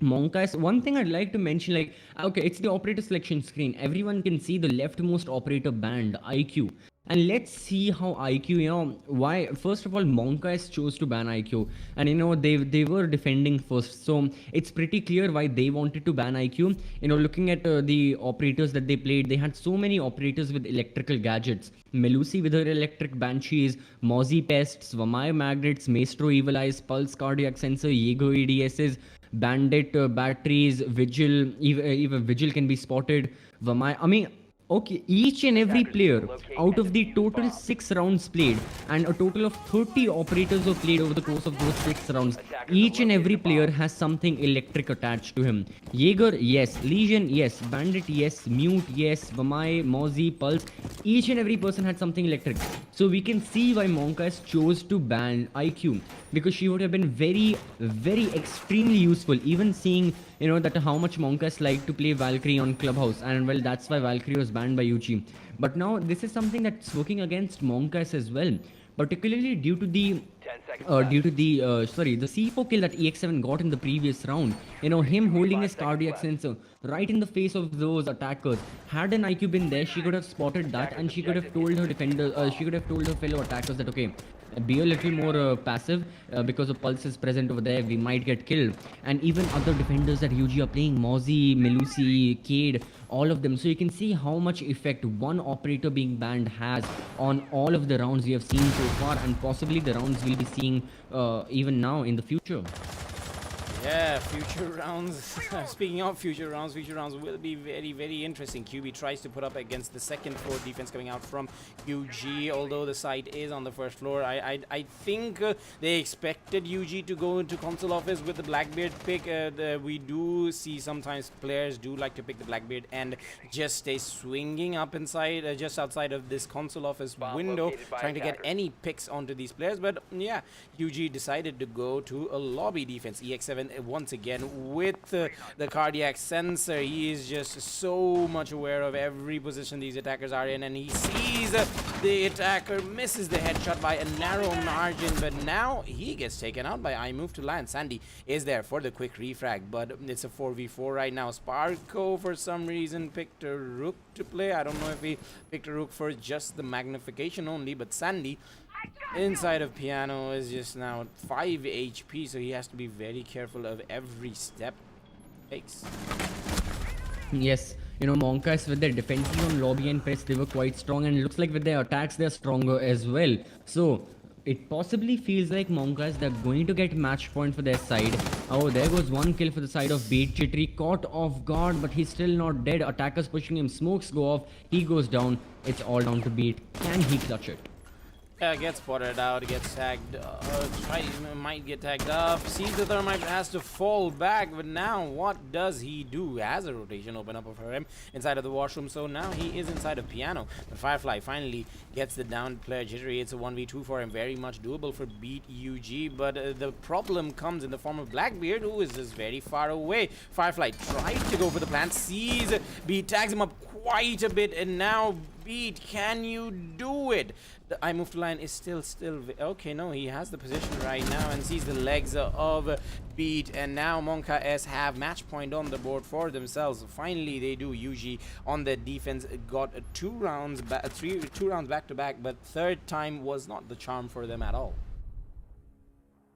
S2: MonkaS, one thing I'd like to mention, like, okay, it's the operator selection screen. Everyone can see the leftmost operator band, IQ. And let's see how IQ, why, first of all, MonkaS chose to ban IQ. And, they were defending first. So it's pretty clear why they wanted to ban IQ. Looking at the operators that they played, they had so many operators with electrical gadgets. Melusi with her electric banshees, Mozzie pests, Vamaya magnets, Maestro evil eyes, Pulse cardiac sensor, Jaeger ADSs, Bandit batteries, Vigil, even Vigil can be spotted. Vamaya, I mean, okay, each and every player out of the total 6 rounds played, and a total of 30 operators were played over the course of those 6 rounds, each and every player has something electric attached to him. Jaeger, yes. Legion, yes. Bandit, yes. Mute, yes. Vamai, Mozzie, Pulse, each and every person had something electric. So we can see why MonkaS chose to ban IQ, because she would have been very, very extremely useful. Even seeing, that how much MonkaS liked to play Valkyrie on Clubhouse, and well, that's why Valkyrie was banned by UG. But now this is something that's working against MonkaS as well, particularly due to the
S5: 10 seconds left.
S2: the C4 kill that EX7 got in the previous round. Him holding his cardiac sensor right in the face of those attackers. Had an IQ been there, she could have spotted that, and she could have told her she could have told her fellow attackers that, okay, be a little more passive, because of Pulse is present over there, we might get killed. And even other defenders that UG are playing, Mozzie, Melusi, Cade, all of them. So you can see how much effect one operator being banned has on all of the rounds we have seen so far, and possibly the rounds we'll be seeing even now in the future.
S1: Yeah, future rounds. Speaking of future rounds will be very, very interesting. QB tries to put up against the second floor defense coming out from UG, although the site is on the first floor. I think they expected UG to go into console office with the Blackbeard pick. We do see sometimes players do like to pick the Blackbeard and just stay swinging up inside, just outside of this console office
S5: Bomb
S1: window,
S5: located by
S1: trying to get
S5: attackers.
S1: any picks onto these players. But yeah, UG decided to go to a lobby defense. EX7 once again with the cardiac sensor. He is just so much aware of every position these attackers are in, and he sees the attacker misses the headshot by a narrow margin, but now he gets taken out by I Move to Land. Sandy is there for the quick refrag, but it's a 4v4 right now. Sparko for some reason picked a Rook to play. I don't know if he picked a Rook for just the magnification only, but Sandy inside of Piano is just now 5 HP, so he has to be very careful of every step he takes.
S2: Yes, MonkaS with their defenses on lobby and press, they were quite strong, and it looks like with their attacks they're stronger as well. So it possibly feels like MonkaS, they're going to get match point for their side. Oh, there goes one kill for the side of Beat. Chitri caught off guard, but he's still not dead. Attackers pushing him, smokes go off, he goes down. It's all down to Beat. Can he clutch it?
S1: Gets spotted out, gets tagged, might get tagged up, sees the Thermite, has to fall back, but now what does he do? Has a rotation open up for him inside of the washroom, so now he is inside of Piano. But Firefly finally gets the downed player Jittery. It's a 1v2 for him, very much doable for Beat UG, but the problem comes in the form of Blackbeard, who is just very far away. Firefly tries to go for the plant, sees Beat, tags him up quite a bit, and now Beat, can you do it? The I Move to Line is still okay. No, he has the position right now and sees the legs of Beat, and now MonkaS have match point on the board for themselves. Finally, they do. UG on the defense got 2 rounds, 2 rounds back to back, but third time was not the charm for them at all.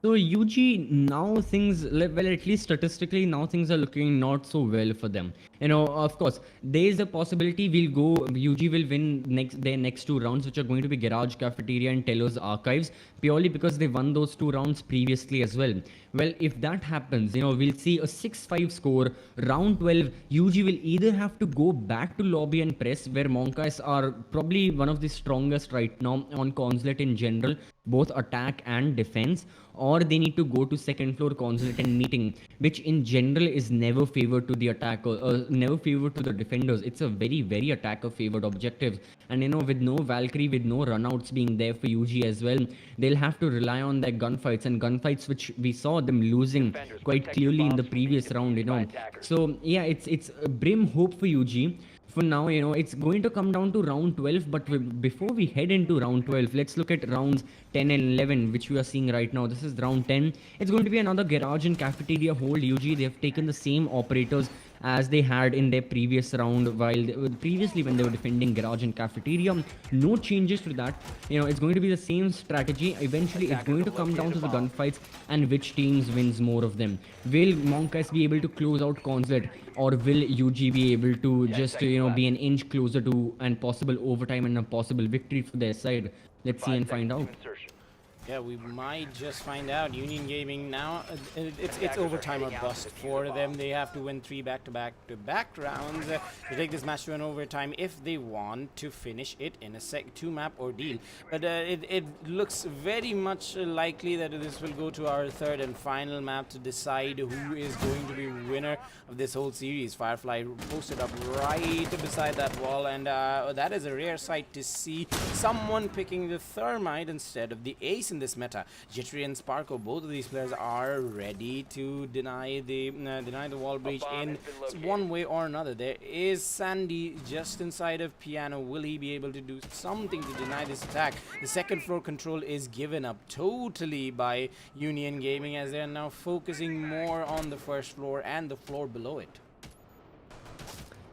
S2: So UG, now things, well, at least statistically, now things are looking not so well for them. Of course, there is a possibility UG will win their next 2 rounds, which are going to be Garage Cafeteria and Tello's Archives, purely because they won those 2 rounds previously as well. Well, if that happens, we'll see a 6-5 score. Round 12, UG will either have to go back to lobby and press, where MonkaS are probably one of the strongest right now on Consulate in general, both attack and defense, or they need to go to second floor Consulate and meeting, which in general is never favored to the attacker, never favored to the defenders. It's a very, very attacker favored objective. And with no Valkyrie, with no runouts being there for UG as well, they'll have to rely on their gunfights which we saw them losing quite clearly in the previous round. So yeah, it's a brim hope for UG. For now, it's going to come down to round 12. But before we head into round 12, let's look at rounds 10 and 11, which we are seeing right now. This is round 10. It's going to be another garage and cafeteria hold. UG, they have taken the same operators as they had in their previous round, while previously when they were defending garage and cafeteria. No changes to that. It's going to be the same strategy. Eventually it's going to come down to the gunfights and which teams wins more of them. Will MonkaS be able to close out Consulate, or will UG be able to just be an inch closer to an possible overtime and a possible victory for their side? Let's see and find out.
S1: Yeah, we might just find out. Union Gaming now, it's overtime or bust for them. They have to win 3 back-to-back rounds to take this match to an overtime if they want to finish it in a 2-map ordeal. But it looks very much likely that this will go to our third and final map to decide who is going to be winner of this whole series. Firefly posted up right beside that wall, and that is a rare sight to see someone picking the Thermite instead of the Ace in this meta. Jittery and Sparko, both of these players are ready to deny the wall breach in one way or another. There is Sandy just inside of Piano. Will he be able to do something to deny this attack? The second floor control is given up totally by Union Gaming, as they are now focusing more on the first floor and the floor below it.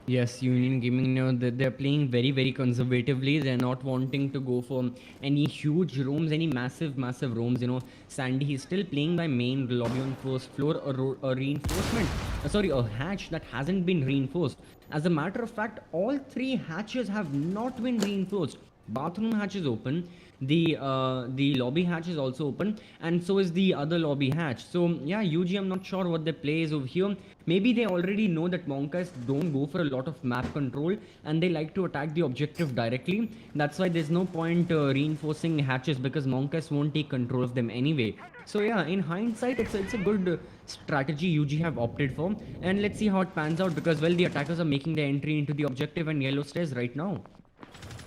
S2: Yes, Union Gaming, they're playing very, very conservatively. They're not wanting to go for any huge roams, any massive roams. Sandy, he's still playing by main lobby on first floor, a reinforcement. Sorry, a hatch that hasn't been reinforced. As a matter of fact, all 3 hatches have not been reinforced. Bathroom hatch is open. The lobby hatch is also open, and so is the other lobby hatch. So yeah, UG, I'm not sure what their play is over here. Maybe they already know that MonkaS don't go for a lot of map control and they like to attack the objective directly. That's why there's no point reinforcing hatches, because MonkaS won't take control of them anyway. So yeah, in hindsight, it's a good strategy UG have opted for, and let's see how it pans out, because well, the attackers are making their entry into the objective and yellow stairs right now.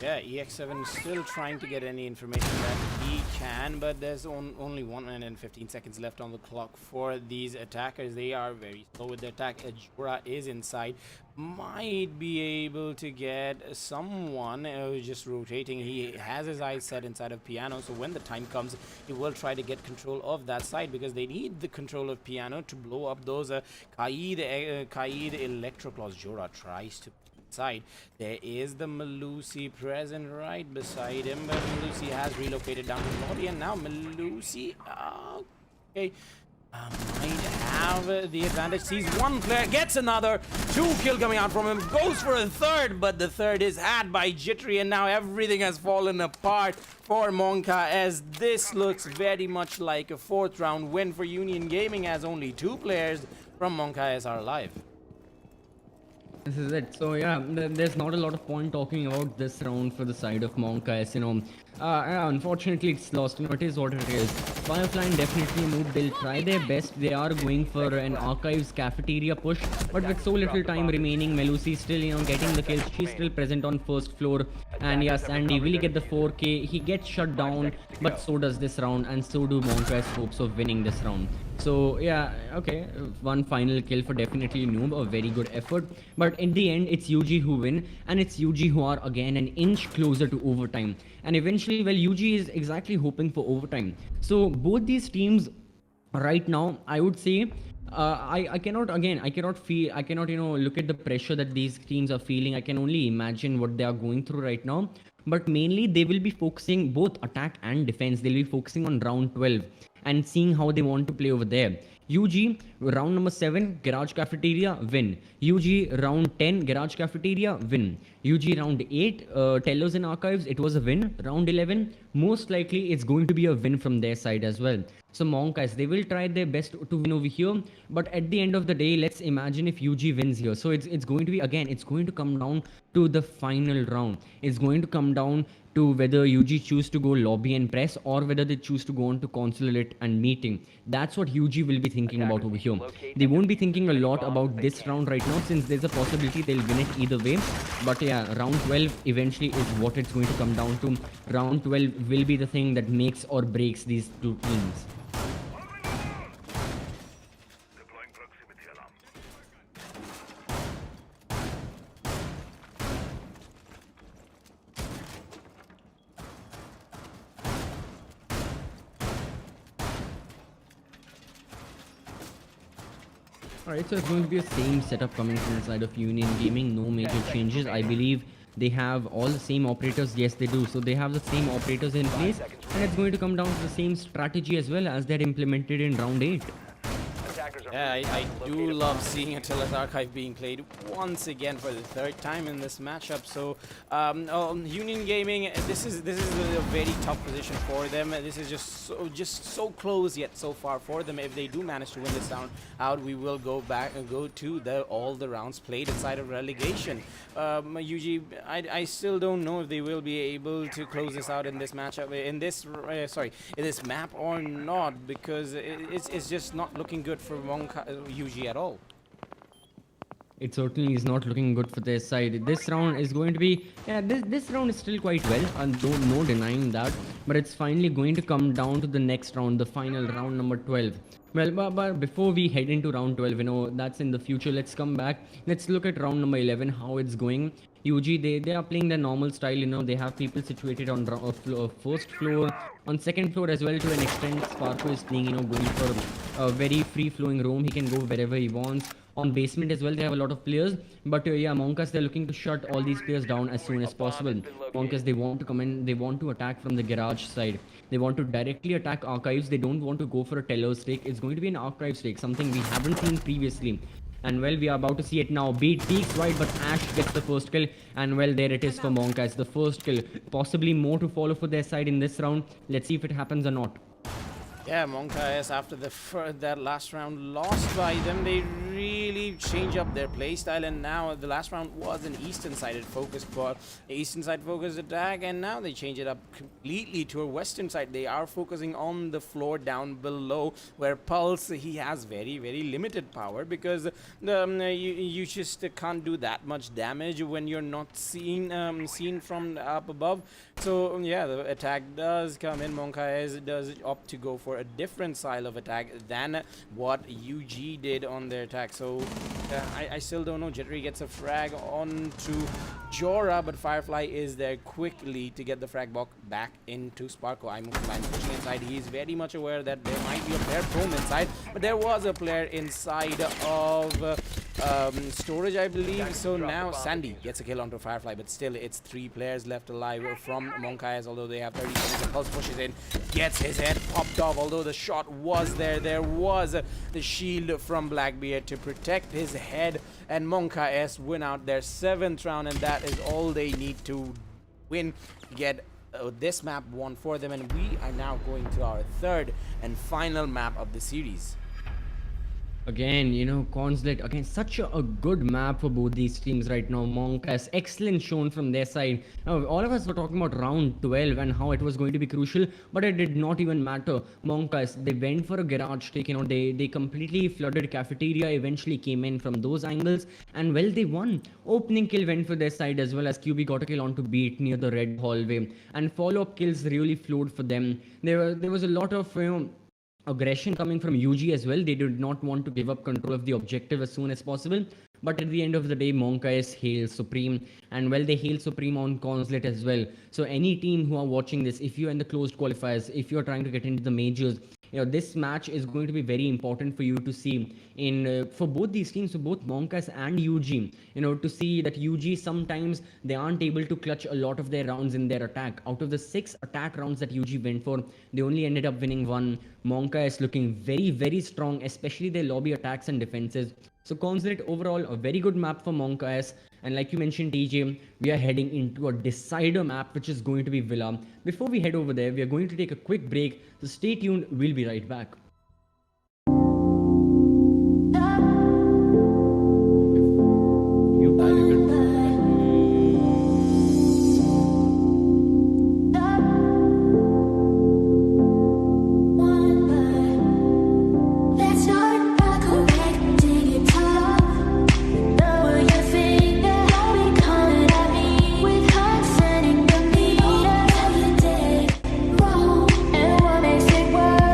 S1: Yeah, EX7 is still trying to get any information that he can, but there's only 1 minute and 15 seconds left on the clock for these attackers. They are very slow with their attack. Ajura is inside. Might be able to get someone just rotating. He has his eyes set inside of Piano, so when the time comes, he will try to get control of that side, because they need the control of Piano to blow up those Kaid Electroclaws. Jura tries to side. There is the Malusi present right beside him, but Malusi has relocated down to the lobby, and now Malusi okay, might have the advantage. Sees one player, gets another, 2 kill coming out from him, goes for a third, but the third is had by Jittery, and now everything has fallen apart for Monka, as this looks very much like a 4th round win for Union Gaming, as only 2 players from MonkaS are alive.
S2: This is it. So yeah, there's not a lot of point talking about this round for the side of MonkaS. Unfortunately it's lost. It is what it is. Firefly definitely moved. They'll try their best. They are going for an archives cafeteria push, but with so little time remaining, Melusi still getting the kills. She's still present on first floor, and yeah, Sandy will get the 4K. He gets shut down, but so does this round, and so do MonkaS hopes of winning this round. So yeah, okay, 1 final kill for definitely Noob, a very good effort. But in the end, it's UG who win, and it's UG who are again an inch closer to overtime. And eventually, well, UG is exactly hoping for overtime. So both these teams right now, I would say, I cannot look at the pressure that these teams are feeling. I can only imagine what they are going through right now. But mainly, they will be focusing both attack and defense. They'll be focusing on round 12 and seeing how they want to play over there. UG round number 7 garage cafeteria win. UG round 10 garage cafeteria win. UG round 8 tellers and archives, it was a win. Round 11 most likely it's going to be a win from their side as well. So MonkaS, they will try their best to win over here, but at the end of the day, let's imagine if UG wins here. So it's going to be, again, it's going to come down to the final round. It's going to come down to whether UG choose to go lobby and press, or whether they choose to go on to consulate and meeting. That's what UG will be thinking about over here. They won't be thinking a lot about this round right now, since there's a possibility they'll win it either way. But yeah, round 12 eventually is what it's going to come down to. Round 12 will be the thing that makes or breaks these two teams. Alright, so it's going to be a same setup coming from the side of Union Gaming. No major changes. I believe they have all the same operators. Yes, they do. So they have the same operators in place, and it's going to come down to the same strategy as well as they're implemented in round 8.
S1: Yeah, I do love seeing Attila's Archive being played once again for the third time in this matchup. So, Union Gaming, this is a very tough position for them. This is just so close yet so far for them. If they do manage to win this round out, we will go back and go to all the rounds played inside of relegation. UG, I still don't know if they will be able to close this out in this matchup, in this map or not, because it's just not looking good for UG at all.
S2: It certainly is not looking good for their side. This round is going to be, yeah, this round is still quite well, and no denying that. But it's finally going to come down to the next round, the final round number 12. Well, but before we head into round 12, that's in the future. Let's come back. Let's look at round number 11, how it's going. UG, they are playing their normal style. They have people situated on first floor, on second floor as well to an extent. Sparko is playing, going for a very free-flowing roam. He can go wherever he wants. On basement as well, they have a lot of players. But yeah, MonkaS, they're looking to shut all these players down as soon as possible. MonkaS, they want to come in, they want to attack from the garage side. They want to directly attack archives. They don't want to go for a teller stake. It's going to be an archive stake, something we haven't seen previously. And well, we are about to see it now. Beat peaks right, but Ash gets the first kill. And well, there it is for MonkaS, the first kill. Possibly more to follow for their side in this round. Let's see if it happens or not.
S1: Yeah, MonkaS, after that last round lost by them, they really change up their playstyle, and now the last round was an eastern side focused attack, and now they change it up completely to a western side. They are focusing on the floor down below, where Pulse, he has very, very limited power, because you just can't do that much damage when you're not seen from up above. So yeah, the attack does come in. MonkaS does opt to go for a different style of attack than what UG did on their attack. So I still don't know. Jittery gets a frag onto Jorah, but Firefly is there quickly to get the frag back into Sparko. I'm pushing inside. He's very much aware that there might be a player prone inside, but there was a player inside of storage, I believe. So now Sandy gets a kill onto Firefly, but still it's 3 players left alive from MonkaS, although they have 30 seconds. And Pulse pushes in, gets his head popped off, although the shot was there. There was the shield from Blackbeard to protect his head, and MonkaS win out their 7th round, and that is all they need to win, get this map won for them. And we are now going to our 3rd and final map of the series.
S2: Again, Consulate, again, such a good map for both these teams right now. MonkaS, excellent shown from their side. Now, all of us were talking about round 12 and how it was going to be crucial, but it did not even matter. MonkaS, they went for a garage take, they completely flooded cafeteria, eventually came in from those angles, and well, they won. Opening kill went for their side, as well as QB got a kill onto Beat near the red hallway, and follow-up kills really flowed for them. There was a lot of, aggression coming from UG as well. They did not want to give up control of the objective as soon as possible. But at the end of the day, MonkaS hails supreme, and well, they hail supreme on Consulate as well. So any team who are watching this, if you're in the closed qualifiers, if you're trying to get into the majors, this match is going to be very important for you to see in for both these teams, for both MonkaS and UG. To see that UG sometimes they aren't able to clutch a lot of their rounds in their attack. Out of the 6 attack rounds that UG went for, they only ended up winning 1. MonkaS looking very, very strong, especially their lobby attacks and defenses. So Consulate overall a very good map for MonkaS. And like you mentioned, DJ, we are heading into a decider map, which is going to be Villa. Before we head over there, we are going to take a quick break. So stay tuned. We'll be right back.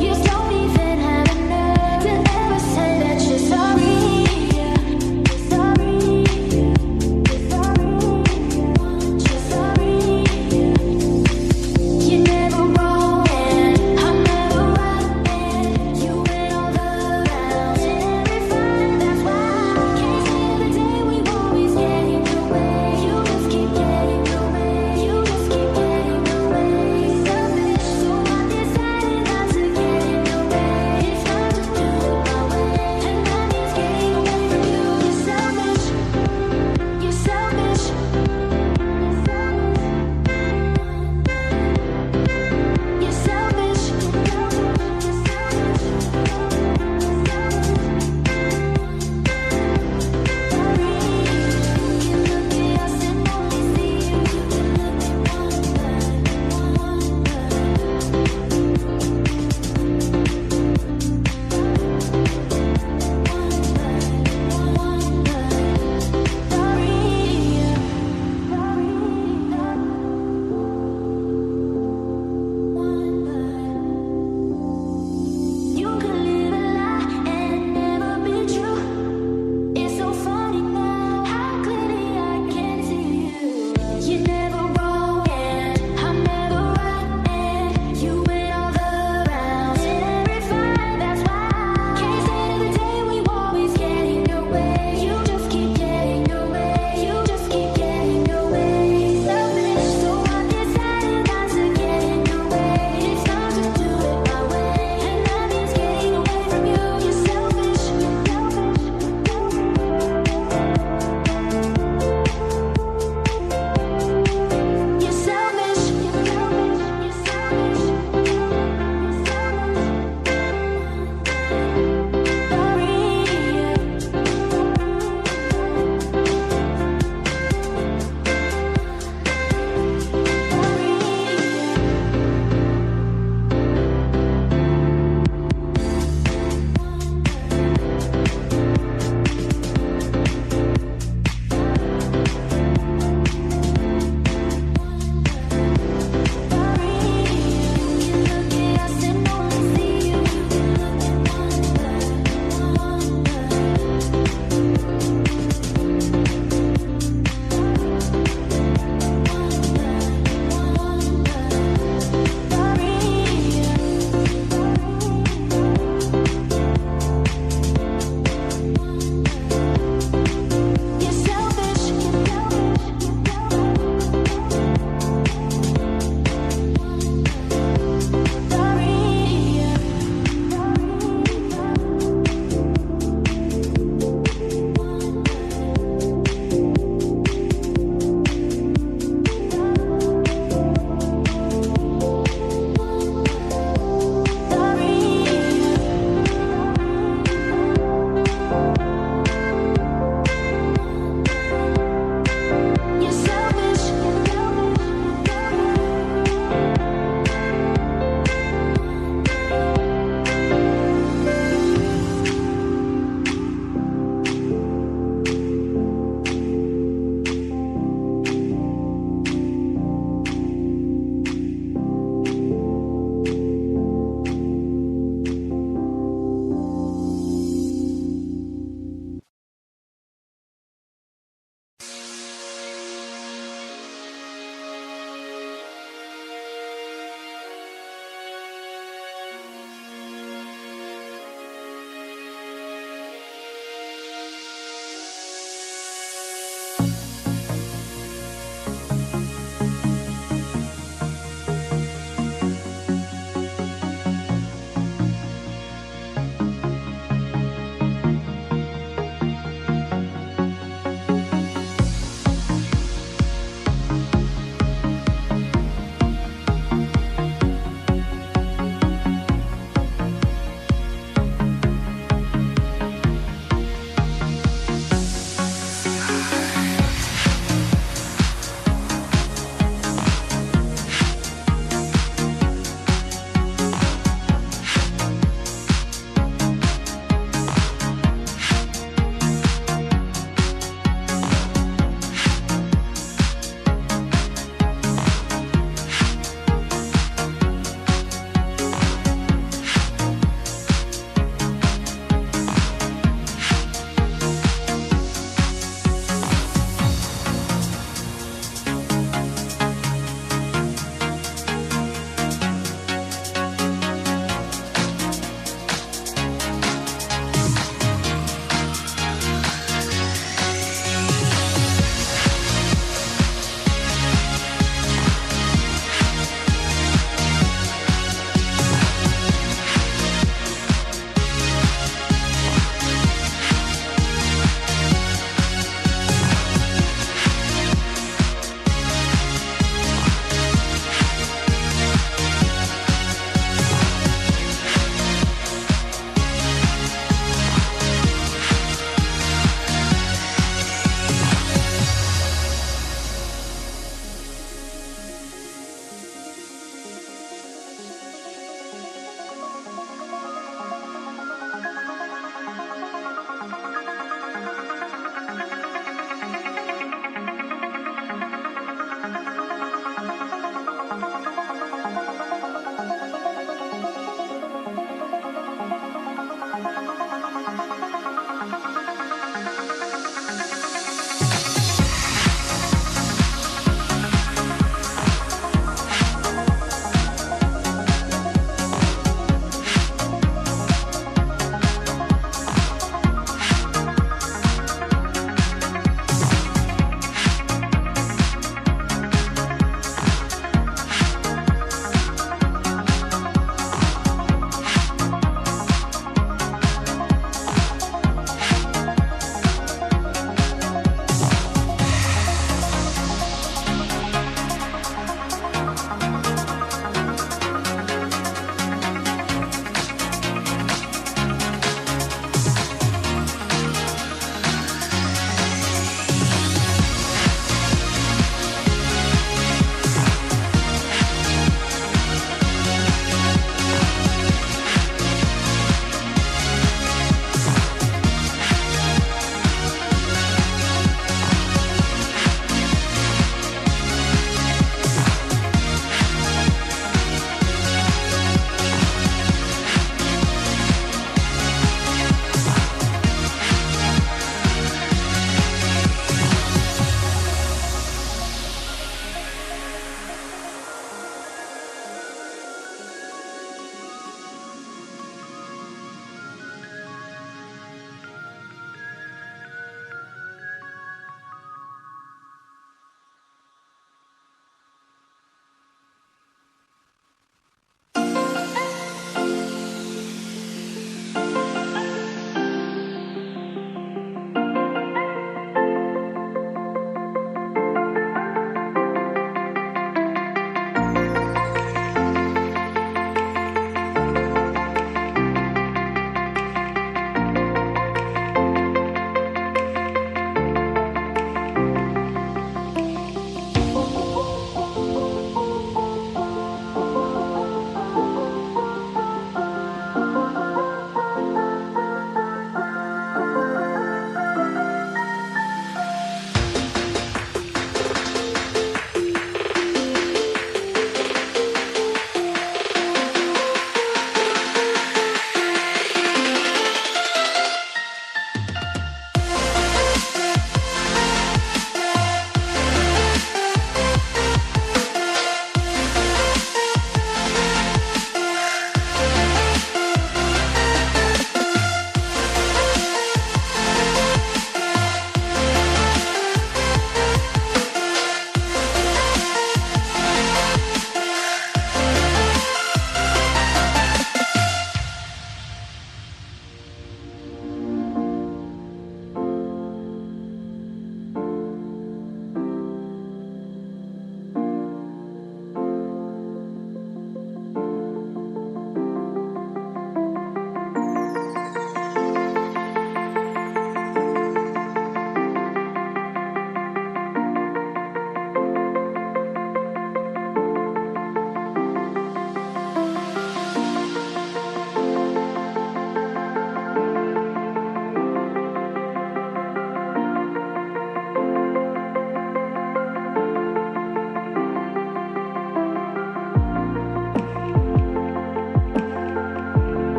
S4: You slowly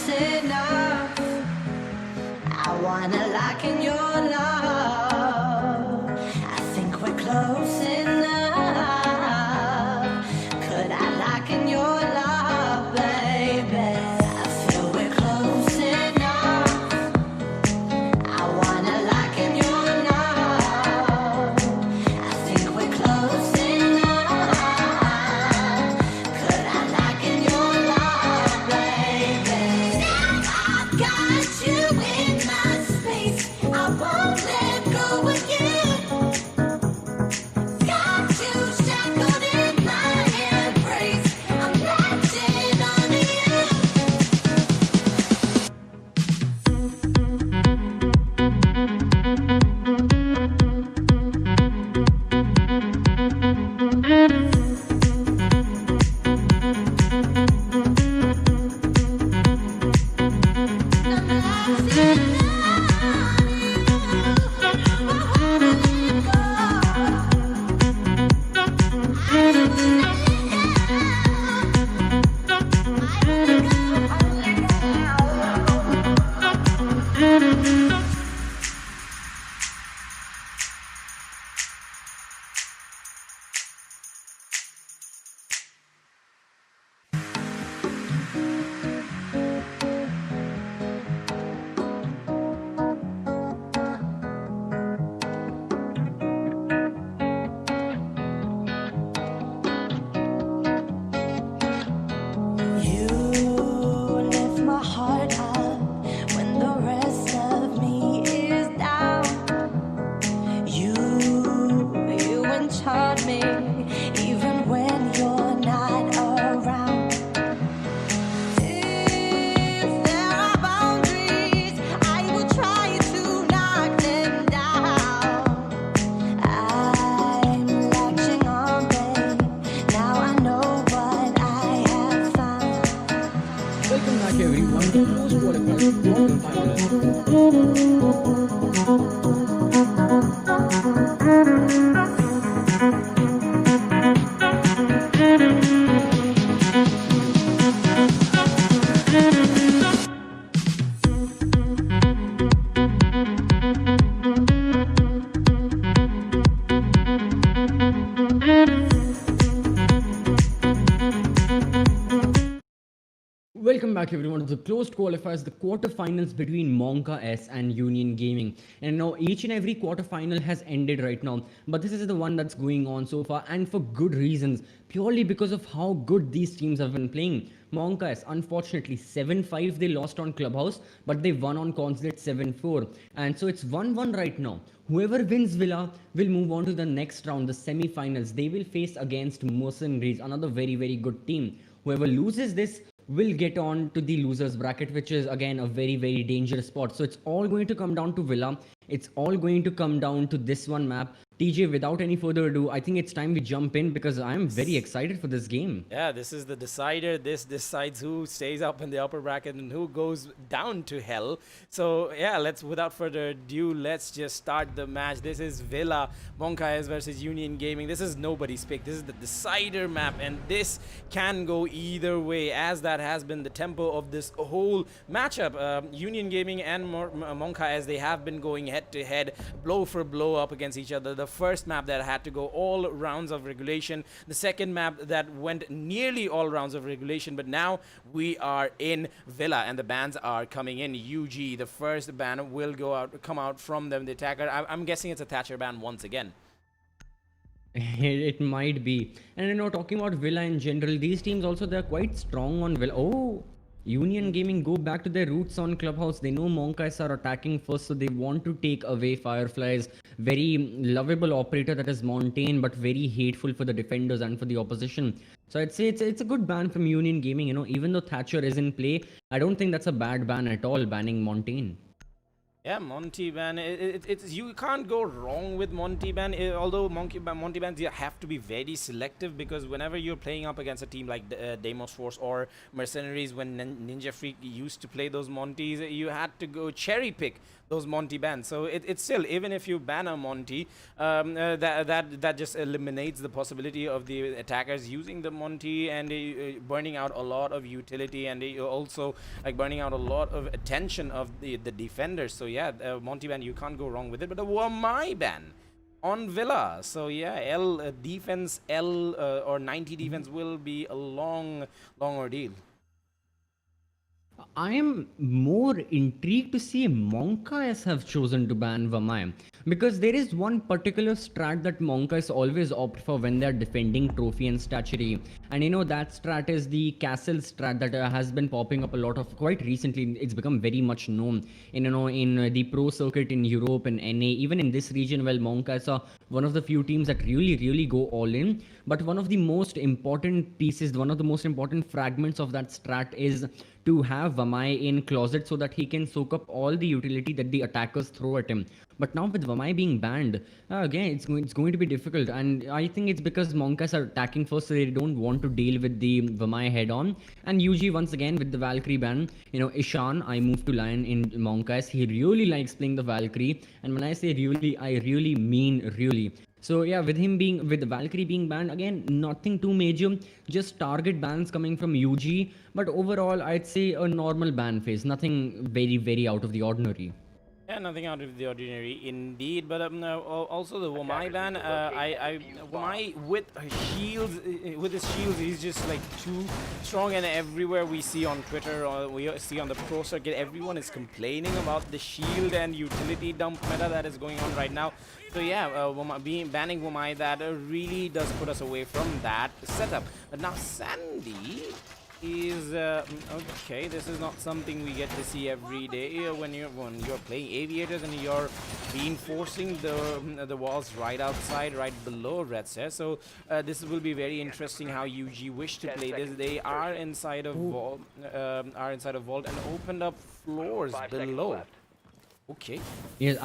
S3: close enough. I wanna lock in your love. I think we're close enough. Could I lock in your love, baby? I feel we're close enough. I wanna lock in your love. I think we're close enough. Could I lock in your love, baby? Now I've got you in my space. I won't let go again. Got you shackled in my embrace. I'm latching onto you. You lift my heart up when the rest of me is down. You enchant me even when you're not around. If there are boundaries, I will try to knock them down. I'm latching on, babe. Now I know what I have found.
S2: Welcome back everyone to Close Qualifier quarterfinals. Welcome back everyone to the closed qualifiers, the quarterfinals between MonkaS and Union Gaming. And now each and every quarterfinal has ended right now, but this is the one that's going on so far, and for good reasons, purely because of how good these teams have been playing. MonkaS, unfortunately 7-5 they lost on Clubhouse, but they won on Consulate 7-4, and so it's 1-1 right now. Whoever wins Villa will move on to the next round, the semi-finals. They will face against Mercenaries, another very good team. Whoever loses this will get on to the losers bracket, which is again a very dangerous spot. So it's all going to come down to Villa. It's all going to come down to this one map. TJ, without any further ado, I think it's time we jump in because I'm very excited for this game.
S1: Yeah, this is the decider. This decides who stays up in the upper bracket and who goes down to hell. So yeah, without further ado, let's just start the match. This is Villa MonkaS versus Union Gaming. This is nobody's pick. This is the decider map, and this can go either way, as that has been the tempo of this whole matchup. Union Gaming and MonkaS, they have been going head to head, blow for blow up against each other. The first map that had to go all rounds of regulation, the second map that went nearly all rounds of regulation, but now we are in Villa and the bans are coming in. UG, the first ban will come out from them, the attacker. I'm guessing it's a Thatcher ban once again.
S2: It might be. And you know, talking about Villa in general, these teams also, they're quite strong on Villa. Oh, Union Gaming go back to their roots on Clubhouse. They know MonkaS are attacking first, so they want to take away Firefly's very lovable operator that is Montaigne, but very hateful for the defenders and for the opposition. So I'd say it's a good ban from Union Gaming. You know, even though Thatcher is in play, I don't think that's a bad ban at all, banning Montaigne.
S1: Yeah, Monty Ban. It's you can't go wrong with Monty Ban. Although Monty Bans, you have to be very selective because whenever you're playing up against a team like Deimos Force or Mercenaries, when Ninja Freak used to play those Monties, you had to go cherry pick those Monty bans. So it's still, even if you ban a Monty, that just eliminates the possibility of the attackers using the Monty and burning out a lot of utility, and also like burning out a lot of attention of the defenders. So yeah, Monty ban, you can't go wrong with it. But the Wamai ban on Villa. So yeah, L defense, L or 90 defense will be a long ordeal.
S2: I am more intrigued to see MonkaS have chosen to ban Vamai, because there is one particular strat that MonkaS always opt for when they are defending trophy and statuary, and that strat is the castle strat that has been popping up a lot of quite recently. It's become very much known in the pro circuit in Europe and NA, even in this region. Well, MonkaS are one of the few teams that really go all in. But one of the most important pieces, one of the most important fragments of that strat is to have Vamai in closet so that he can soak up all the utility that the attackers throw at him. But now with Vamai being banned, again, it's going to be difficult. And I think it's because MonkaS are attacking first, so they don't want to deal with the Vamai head on. And UG once again with the Valkyrie ban, Ishan, I moved to Lion in MonkaS. He really likes playing the Valkyrie. And when I say really, I really mean really. So yeah, with the Valkyrie being banned, again, nothing too major, just target bans coming from UG. But overall, I'd say a normal ban phase, nothing very out of the ordinary.
S1: Yeah, nothing out of the ordinary indeed. But also the Wamai ban, Wamai with shields, with his shields, he's just like too strong. And everywhere we see on Twitter or we see on the pro circuit, everyone is complaining about the shield and utility dump meta that is going on right now. So yeah, banning Wamai, that really does put us away from that setup. But now Sandy is okay. This is not something we get to see every day when you're playing aviators and you're reinforcing the walls right outside, right below Red Set. So this will be very interesting how UG wish to play this. They are inside of vault, and opened up floors below. Okay.
S2: Yes,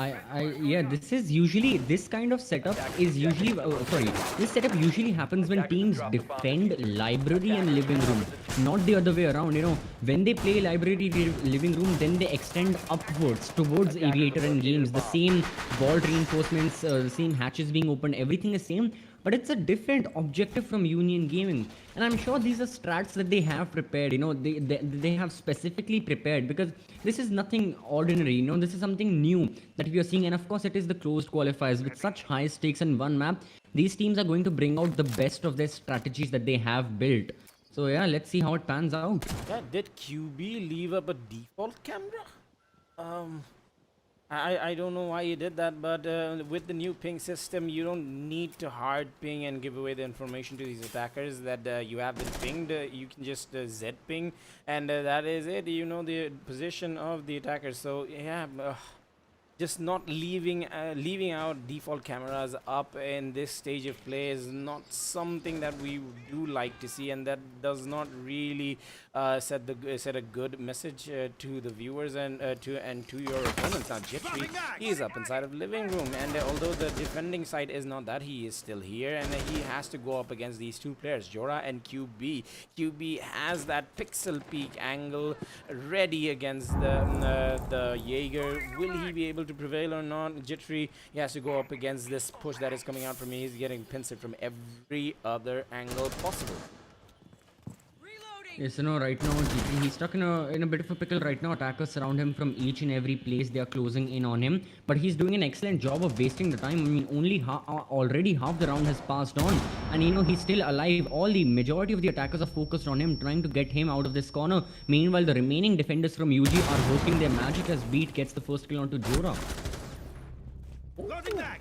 S2: yeah, this kind of setup is usually, this setup usually happens when teams defend library and living room, not the other way around. When they play library, living room, then they extend upwards towards aviator and games. The same vault reinforcements, the same hatches being opened, everything is same. But it's a different objective from Union Gaming, and I'm sure these are strats that they have prepared. They have specifically prepared, because this is nothing ordinary. This is something new that we are seeing, and of course it is the closed qualifiers with such high stakes in one map. These teams are going to bring out the best of their strategies that they have built. So yeah, let's see how it pans out.
S1: Yeah, did QB leave up a default camera? I don't know why you did that, but with the new ping system, you don't need to hard ping and give away the information to these attackers that you have been pinged. You can just Z ping, and that is it. You know the position of the attackers. So yeah, just not leaving out default cameras up in this stage of play is not something that we do like to see, and that does not really set a good message to the viewers and to your opponents. Now Jittery, he is up inside of the living room, and although the defending side is not that, he is still here, and he has to go up against these two players, Jora and QB. QB has that pixel peek angle ready against the Jaeger. Will he be able to prevail or not? Jittery, he has to go up against this push that is coming out from me. He's getting pinched from every other angle possible.
S2: Yes, right now he's stuck in a bit of a pickle right now. Attackers surround him from each and every place. They are closing in on him, but he's doing an excellent job of wasting the time. I mean, already half the round has passed on, and he's still alive. All the majority of the attackers are focused on him, trying to get him out of this corner. Meanwhile, the remaining defenders from UG are working their magic as Beat gets the first kill onto Jora.
S1: Loading back.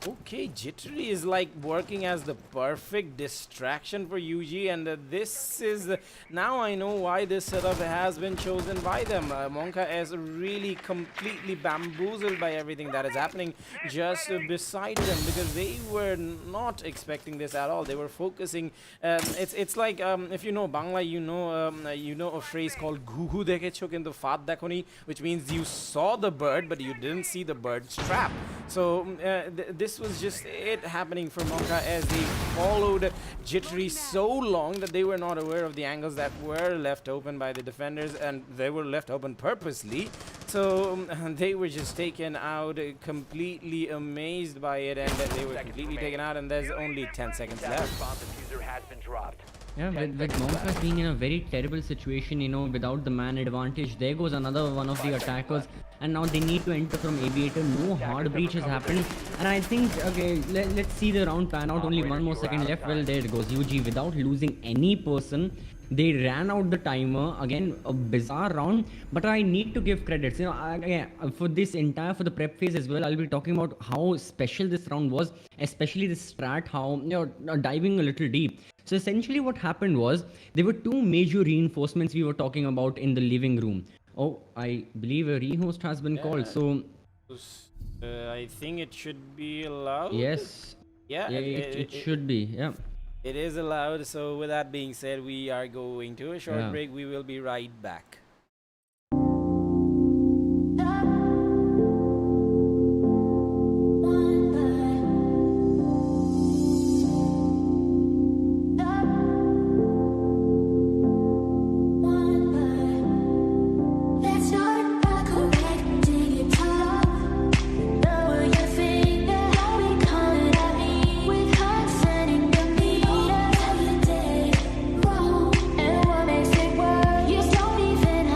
S1: Okay, Jittery is like working as the perfect distraction for UG, and this is now I know why this setup has been chosen by them. Monka is really completely bamboozled by everything that is happening just beside them, because they were not expecting this at all. They were focusing. It's like if you know Bangla, you know a phrase called "Guhu dekhecho kintu faat dekhoni," which means you saw the bird but you didn't see the bird's trap. So this was just it happening for Monka as they followed Jittery so long that they were not aware of the angles that were left open by the defenders, and they were left open purposely. So they were just taken out, completely amazed by it, and they were completely taken out, and there's only 10 seconds
S5: Attack
S1: left.
S5: bomb diffuser has been dropped.
S2: Yeah,
S5: 10
S2: with
S5: seconds
S2: MonkaS
S5: left.
S2: being in a very terrible situation, without the man advantage, there goes another one of the attackers, and now they need to enter from aviator. No hard breach has happened, and I think, okay, let's see the round pan out. Only one more second left. Well, there it goes. UG without losing any person. They ran out the timer. Again, a bizarre round, but I need to give credits. For the prep phase as well, I'll be talking about how special this round was, especially this strat, how, diving a little deep. So essentially what happened was, there were two major reinforcements we were talking about in the living room. Oh, I believe a rehost has been called. So
S1: I think it should be allowed.
S2: yes,
S1: Yeah,
S2: it should be. Yeah.
S1: it is allowed. So with that being said, we are going to a short
S2: Yeah.
S1: break. We will be right back.
S3: Let's start by correcting your talk. Lower your finger, don't be coming at me with concerning the meter. Tell your day wrong, and what makes it worse? You don't even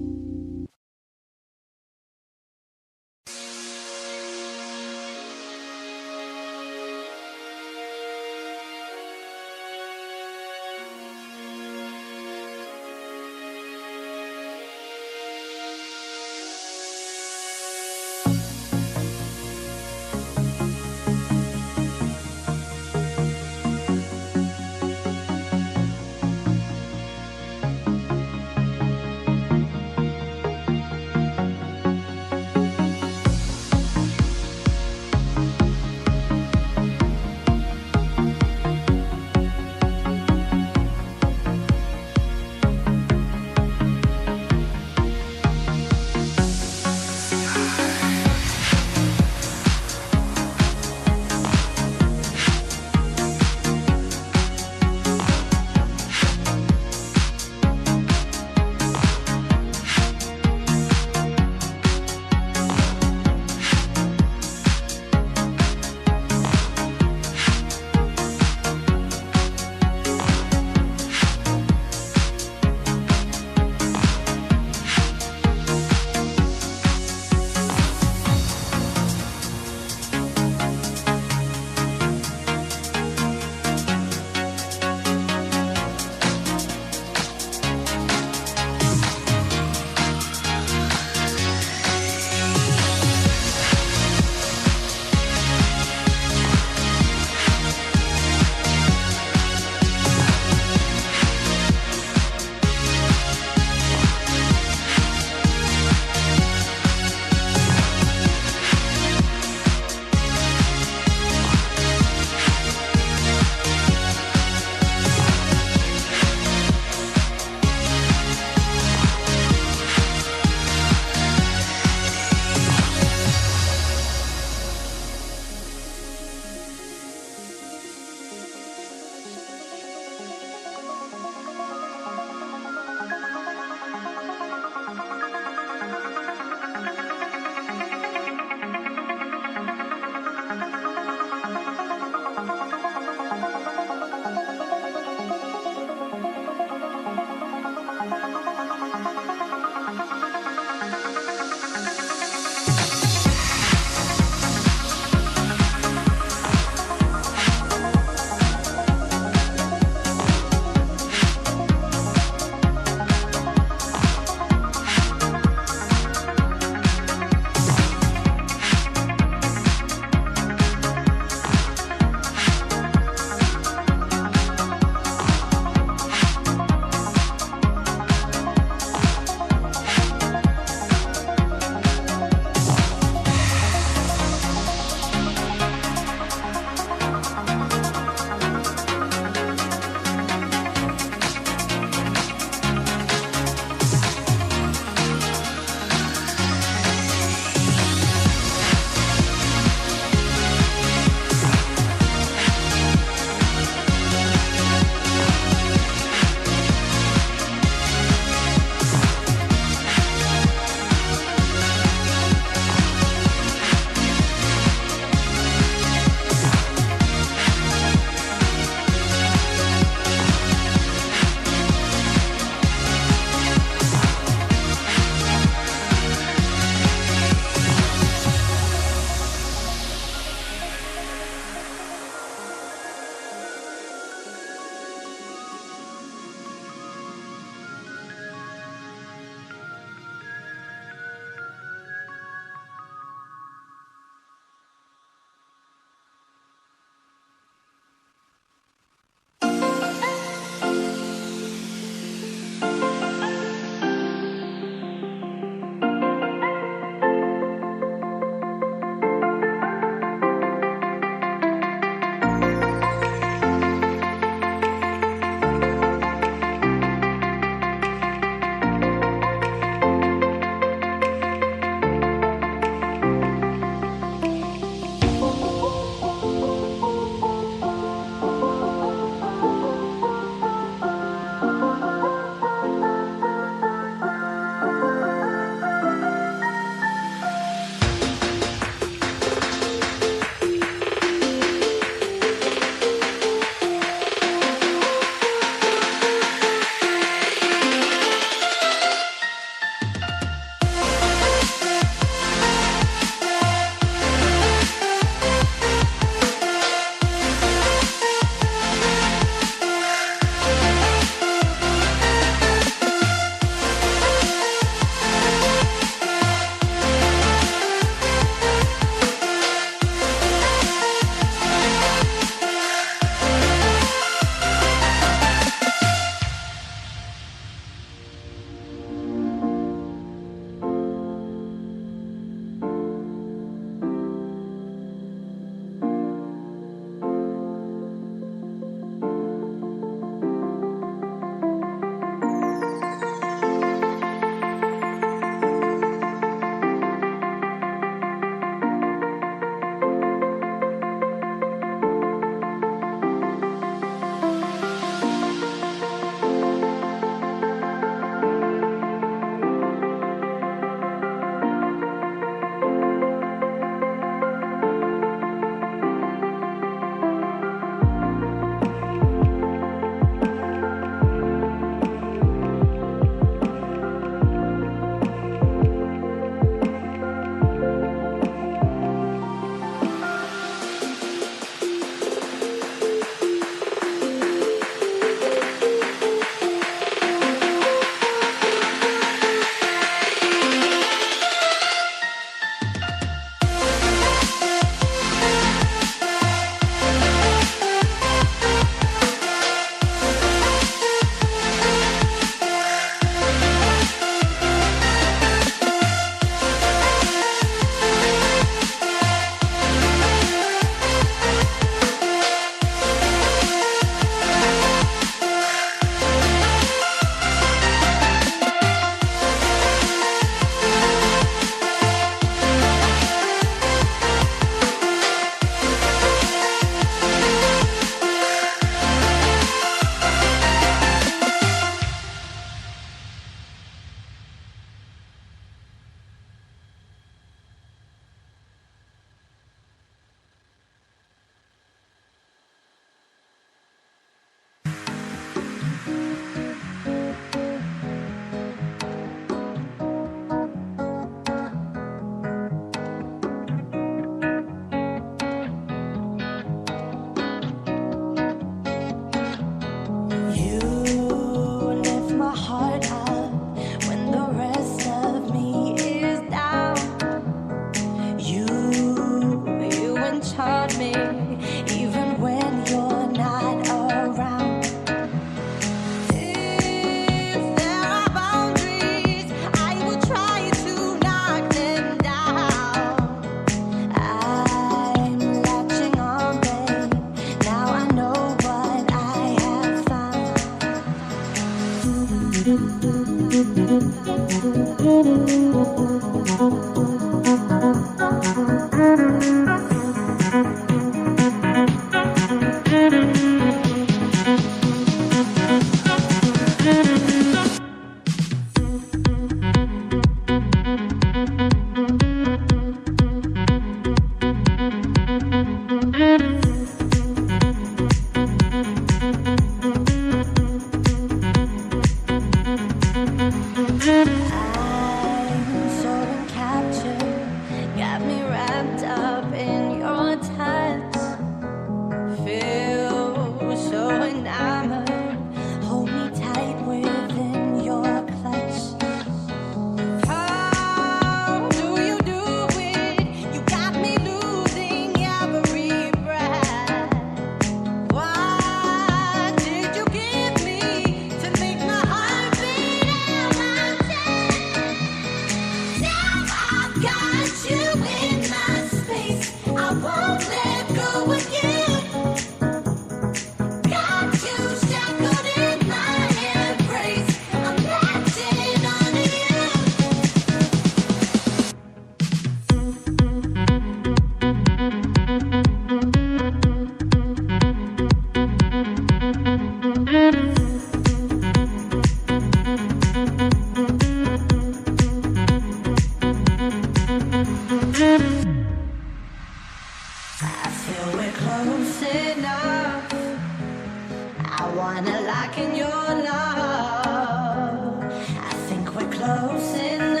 S3: liking your love? I think we're close enough.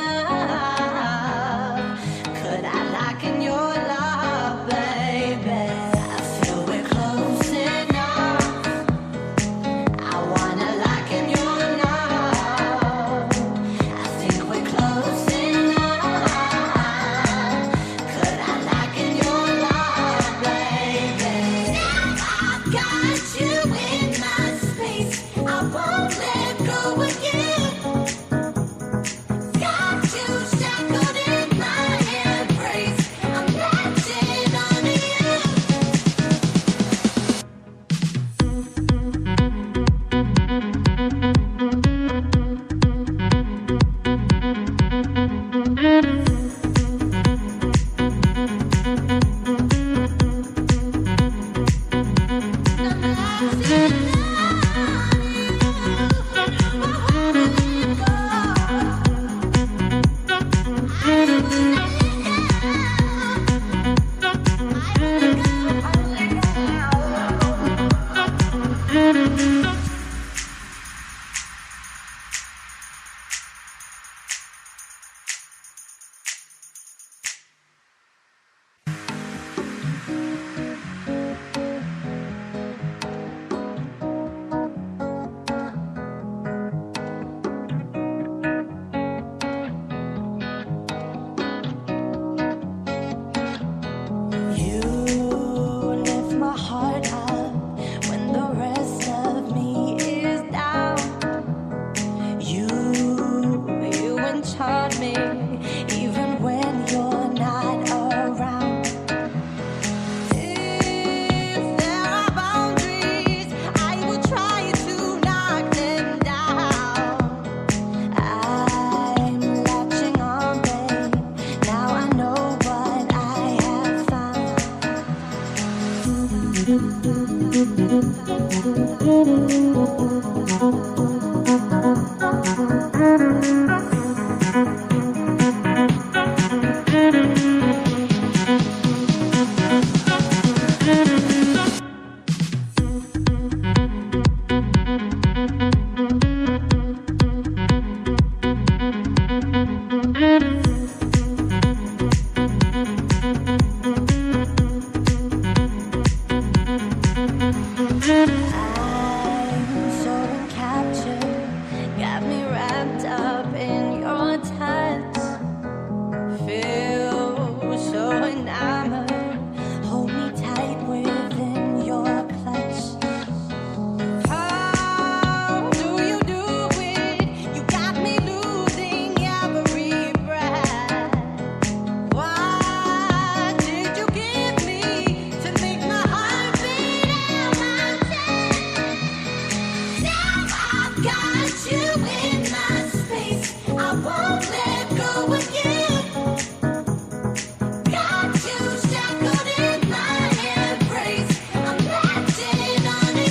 S3: Could I liken your love, baby? I feel we're close enough. I wanna liken your love. I think we're close enough. Could I liken your love, baby? Now I've got you in my space. I won't let go of you. Got you shackled in my embrace. I'm latching onto you. You lift my heart up when the rest of me is down. You enchant me even when you're not around. If there are boundaries, I will try to knock them down. I'm latching on, babe. Now I know what I have found. I'm so captured, got me wrapped up in your touch. Feel so enamored, hold me tight within your clutch. How do you do it? You got me losing every breath. What did you give me to make my heart beat out my chest? Now I've got you in my space. I won't let go of you. Got you shackled in my embrace. I'm latching onto you.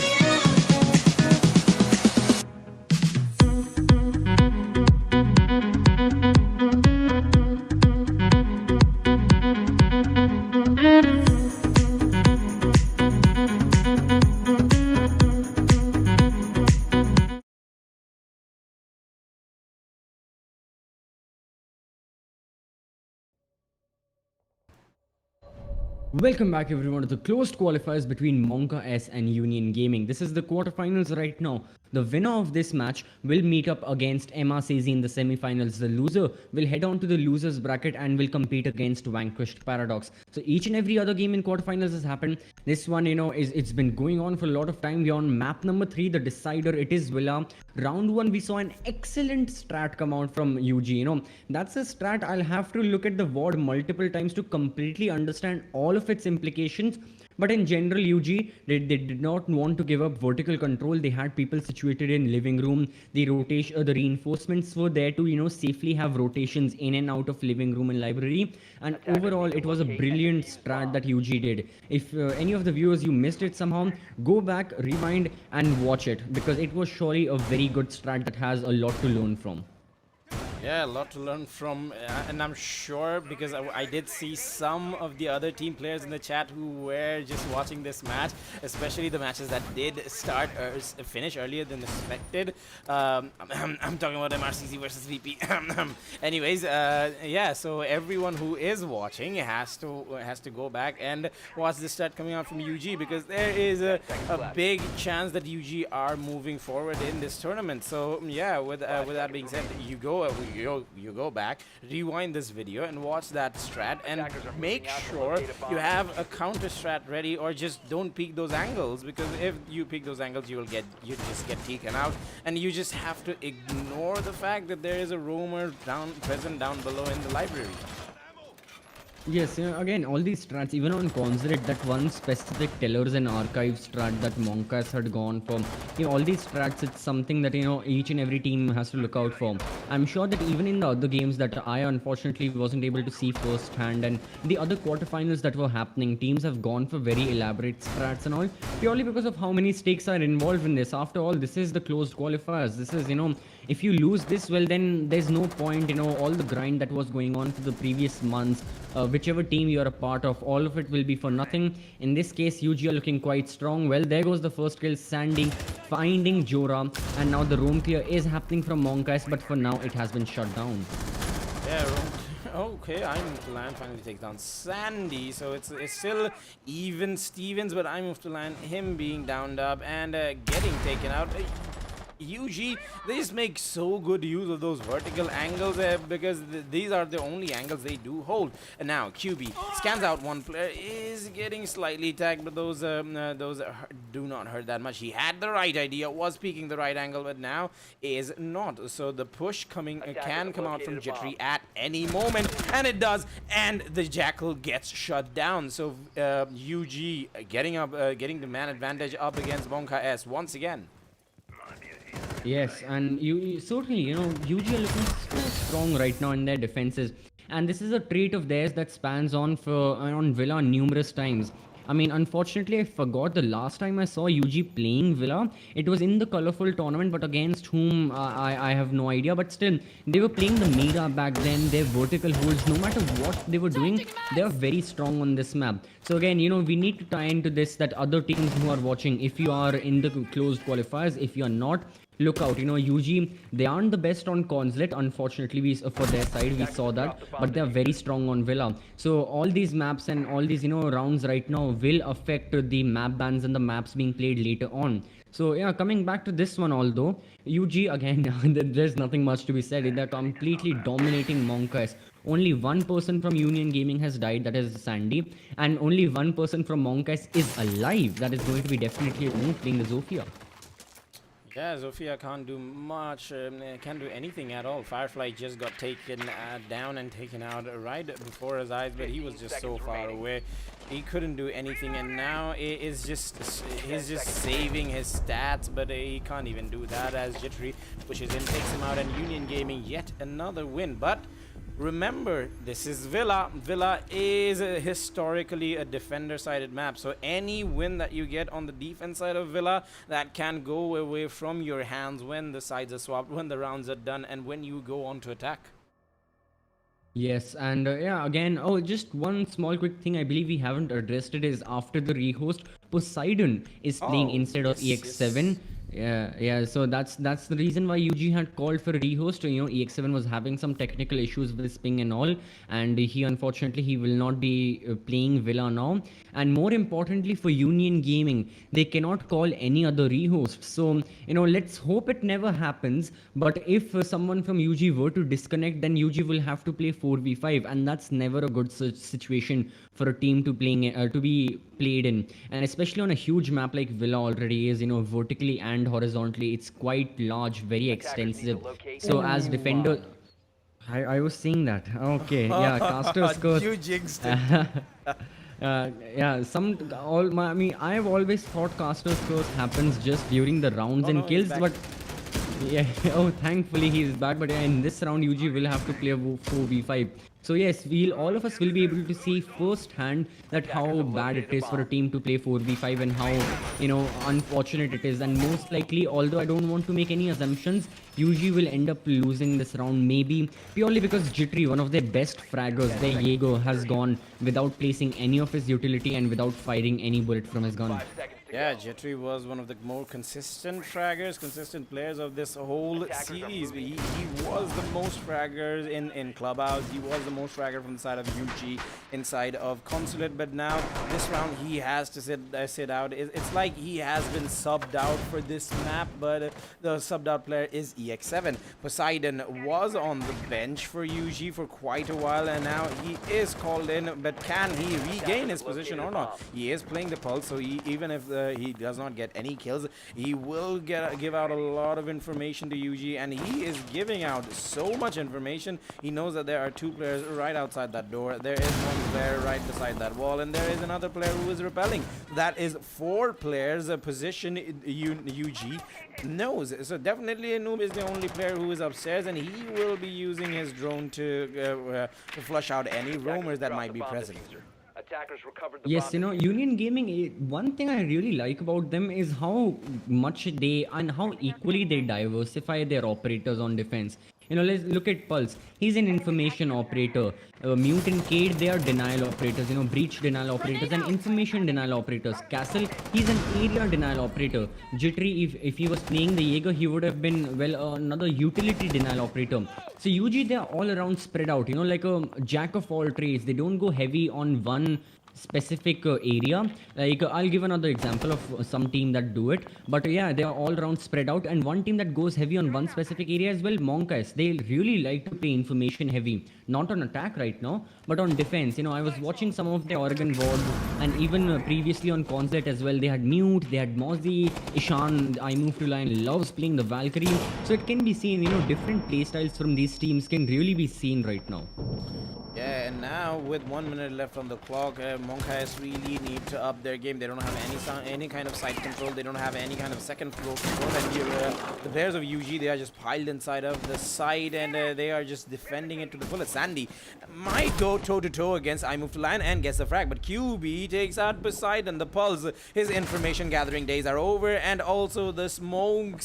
S2: Welcome back everyone to the closed qualifiers between MonkaS and Union Gaming. This is the quarterfinals right now. The winner of this match will meet up against MRCZ in the semi-finals. The loser will head on to the losers bracket and will compete against Vanquished Paradox. So each and every other game in quarterfinals has happened. This one, it's been going on for a lot of time. We're on map number 3, the decider. It is Villa. Round 1, we saw an excellent strat come out from UG. That's a strat I'll have to look at the VOD multiple times to completely understand all of its implications. But in general, UG, they did not want to give up vertical control. They had people situated in living room. The reinforcements were there to, safely have rotations in and out of living room and library. And overall, it was a brilliant strat that UG did. If any of the viewers, you missed it somehow, go back, rewind and watch it, because it was surely a very good strat that has a lot to learn from.
S1: Yeah, a lot to learn from, and I'm sure because I did see some of the other team players in the chat who were just watching this match, especially the matches that did start or finish earlier than expected. I'm talking about MRCC versus VP. Anyways, yeah. So everyone who is watching has to go back and watch the stat coming out from UG, because there is a big chance that UG are moving forward in this tournament. So yeah, with that being said, you go back, rewind this video, and watch that strat, and make sure you have a counter strat ready, or just don't peek those angles, because if you peek those angles, you just get taken out, and you just have to ignore the fact that there is a roamer present down below in the library.
S2: Yes, again, all these strats, even on Consulate, that one specific Tellers and Archive strat that MonkaS had gone for, all these strats, it's something that, each and every team has to look out for. I'm sure that even in the other games that I unfortunately wasn't able to see firsthand, and the other quarterfinals that were happening, teams have gone for very elaborate strats and all, purely because of how many stakes are involved in this. After all, this is the closed qualifiers. This is, if you lose this, well, then there's no point, all the grind that was going on for the previous months, whichever team you're a part of, all of it will be for nothing. In this case, UG are looking quite strong. Well, there goes the first kill, Sandy finding Jora, and now the room clear is happening from MonkaS, but for now it has been shut down.
S1: Yeah, okay, I'm to land finally takes down Sandy, so it's still even Stevens, but I move to land him being downed up and getting taken out. UG, they just make so good use of those vertical angles because these are the only angles they do hold. And now QB scans out one player, is getting slightly tagged, but those do not hurt that much. He had the right idea, was peeking the right angle, but now is not. So the push can come out from Jittery at any moment, and it does, and the Jackal gets shut down. So UG getting the man advantage up against MonkaS once again.
S2: Yes, and you certainly, UG are looking so strong right now in their defenses, and this is a trait of theirs that spans on Villa numerous times. I mean, unfortunately, I forgot the last time I saw UG playing Villa. It was in the colorful tournament, but against whom I have no idea. But still, they were playing the Mira back then. Their vertical holds, no matter what they were doing, they are very strong on this map. So again, we need to tie into this that other teams who are watching, if you are in the closed qualifiers, if you are not, look out. UG, they aren't the best on Consulate, unfortunately, for their side, we saw that, but they're very strong on Villa. So all these maps and all these rounds right now will affect the map bans and the maps being played later on. So yeah, coming back to this one, although UG, again, there's nothing much to be said. They're completely dominating MonkaS. Only one person from Union Gaming has died, that is Sandy, and only one person from MonkaS is alive. That is going to be definitely playing the Zofia.
S1: Yeah, Zofia can't do much, can't do anything at all. Firefly just got taken down and taken out right before his eyes, but he was just so far away. He couldn't do anything, and now he's just saving his stats, but he can't even do that as Jittery pushes in, takes him out, and Union Gaming yet another win. But remember, this is Villa. Villa is historically a defender-sided map, so any win that you get on the defense side of Villa, that can go away from your hands when the sides are swapped, when the rounds are done, and when you go on to attack.
S2: Yes, and yeah, again, just one small quick thing I believe we haven't addressed it is after the rehost, Poseidon is playing instead of EX7.
S1: Yes.
S2: Yeah, so that's the reason why UG had called for a rehost. EX7 was having some technical issues with his ping and all, and he will not be playing Villa now. And more importantly for Union Gaming, they cannot call any other rehost. So let's hope it never happens. But if someone from UG were to disconnect, then UG will have to play 4v5, and that's never a good situation for a team to be played in, and especially on a huge map like Villa already is, vertically and horizontally, it's quite large, very extensive. So as defender, I was saying that. Okay, yeah, Caster's curse.
S1: You jinxed it.
S2: Yeah, I've always thought Caster's curse happens just during the rounds and kills, but Yeah. Oh, thankfully he's back. But yeah, in this round, UG will have to play a 4v5. So yes, all of us will be able to see firsthand that how bad it is for a team to play 4v5 and how unfortunate it is. And most likely, although I don't want to make any assumptions, UG will end up losing this round, maybe purely because Jittery, one of their best fraggers, their Jaeger, has gone without placing any of his utility and without firing any bullet from his gun.
S5: 5 seconds to
S1: Yeah,
S5: go.
S1: Jittery was one of the more consistent fraggers, consistent players of this whole series. He was the most fragger in Clubhouse. He was the most fragger from the side of UG, inside of Consulate. But now, this round, he has to sit out. It's like he has been subbed out for this map, but the subbed out player is EX7. Poseidon was on the bench for UG for quite a while, and now he is called in. But can he regain his position or not? He is playing the pulse, so even if he does not get any kills, he will give out a lot of information to UG, and he is giving out so much information. He knows that there are two players right outside that door. There is one player right beside that wall, and there is another player who is repelling. That is 4 players position UG knows. So definitely Noob is the only player who is upstairs, and he will be using his drone to flush out any roamers that might be present.
S5: Attackers recovered the
S2: Yes,
S5: bomb.
S2: Union Gaming, one thing I really like about them is how much they and how equally they diversify their operators on defense. Let's look at Pulse. He's an information operator. Mute and Cade, they are denial operators. Breach denial operators and information denial operators. Castle, he's an area denial operator. Jittery, if he was playing the Jaeger, he would have been, well, another utility denial operator. So UG, they are all around spread out. Like a jack of all trades. They don't go heavy on one specific area. Like I'll give another example of some team that do it, but yeah, they are all around spread out. And one team that goes heavy on one specific area as well, MonkaS. They really like to play information heavy, not on attack right now, but on defense. I was watching some of the Oregon board, and even previously on Consulate as well. They had Mute, they had Mozzie, Ishan. I moved to line, loves playing the Valkyrie. So it can be seen, different playstyles from these teams can really be seen right now.
S1: Yeah, and now with 1 minute left on the clock, MonkaS really need to up their game. They don't have any kind of side control. They don't have any kind of second floor control. And the players of UG, they are just piled inside of the side, and they are just defending it to the fullest. Sandy might go toe-to-toe against I Move to Line and gets the frag, but QB takes out Poseidon. The Pulse, his information gathering days are over, and also the smoke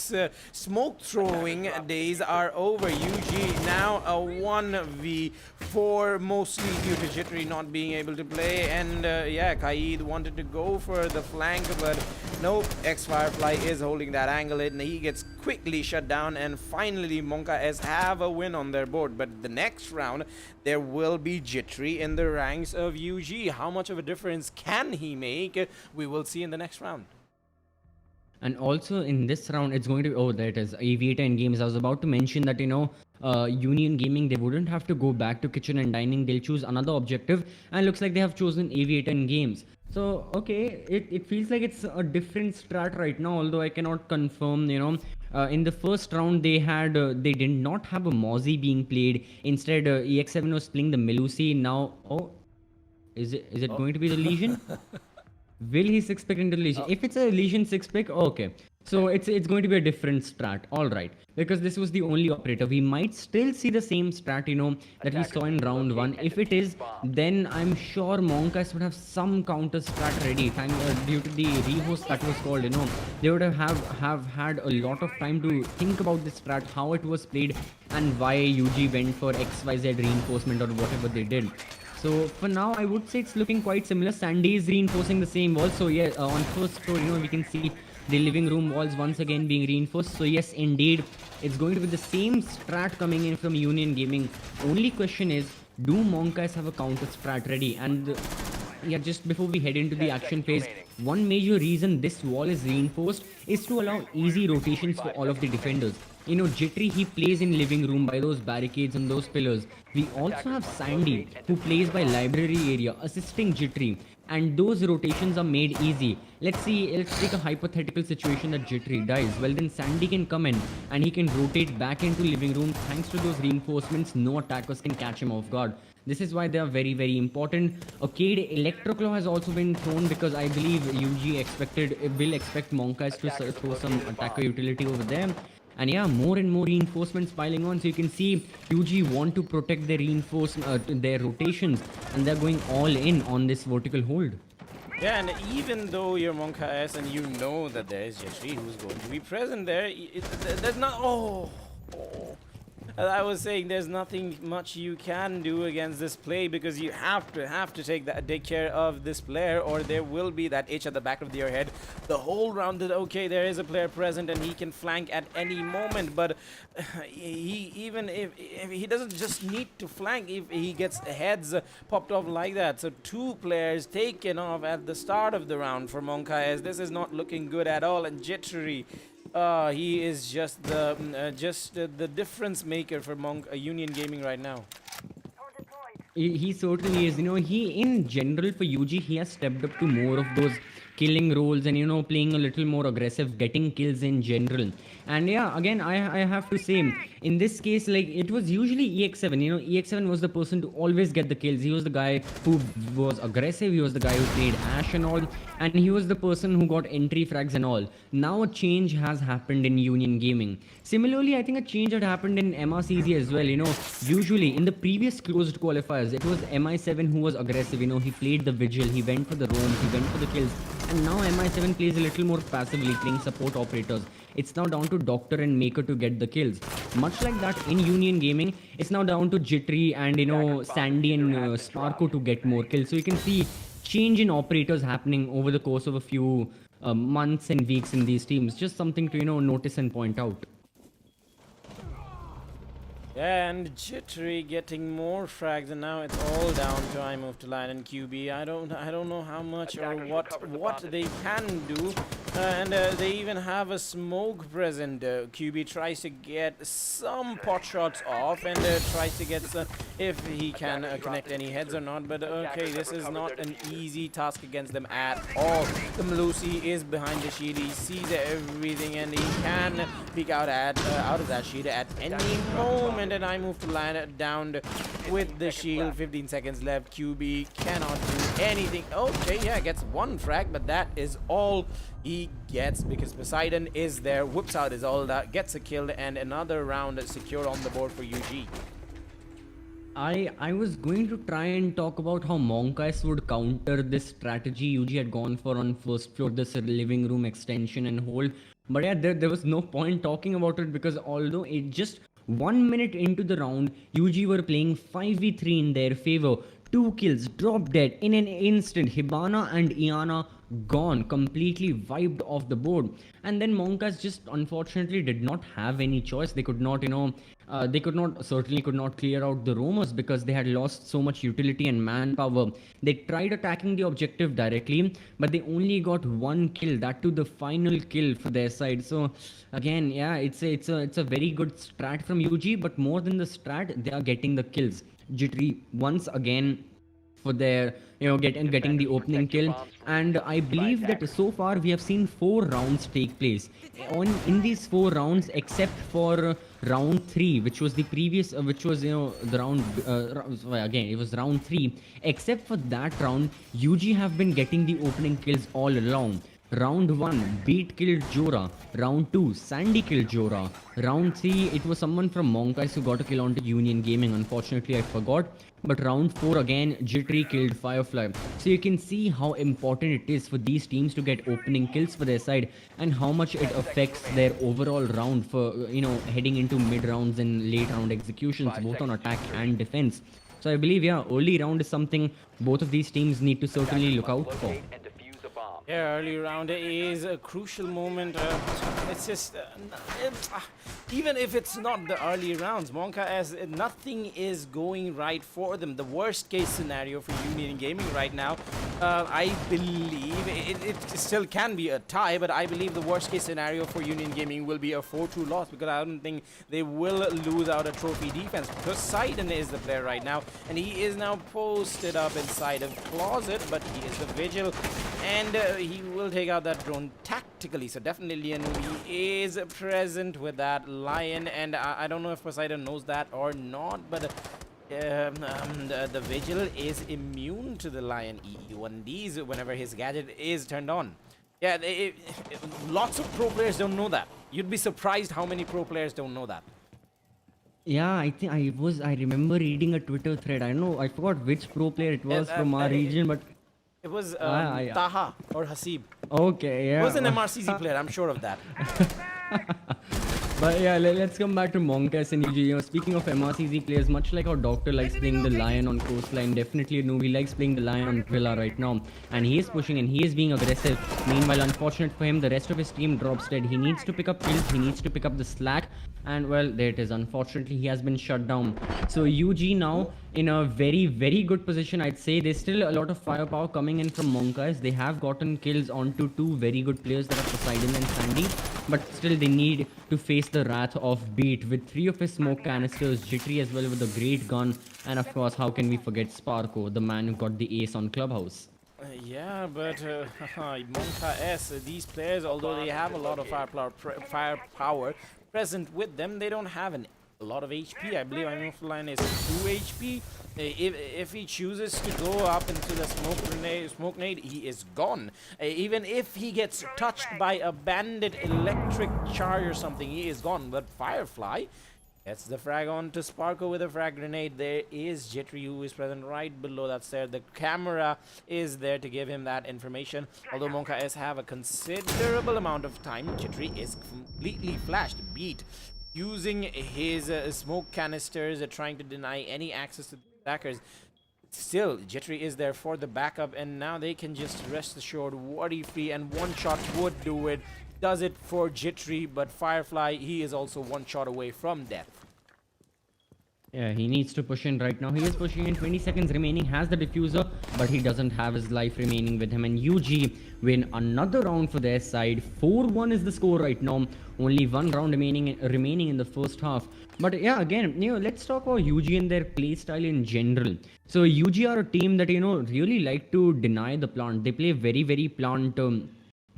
S1: throwing days are over. UG now a 1v4, mostly due to Jittery not being able to play. And yeah, Kaid wanted to go for the flank, but nope, X-Firefly is holding that angle, and he gets quickly shut down. And finally, MonkaS have a win on their board. But the next round, there will be Jittery in the ranks of UG. How much of a difference can he make? We will see in the next round.
S2: And also in this round, it's going to be, oh, there it is, Aviator in games. I was about to mention that, Union Gaming, they wouldn't have to go back to kitchen and dining. They'll choose another objective, and looks like they have chosen Aviator in games. So, okay, it feels like it's a different strat right now, although I cannot confirm, in the first round, they did not have a Mozzie being played. Instead, EX7 was playing the Melusi. Now, oh, is it going to be the Legion? Will he 6-pick into Legion? If it's a Legion 6-pick, okay. So it's going to be a different strat, alright. Because this was the only operator. We might still see the same strat, that we saw in round 1. If it is, then I'm sure MonkaS would have some counter strat ready. Due to the rehost that was called, they would have had a lot of time to think about this strat, how it was played, and why UG went for XYZ reinforcement or whatever they did. So for now, I would say it's looking quite similar. Sandy is reinforcing the same wall. So yeah, on first floor, we can see the living room walls once again being reinforced. So yes, indeed, it's going to be the same strat coming in from Union Gaming. Only question is, do MonkaS have a counter strat ready? And yeah, just before we head into the action phase, one major reason this wall is reinforced is to allow easy rotations for all of the defenders. Jittery, he plays in living room by those barricades and those pillars. We also have Sandy, who plays by library area, assisting Jittery. And those rotations are made easy. Let's take a hypothetical situation that Jittery dies. Well, then Sandy can come in and he can rotate back into living room. Thanks to those reinforcements, no attackers can catch him off guard. This is why they are very, very important. Cade Electroclaw has also been thrown because I believe UG will expect MonkaS to throw some attacker utility over there. And yeah, more and more reinforcements piling on. So you can see UG want to protect their reinforcement, their rotations, and they're going all in on this vertical hold.
S1: Yeah, and even though you're MonkaS and you know that there is Jeffrey who's going to be present there, there's not. Oh. As I was saying, there's nothing much you can do against this play because you have to take care of this player, or there will be that itch at the back of your head the whole round that okay, there is a player present and he can flank at any moment. But even if he doesn't just need to flank, if he gets heads popped off like that. So 2 players taken off at the start of the round for MonkaS. This is not looking good at all, and Jittery. He is just the difference maker for Union Gaming right now.
S2: He certainly is. He in general for UG, he has stepped up to more of those killing roles and playing a little more aggressive, getting kills in general. And yeah, again, I have to say, in this case, like it was usually EX7. EX7 was the person to always get the kills. He was the guy who was aggressive. He was the guy who played Ash and all, and he was the person who got entry frags and all. Now a change has happened in Union Gaming. Similarly, I think a change had happened in MRCZ as well. Usually in the previous closed qualifiers, it was MI7 who was aggressive. He played the vigil, he went for the roams, he went for the kills. And now MI7 plays a little more passively, playing support operators. It's now down to Doctor and Maker to get the kills. Much like that in Union Gaming, it's now down to Jittery and Sandy and Sparko to get more kills. So you can see change in operators happening over the course of a few months and weeks in these teams. Just something to notice and point out.
S1: Yeah, and Jittery getting more frags, and now it's all down to I move to line and QB. I don't know how much or what they can do, and they even have a smoke present. QB tries to get some pot shots off and tries to get if he can connect any heads or not. But okay, this is not an easy task against them at all. The Melusi is behind the shield. He sees everything and he can peek out of that shield at any moment. And I move to line it down with the shield. 15 seconds left. QB cannot do anything. Okay, yeah, gets 1 frag, but that is all he gets because Poseidon is there, whips out his all that, gets a kill, and another round secured on the board for UG.
S2: I was going to try and talk about how MonkaS would counter this strategy UG had gone for on first floor, this living room extension and hold. But yeah, there was no point talking about it because although it just 1 minute into the round, UG were playing 5v3 in their favor. 2 kills, drop dead in an instant. Hibana and Iana gone, completely wiped off the board. And then MonkaS just unfortunately did not have any choice. They could not, certainly could not clear out the roamers because they had lost so much utility and manpower. They tried attacking the objective directly, but they only got 1 kill, that to the final kill for their side. So again, yeah, it's a very good strat from UG, but more than the strat, they are getting the kills. Jittery once again for their getting the opening kill, and I believe that so far we have seen 4 rounds take place in these 4 rounds, except for round 3, which was the previous which was the round again it was round 3. Except for that round, UG have been getting the opening kills all along. Round 1, Beat killed Jora. Round 2, Sandy killed Jora. Round 3, it was someone from MonkaS who got a kill onto Union Gaming. Unfortunately, I forgot. But round 4 again, Jittery killed Firefly. So you can see how important it is for these teams to get opening kills for their side and how much it affects their overall round for, heading into mid rounds and late round executions, both on attack and defense. So I believe, yeah, early round is something both of these teams need to certainly look out for.
S1: Yeah, early round is a crucial moment. It's just even if it's not the early rounds, MonkaS, nothing is going right for them. The worst case scenario for Union Gaming right now, I believe it still can be a tie, but I believe the worst case scenario for Union Gaming will be a 4-2 loss because I don't think they will lose out a trophy defense. Poseidon is the player right now, and he is now posted up inside a closet, but he is the vigil, and he will take out that drone tactically. So definitely Anubi is present with that lion, and I don't know if Poseidon knows that or not, but the vigil is immune to the lion E1Ds whenever his gadget is turned on. Yeah, lots of pro players don't know that. You'd be surprised how many pro players don't know that.
S2: Yeah, I think I remember reading a Twitter thread. I don't know, I forgot which pro player it was from our region, but
S1: It was
S2: I
S1: Taha or Hasib.
S2: okay,
S1: He was an
S2: yeah.
S1: MRCZ player, I'm sure of that.
S2: But yeah, let's come back to MonkaS and UG. You know, speaking of MRCZ players, much like how Doctor likes playing the Lion on Coastline, definitely Nubi likes playing the Lion on Villa right now. And he is pushing and he is being aggressive. Meanwhile, unfortunate for him, the rest of his team drops dead. He needs to pick up kills, he needs to pick up the slack. And well, there it is. Unfortunately, he has been shut down. So UG now in a very, very good position, I'd say. There's still a lot of firepower coming in from MonkaS. They have gotten kills onto two very good players, that are Poseidon and Sandy. But still, they need to face the wrath of Beat with 3 of his smoke canisters, Jittery as well with a great gun, and of course, how can we forget Sparko, the man who got the ace on Clubhouse.
S1: Yeah, but MonkaS, these players, although they have a lot of firepower present with them, they don't have a lot of HP. I believe Line is 2 HP. If he chooses to go up into the smoke nade, he is gone. Even if he gets touched by a bandit electric charge or something, he is gone. But Firefly gets the frag on to Sparko with a frag grenade. There is Jittery, who is present right below that stair. The camera is there to give him that information. Although MonkaS have a considerable amount of time, Jittery is completely flashed. Beat using his smoke canisters, trying to deny any access to the attackers. Still, Jittery is there for the backup, and now they can just rest assured, worry free, and one shot would do it. Does it for Jittery, but Firefly, he is also one shot away from death.
S2: Yeah, he needs to push in right now. He is pushing in, 20 seconds remaining, has the diffuser, but he doesn't have his life remaining with him. And UG win another round for their side. 4-1 is the score right now. Only one round remaining in the first half. But yeah, again, let's talk about UG and their play style in general. So UG are a team that, really like to deny the plant. They play very, very plant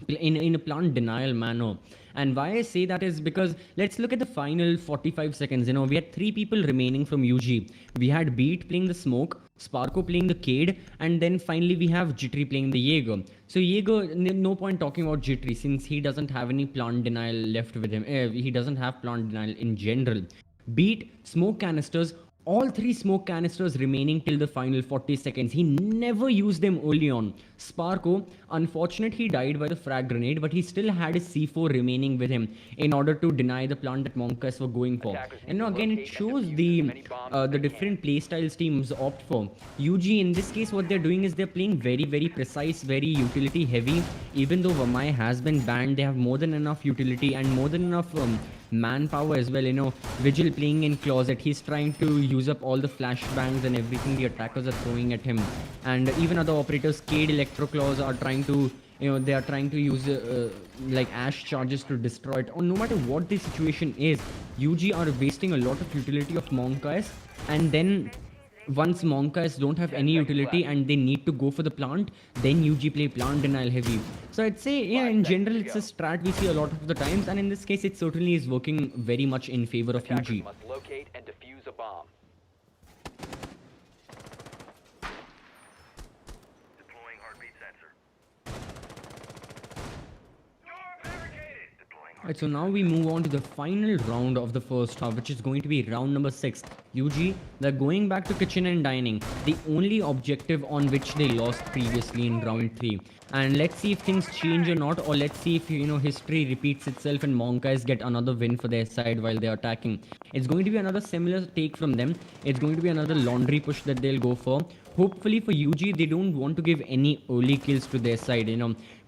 S2: in a plant denial manner. And why I say that is because let's look at the final 45 seconds. We had 3 people remaining from UG. We had Beat playing the smoke, Sparko playing the Cade, and then finally we have Jittery playing the Jaeger. So Jaeger, no point talking about Jittery since he doesn't have any plant denial left with him. He doesn't have plant denial in general. Beat, smoke canisters, all 3 smoke canisters remaining till the final 40 seconds. He never used them early on. Sparko, unfortunately, he died by the frag grenade, but he still had his C4 remaining with him in order to deny the plant that MonkaS were going for. And now again, it shows the different playstyles teams opt for. UG, in this case, what they're doing is they're playing very, very precise, very utility heavy. Even though Vamai has been banned, they have more than enough utility and more than enough manpower as well. Vigil playing in closet, he's trying to use up all the flashbangs and everything the attackers are throwing at him. And even other operators, Cade, Electroclaws are trying to they are trying to use like ash charges to destroy it. Or no matter what the situation is, UG are wasting a lot of utility of MonkaS, and then once MonkaS don't have any utility and they need to go for the plant, then UG play plant denial heavy. So I'd say, yeah, in general, it's a strat we see a lot of the times, and in this case, it certainly is working very much in favor of UG.
S5: Must locate and defuse a bomb. Deploying heartbeat sensor.
S2: Right, so now we move on to the final round of the first half, which is going to be round number 6. UG, they're going back to kitchen and dining, the only objective on which they lost previously in round 3. And let's see if things change or not, or let's see if history repeats itself and MonkaS get another win for their side while they're attacking. It's going to be another similar take from them. It's going to be another laundry push that they'll go for. Hopefully for UG, they don't want to give any early kills to their side.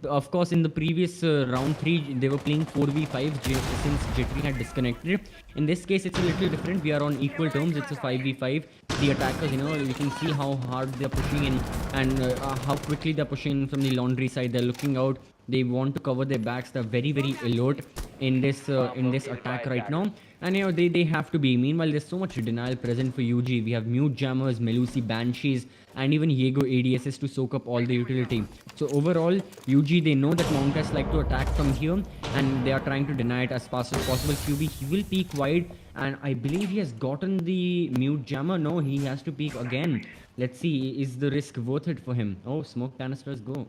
S2: Of course, in the previous round 3, they were playing 4v5 since Jittery had disconnected. In this case, it's a little different. We are on equal terms. It's a 5v5. The attackers, you can see how hard they're pushing in and how quickly they're pushing in from the laundry side. They're looking out. They want to cover their backs. They're very, very alert in this attack right now. And they have to be. Meanwhile, there's so much denial present for UG. We have Mute Jammers, Melusi Banshees, and even Jaeger ADSs to soak up all the utility. So overall, UG, they know that MonkaS like to attack from here, and they are trying to deny it as fast as possible. QB, he will peek wide, and I believe he has gotten the Mute Jammer. No, he has to peek again. Let's see, is the risk worth it for him? Oh, smoke canisters go.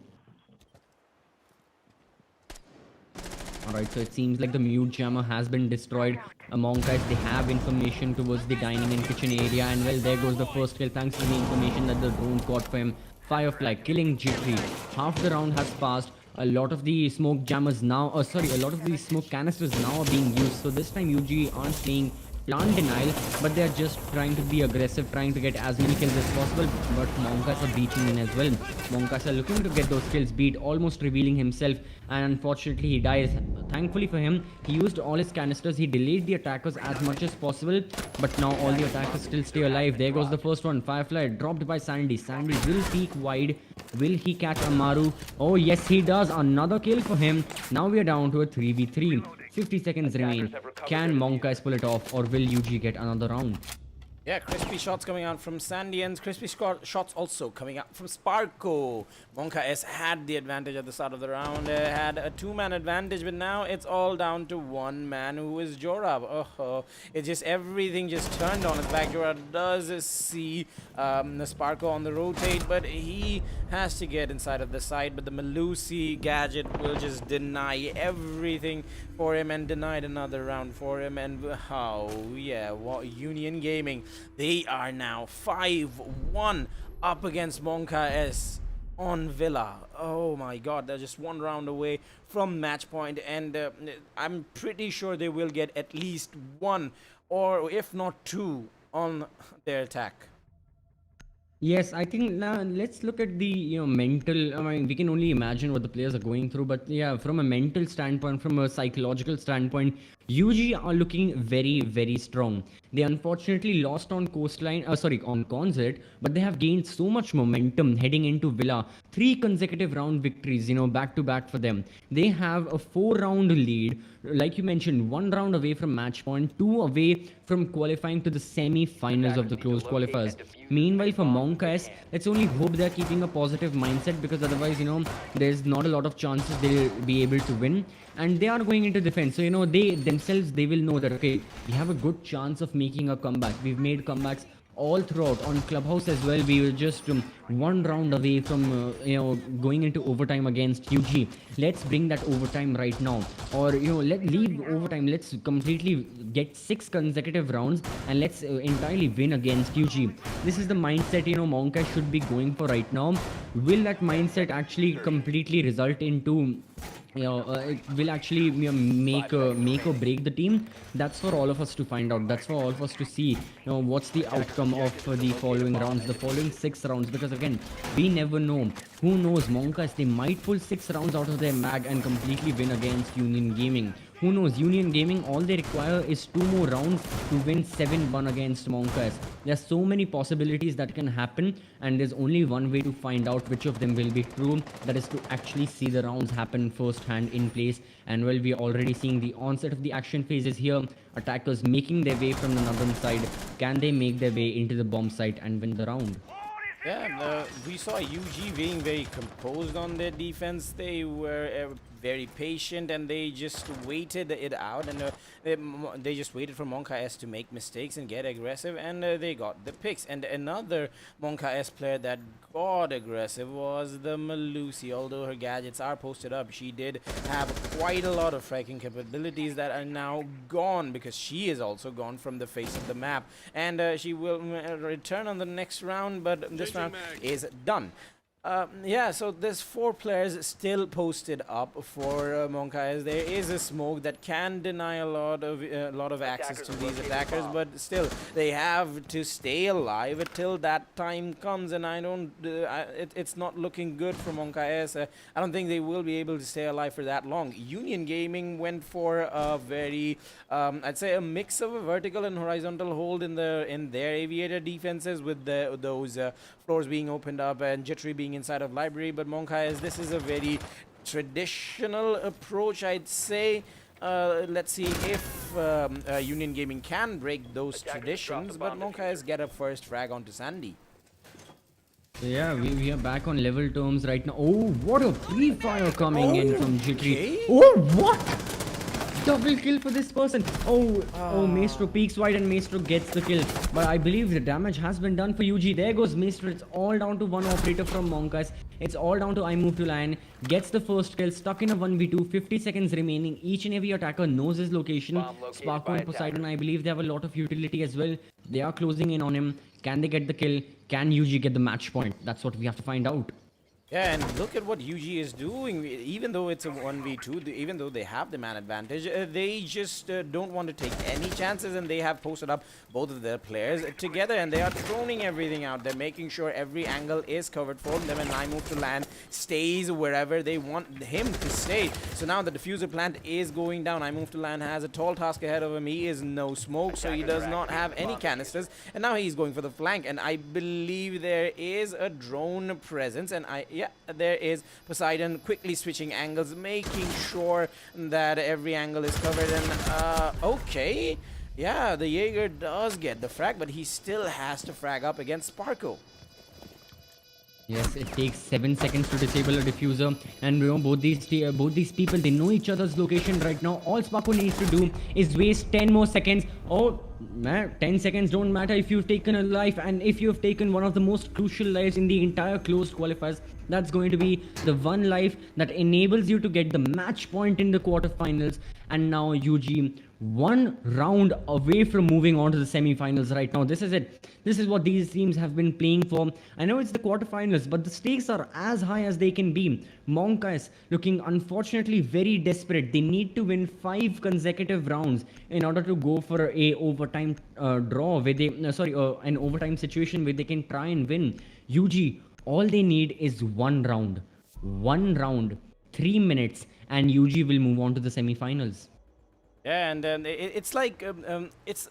S2: Alright, so it seems like the mute jammer has been destroyed. MonkaS, they have information towards the dining and kitchen area, and well, there goes the first kill thanks to the information that the drones got for him. Firefly killing Jittery. Half the round has passed. A lot of the smoke jammers now, a lot of the smoke canisters now are being used. So this time UG aren't playing plant denial, but they're just trying to be aggressive, trying to get as many kills as possible. But MonkaS are beating in as well. MonkaS are looking to get those kills beat, almost revealing himself, and unfortunately he dies. Thankfully for him, he used all his canisters, he delayed the attackers as much as possible, but now all the attackers still stay alive. There goes the first one. Firefly dropped by Sandy. Sandy will peek wide. Will he catch Amaru? Oh yes, he does. Another kill for him. Now we are down to a 3v3. 50 seconds remain. Can MonkaS pull it off, or will UG get another round?
S1: Yeah, crispy shots coming out from Sandy, and crispy shots also coming out from Sparko. MonkaS had the advantage at the start of the round, had a two-man advantage, but now it's all down to one man, who is Jorab. Oh, it's just everything just turned on its back. Jorab does see the Sparko on the rotate, but he has to get inside of the side, but the Malusi gadget will just deny everything for him and denied another round for him. And Union Gaming, they are now 5-1 up against MonkaS on Villa. Oh my god, they're just one round away from match point, and I'm pretty sure they will get at least one, or if not two, on their attack.
S2: Yes, I think now let's look at the mental. I mean, we can only imagine what the players are going through, but yeah, from a mental standpoint, from a psychological standpoint, UG are looking very, very strong. They unfortunately lost on on Concert, but they have gained so much momentum heading into Villa. 3 consecutive round victories, back to back for them. They have a 4-round lead, like you mentioned, 1 round away from match point, 2 away from qualifying to the semi-finals of the closed qualifiers. Meanwhile, for MonkaS, let's only hope they're keeping a positive mindset, because otherwise, there's not a lot of chances they'll be able to win. And they are going into defense, so they themselves, they will know that, okay, we have a good chance of making a comeback. We've made comebacks all throughout. On Clubhouse as well, we were just 1 round away from going into overtime against UG. Let's bring that overtime right now, or let leave overtime. Let's completely get 6 consecutive rounds, and let's entirely win against UG. This is the mindset MonkaS should be going for right now. Will that mindset actually completely result into it will actually make or break the team? That's for all of us to find out. That's for all of us to see what's the outcome of the following rounds, the following 6 rounds, because again, we never know. Who knows, MonkaS, they might pull 6 rounds out of their mag and completely win against Union Gaming. Who knows, Union Gaming, all they require is 2 more rounds to win 7-1 against MonkaS. There's so many possibilities that can happen, and there's only one way to find out which of them will be true. That is to actually see the rounds happen firsthand in place. And well, we're already seeing the onset of the action phases here. Attackers making their way from the northern side. Can they make their way into the bomb site and win the round?
S1: Yeah, we saw UG being very composed on their defense. They were very patient, and they just waited it out, and they just waited for MonkaS to make mistakes and get aggressive, and they got the picks. And another MonkaS player that got aggressive was the Malusi. Although her gadgets are posted up, she did have quite a lot of fracking capabilities that are now gone, because she is also gone from the face of the map, and she will return on the next round, but this round is done. So there's 4 players still posted up for MonkaS. There is a smoke that can deny a lot of access to these attackers, but still they have to stay alive until that time comes, and it's not looking good for MonkaS. I don't think they will be able to stay alive for that long. Union Gaming went for a very I'd say a mix of a vertical and horizontal hold in their aviator defenses, with those floors being opened up and Jittery being inside of library. But MonkaS, this is a very traditional approach, I'd say. Let's see if Union Gaming can break those traditions, but MonkaS get a first frag onto Sandy.
S2: Yeah, we are back on level terms right now. Oh, what a pre-fire coming in from Jittery. Oh, what? Double kill for this person. Oh, Maestro peeks wide and Maestro gets the kill. But I believe the damage has been done for UG. There goes Maestro. It's all down to one operator from MonkaS. It's all down to I move to land, gets the first kill, stuck in a 1v2, 50 seconds remaining. Each and every attacker knows his location.
S5: Bomb located
S2: Sparko
S5: by
S2: and Poseidon,
S5: attacker.
S2: I believe they have a lot of utility as well. They are closing in on him. Can they get the kill? Can UG get the match point? That's what we have to find out.
S1: Yeah, and look at what UG is doing. Even though it's a 1v2, even though they have the man advantage, they just don't want to take any chances, and they have posted up both of their players together, and they are droning everything out. They're making sure every angle is covered for them, and I move to land stays wherever they want him to stay. So now the diffuser plant is going down. I move to land has a tall task ahead of him. He is no smoke, so he does not have any canisters, and now he's going for the flank, and I believe there is a drone presence, and yeah, there is Poseidon quickly switching angles, making sure that every angle is covered. And okay, yeah, the Jaeger does get the frag, but he still has to frag up against Sparko.
S2: Yes, it takes 7 seconds to disable a diffuser, and you know, both these people, they know each other's location right now. All Sparko needs to do is waste 10 more seconds. Oh man, 10 seconds don't matter if you've taken a life, and if you've taken one of the most crucial lives in the entire closed qualifiers. That's going to be the one life that enables you to get the match point in the quarterfinals. And now UG, one round away from moving on to the semi-finals right now. This is it. This is what these teams have been playing for. I know it's the quarterfinals, but the stakes are as high as they can be. MonkaS looking unfortunately very desperate. They need to win 5 consecutive rounds in order to go for a overtime draw where they an overtime situation where they can try and win. UG, all they need is one round, 3 minutes, and UG will move on to the semi-finals.
S1: Yeah, and it's like it's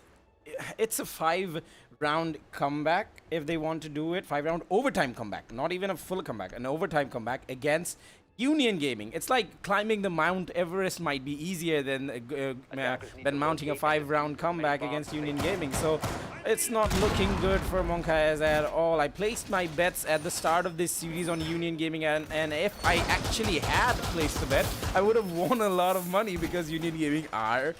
S1: a 5-round comeback if they want to do it. 5-round overtime comeback, not even a full comeback, an overtime comeback against Union Gaming. It's like climbing the Mount Everest might be easier than mounting a 5-round comeback against Union Gaming. So it's not looking good for MonkaS at all. I placed my bets at the start of this series on Union Gaming, and if I actually had placed the bet, I would have won a lot of money because Union Gaming are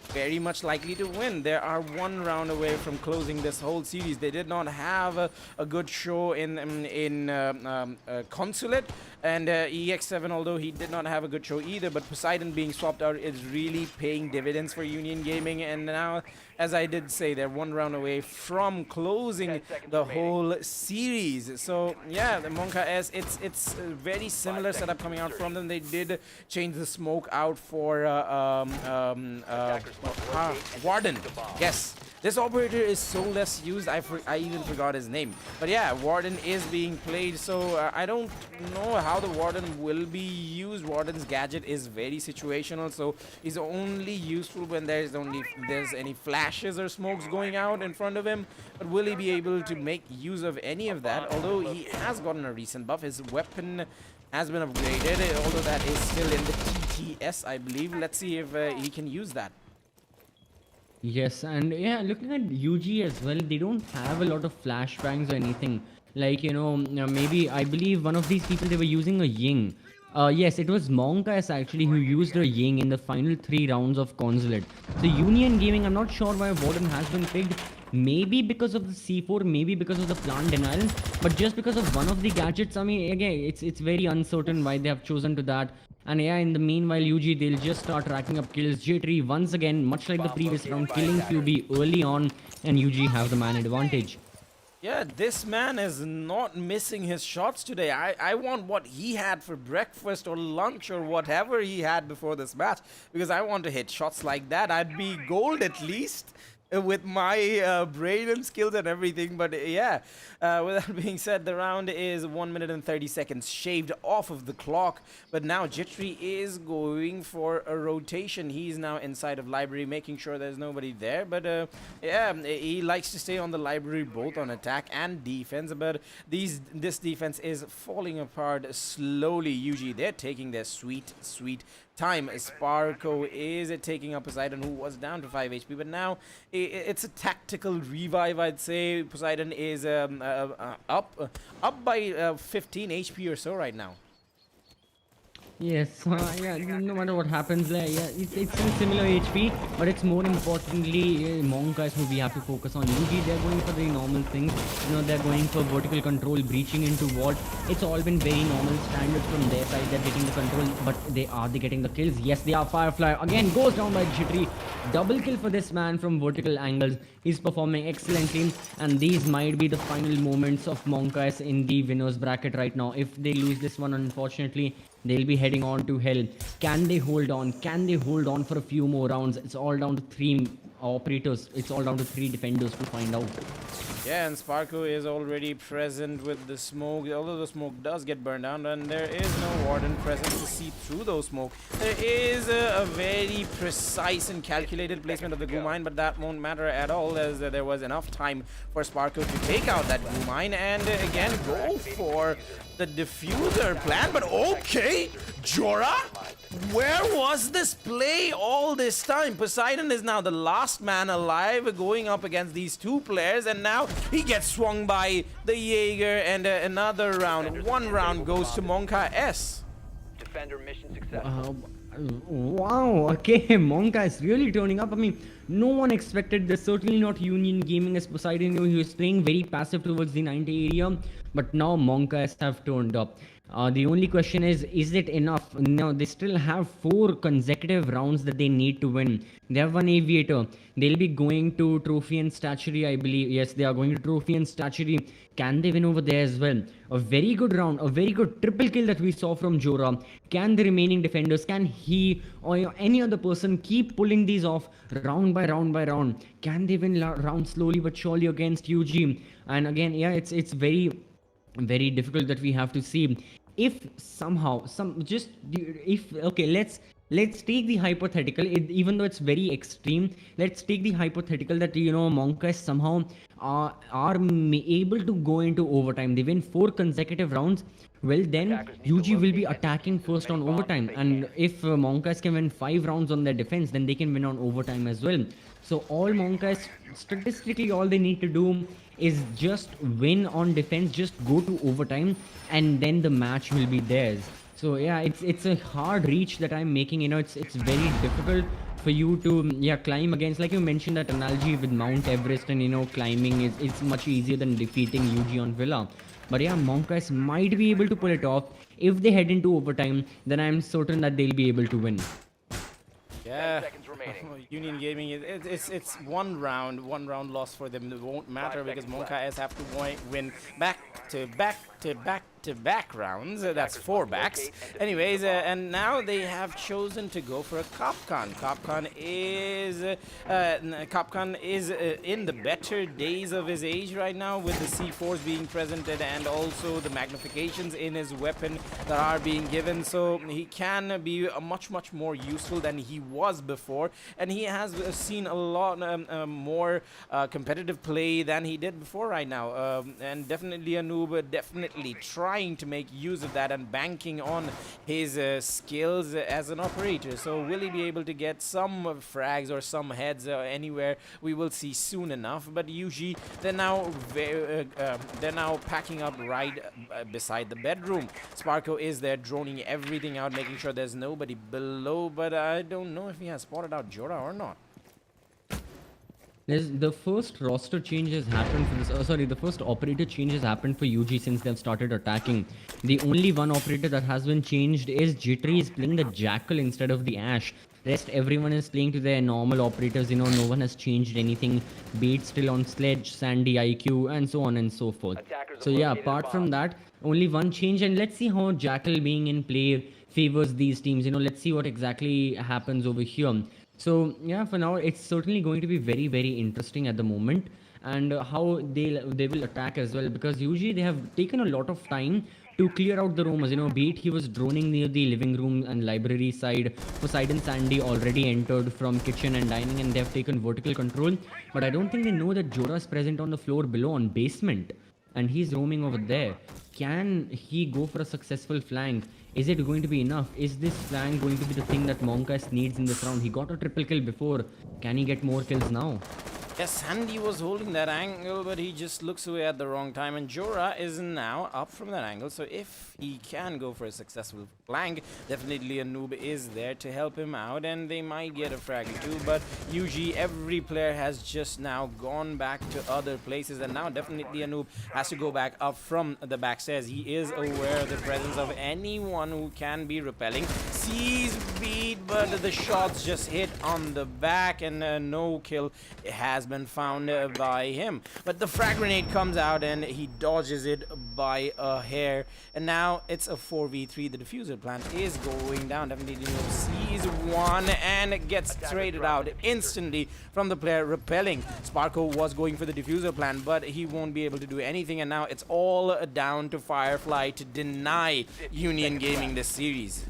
S1: very much likely to win. They are 1 round away from closing this whole series. They did not have a good show in Consulate, and EX7, although he did not have a good show either, but Poseidon being swapped out is really paying dividends for Union Gaming, and now, as I did say, they're 1 round away from closing the whole series. So yeah, the MonkaS, it's a very similar setup coming out from them. They did change the smoke out for Warden. Yes, this operator is so less used, I even forgot his name. But yeah, Warden is being played, so I don't know how the Warden will be used. Warden's gadget is very situational, so he's only useful when there's any flashes or smokes going out in front of him. But will he be able to make use of any of that? Although he has gotten a recent buff, his weapon has been upgraded, although that is still in the TTS, I believe. Let's see if he can use that.
S2: Yes, and yeah, looking at UG as well, they don't have a lot of flashbangs or anything. Like, you know, maybe I believe one of these people, they were using a Ying. Yes, it was MonkaS actually who used a Ying in the final 3 rounds of Consulate. So Union Gaming, I'm not sure why Warden has been picked. Maybe because of the C4, maybe because of the plant denial, but just because of one of the gadgets. I mean, again, it's very uncertain why they have chosen to that. And yeah, in the meanwhile, UG, they'll just start racking up kills. J3 once again, much like the previous round, killing QB early on, and UG have the man advantage.
S1: Yeah, this man is not missing his shots today. I want what he had for breakfast or lunch or whatever he had before this match, because I want to hit shots like that. I'd be gold at least with my brain and skills and everything. But yeah, with that being said, the round is 1 minute and 30 seconds shaved off of the clock. But now Jitri is going for a rotation. He's now inside of library, making sure there's nobody there. But yeah, he likes to stay on the library both on attack and defense. But this defense is falling apart slowly. UG, they're taking their sweet time. Sparko is taking up Poseidon, who was down to 5 HP, but now it's a tactical revive, I'd say. Poseidon is up by 15 HP or so right now.
S2: Yes, yeah, no matter what happens there, yeah, it's in similar HP, but it's more importantly MonkaS who we have to focus on. UG, they're going for the normal things, they're going for vertical control, breaching into ward. It's all been very normal standard from their side. They're getting the control, but they getting the kills? Yes, they are. Firefly again goes down by Jittery. Double kill for this man from vertical angles. He's performing excellently, and these might be the final moments of MonkaS in the winners bracket right now. If they lose this one, unfortunately, they'll be heading on to hell. Can they hold on? Can they hold on for a few more rounds? It's all down to three operators. It's all down to three defenders to find out.
S1: Yeah, and Sparko is already present with the smoke, although the smoke does get burned down, and there is no warden present to see through those smoke. There is a very precise and calculated placement of the goo mine, but that won't matter at all, as there was enough time for Sparko to take out that goo mine and again go for the diffuser plan. But okay, Jorah, where was this play all this time? Poseidon is now the last man alive going up against these two players, and now he gets swung by the Jaeger, and another round. One round goes to MonkaS.
S5: Defender mission successful.
S2: Wow, okay, Monka is really turning up. I mean, no one expected this, certainly not Union Gaming as Poseidon. He was playing very passive towards the 90 area, but now Monka have turned up. The only question is it enough? No, they still have 4 consecutive rounds that they need to win. They have one Aviator. They'll be going to Trophy and Statuary, I believe. Yes, they are going to Trophy and Statuary. Can they win over there as well? A very good round, a very good triple kill that we saw from Jorah. Can the remaining defenders, can he or any other person keep pulling these off round by round by round? Can they win round slowly but surely against UG? And again, yeah, it's very difficult that we have to see. If somehow okay, let's take the hypothetical, even though it's very extreme. Let's take the hypothetical that MonkaS somehow are able to go into overtime. They win 4 consecutive rounds. Well, then UG will be attacking first on overtime, and if MonkaS can win 5 rounds on their defense, then they can win on overtime as well. So all MonkaS, statistically, all they need to do is just win on defense, just go to overtime, and then the match will be theirs. So yeah, it's a hard reach that I'm making. It's very difficult for you to climb against, like you mentioned that analogy with Mount Everest, and climbing is it's much easier than defeating UG on Villa. But yeah, MonkaS might be able to pull it off. If they head into overtime, then I'm certain that they'll be able to win.
S1: Yeah, Union Gaming, it's one round loss for them. It won't matter because MonkaS have to win back-to-back rounds. That's 4 backs. Anyways, and now they have chosen to go for a Kapkan. Kapkan is in the better days of his age right now, with the C4s being presented and also the magnifications in his weapon that are being given. So he can be much more useful than he was before, and he has seen a lot more competitive play than he did before right now, and definitely a noob, definitely trying to make use of that and banking on his skills as an operator. So will he be able to get some frags or some heads anywhere? We will see soon enough. But UG, they're now packing up right beside the bedroom. Sparko is there droning everything out, making sure there's nobody below, but I don't know if he has spotted out Jorah or not.
S2: The first roster change has happened for this. The first operator change has happened for UG since they've started attacking. The only one operator that has been changed is Jittery is playing the Jackal instead of the Ash. Rest everyone is playing to their normal operators. No one has changed anything. Bait still on Sledge, Sandy, IQ, and so on and so forth. So yeah, apart from that, only one change, and let's see how Jackal being in play favors these teams. Let's see what exactly happens over here. So yeah, for now it's certainly going to be very interesting at the moment, and how they will attack as well, because usually they have taken a lot of time to clear out the roamers. Bait he was droning near the living room and library side. Poseidon Sandy already entered from kitchen and dining, and they have taken vertical control. But I don't think they know that Jorah is present on the floor below on basement, and he's roaming over there. Can he go for a successful flank? Is it going to be enough? Is this flank going to be the thing that MonkaS needs in this round? He got a triple kill before. Can he get more kills now?
S1: Yes, Sandy was holding that angle, but he just looks away at the wrong time, and Jorah is now up from that angle. So if he can go for a successful flank. Definitely a noob is there to help him out, and they might get a frag too. But UG, every player has just now gone back to other places, and now definitely a noob has to go back up from the backstairs. He is aware of the presence of anyone who can be repelling. Sees beat, but the shots just hit on the back, and no kill has been found by him. But the frag grenade comes out, and he dodges it by a hair. And now it's a 4v3. The diffuser plant is going down. Definitely sees one and gets traded out instantly from the player repelling. Sparko was going for the diffuser plant, but he won't be able to do anything. And now it's all down to Firefly to deny Union Gaming this series.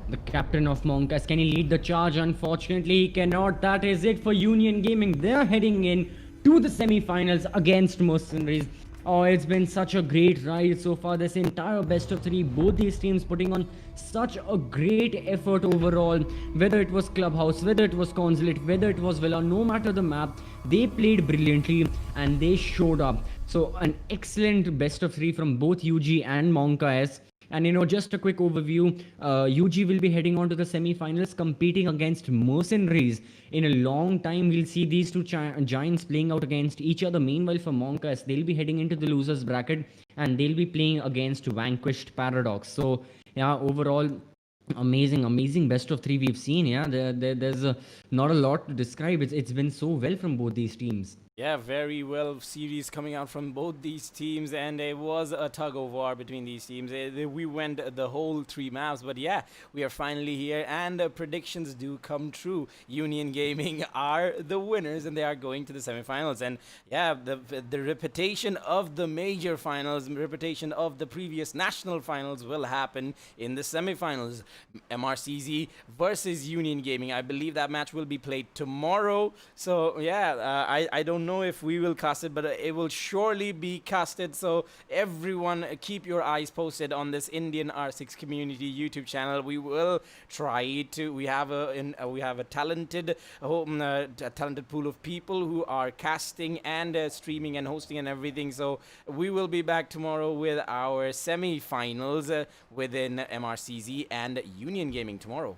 S2: The captain of MonkaS, can he lead the charge? Unfortunately, he cannot. That is it for Union Gaming. They're heading in to the semi-finals against Mercenaries. Oh, it's been such a great ride so far. This entire best of 3, both these teams putting on such a great effort overall. Whether it was Clubhouse, whether it was Consulate, whether it was Villa, no matter the map, they played brilliantly and they showed up. So an excellent best of 3 from both UG and MonkaS. And just a quick overview, UG will be heading on to the semi-finals competing against Mercenaries. In a long time, we'll see these two giants playing out against each other. Meanwhile, for MonkaS, they'll be heading into the losers bracket and they'll be playing against Vanquished Paradox. So, yeah, overall, amazing best of 3 we've seen. Yeah, there's not a lot to describe. It's been so well from both these teams.
S1: Yeah, very well series coming out from both these teams, and it was a tug of war between these teams. We went the whole 3 maps, but yeah, we are finally here, and predictions do come true. Union Gaming are the winners, and they are going to the semifinals. And yeah, the reputation of the major finals, reputation of the previous national finals will happen in the semifinals. MRCZ versus Union Gaming. I believe that match will be played tomorrow. So yeah, I don't know if we will cast it, but it will surely be casted. So everyone keep your eyes posted on this Indian R6 community YouTube channel. We will try to, we have a talented pool of people who are casting and streaming and hosting and everything. So we will be back tomorrow with our semi-finals within MRCZ and Union Gaming tomorrow.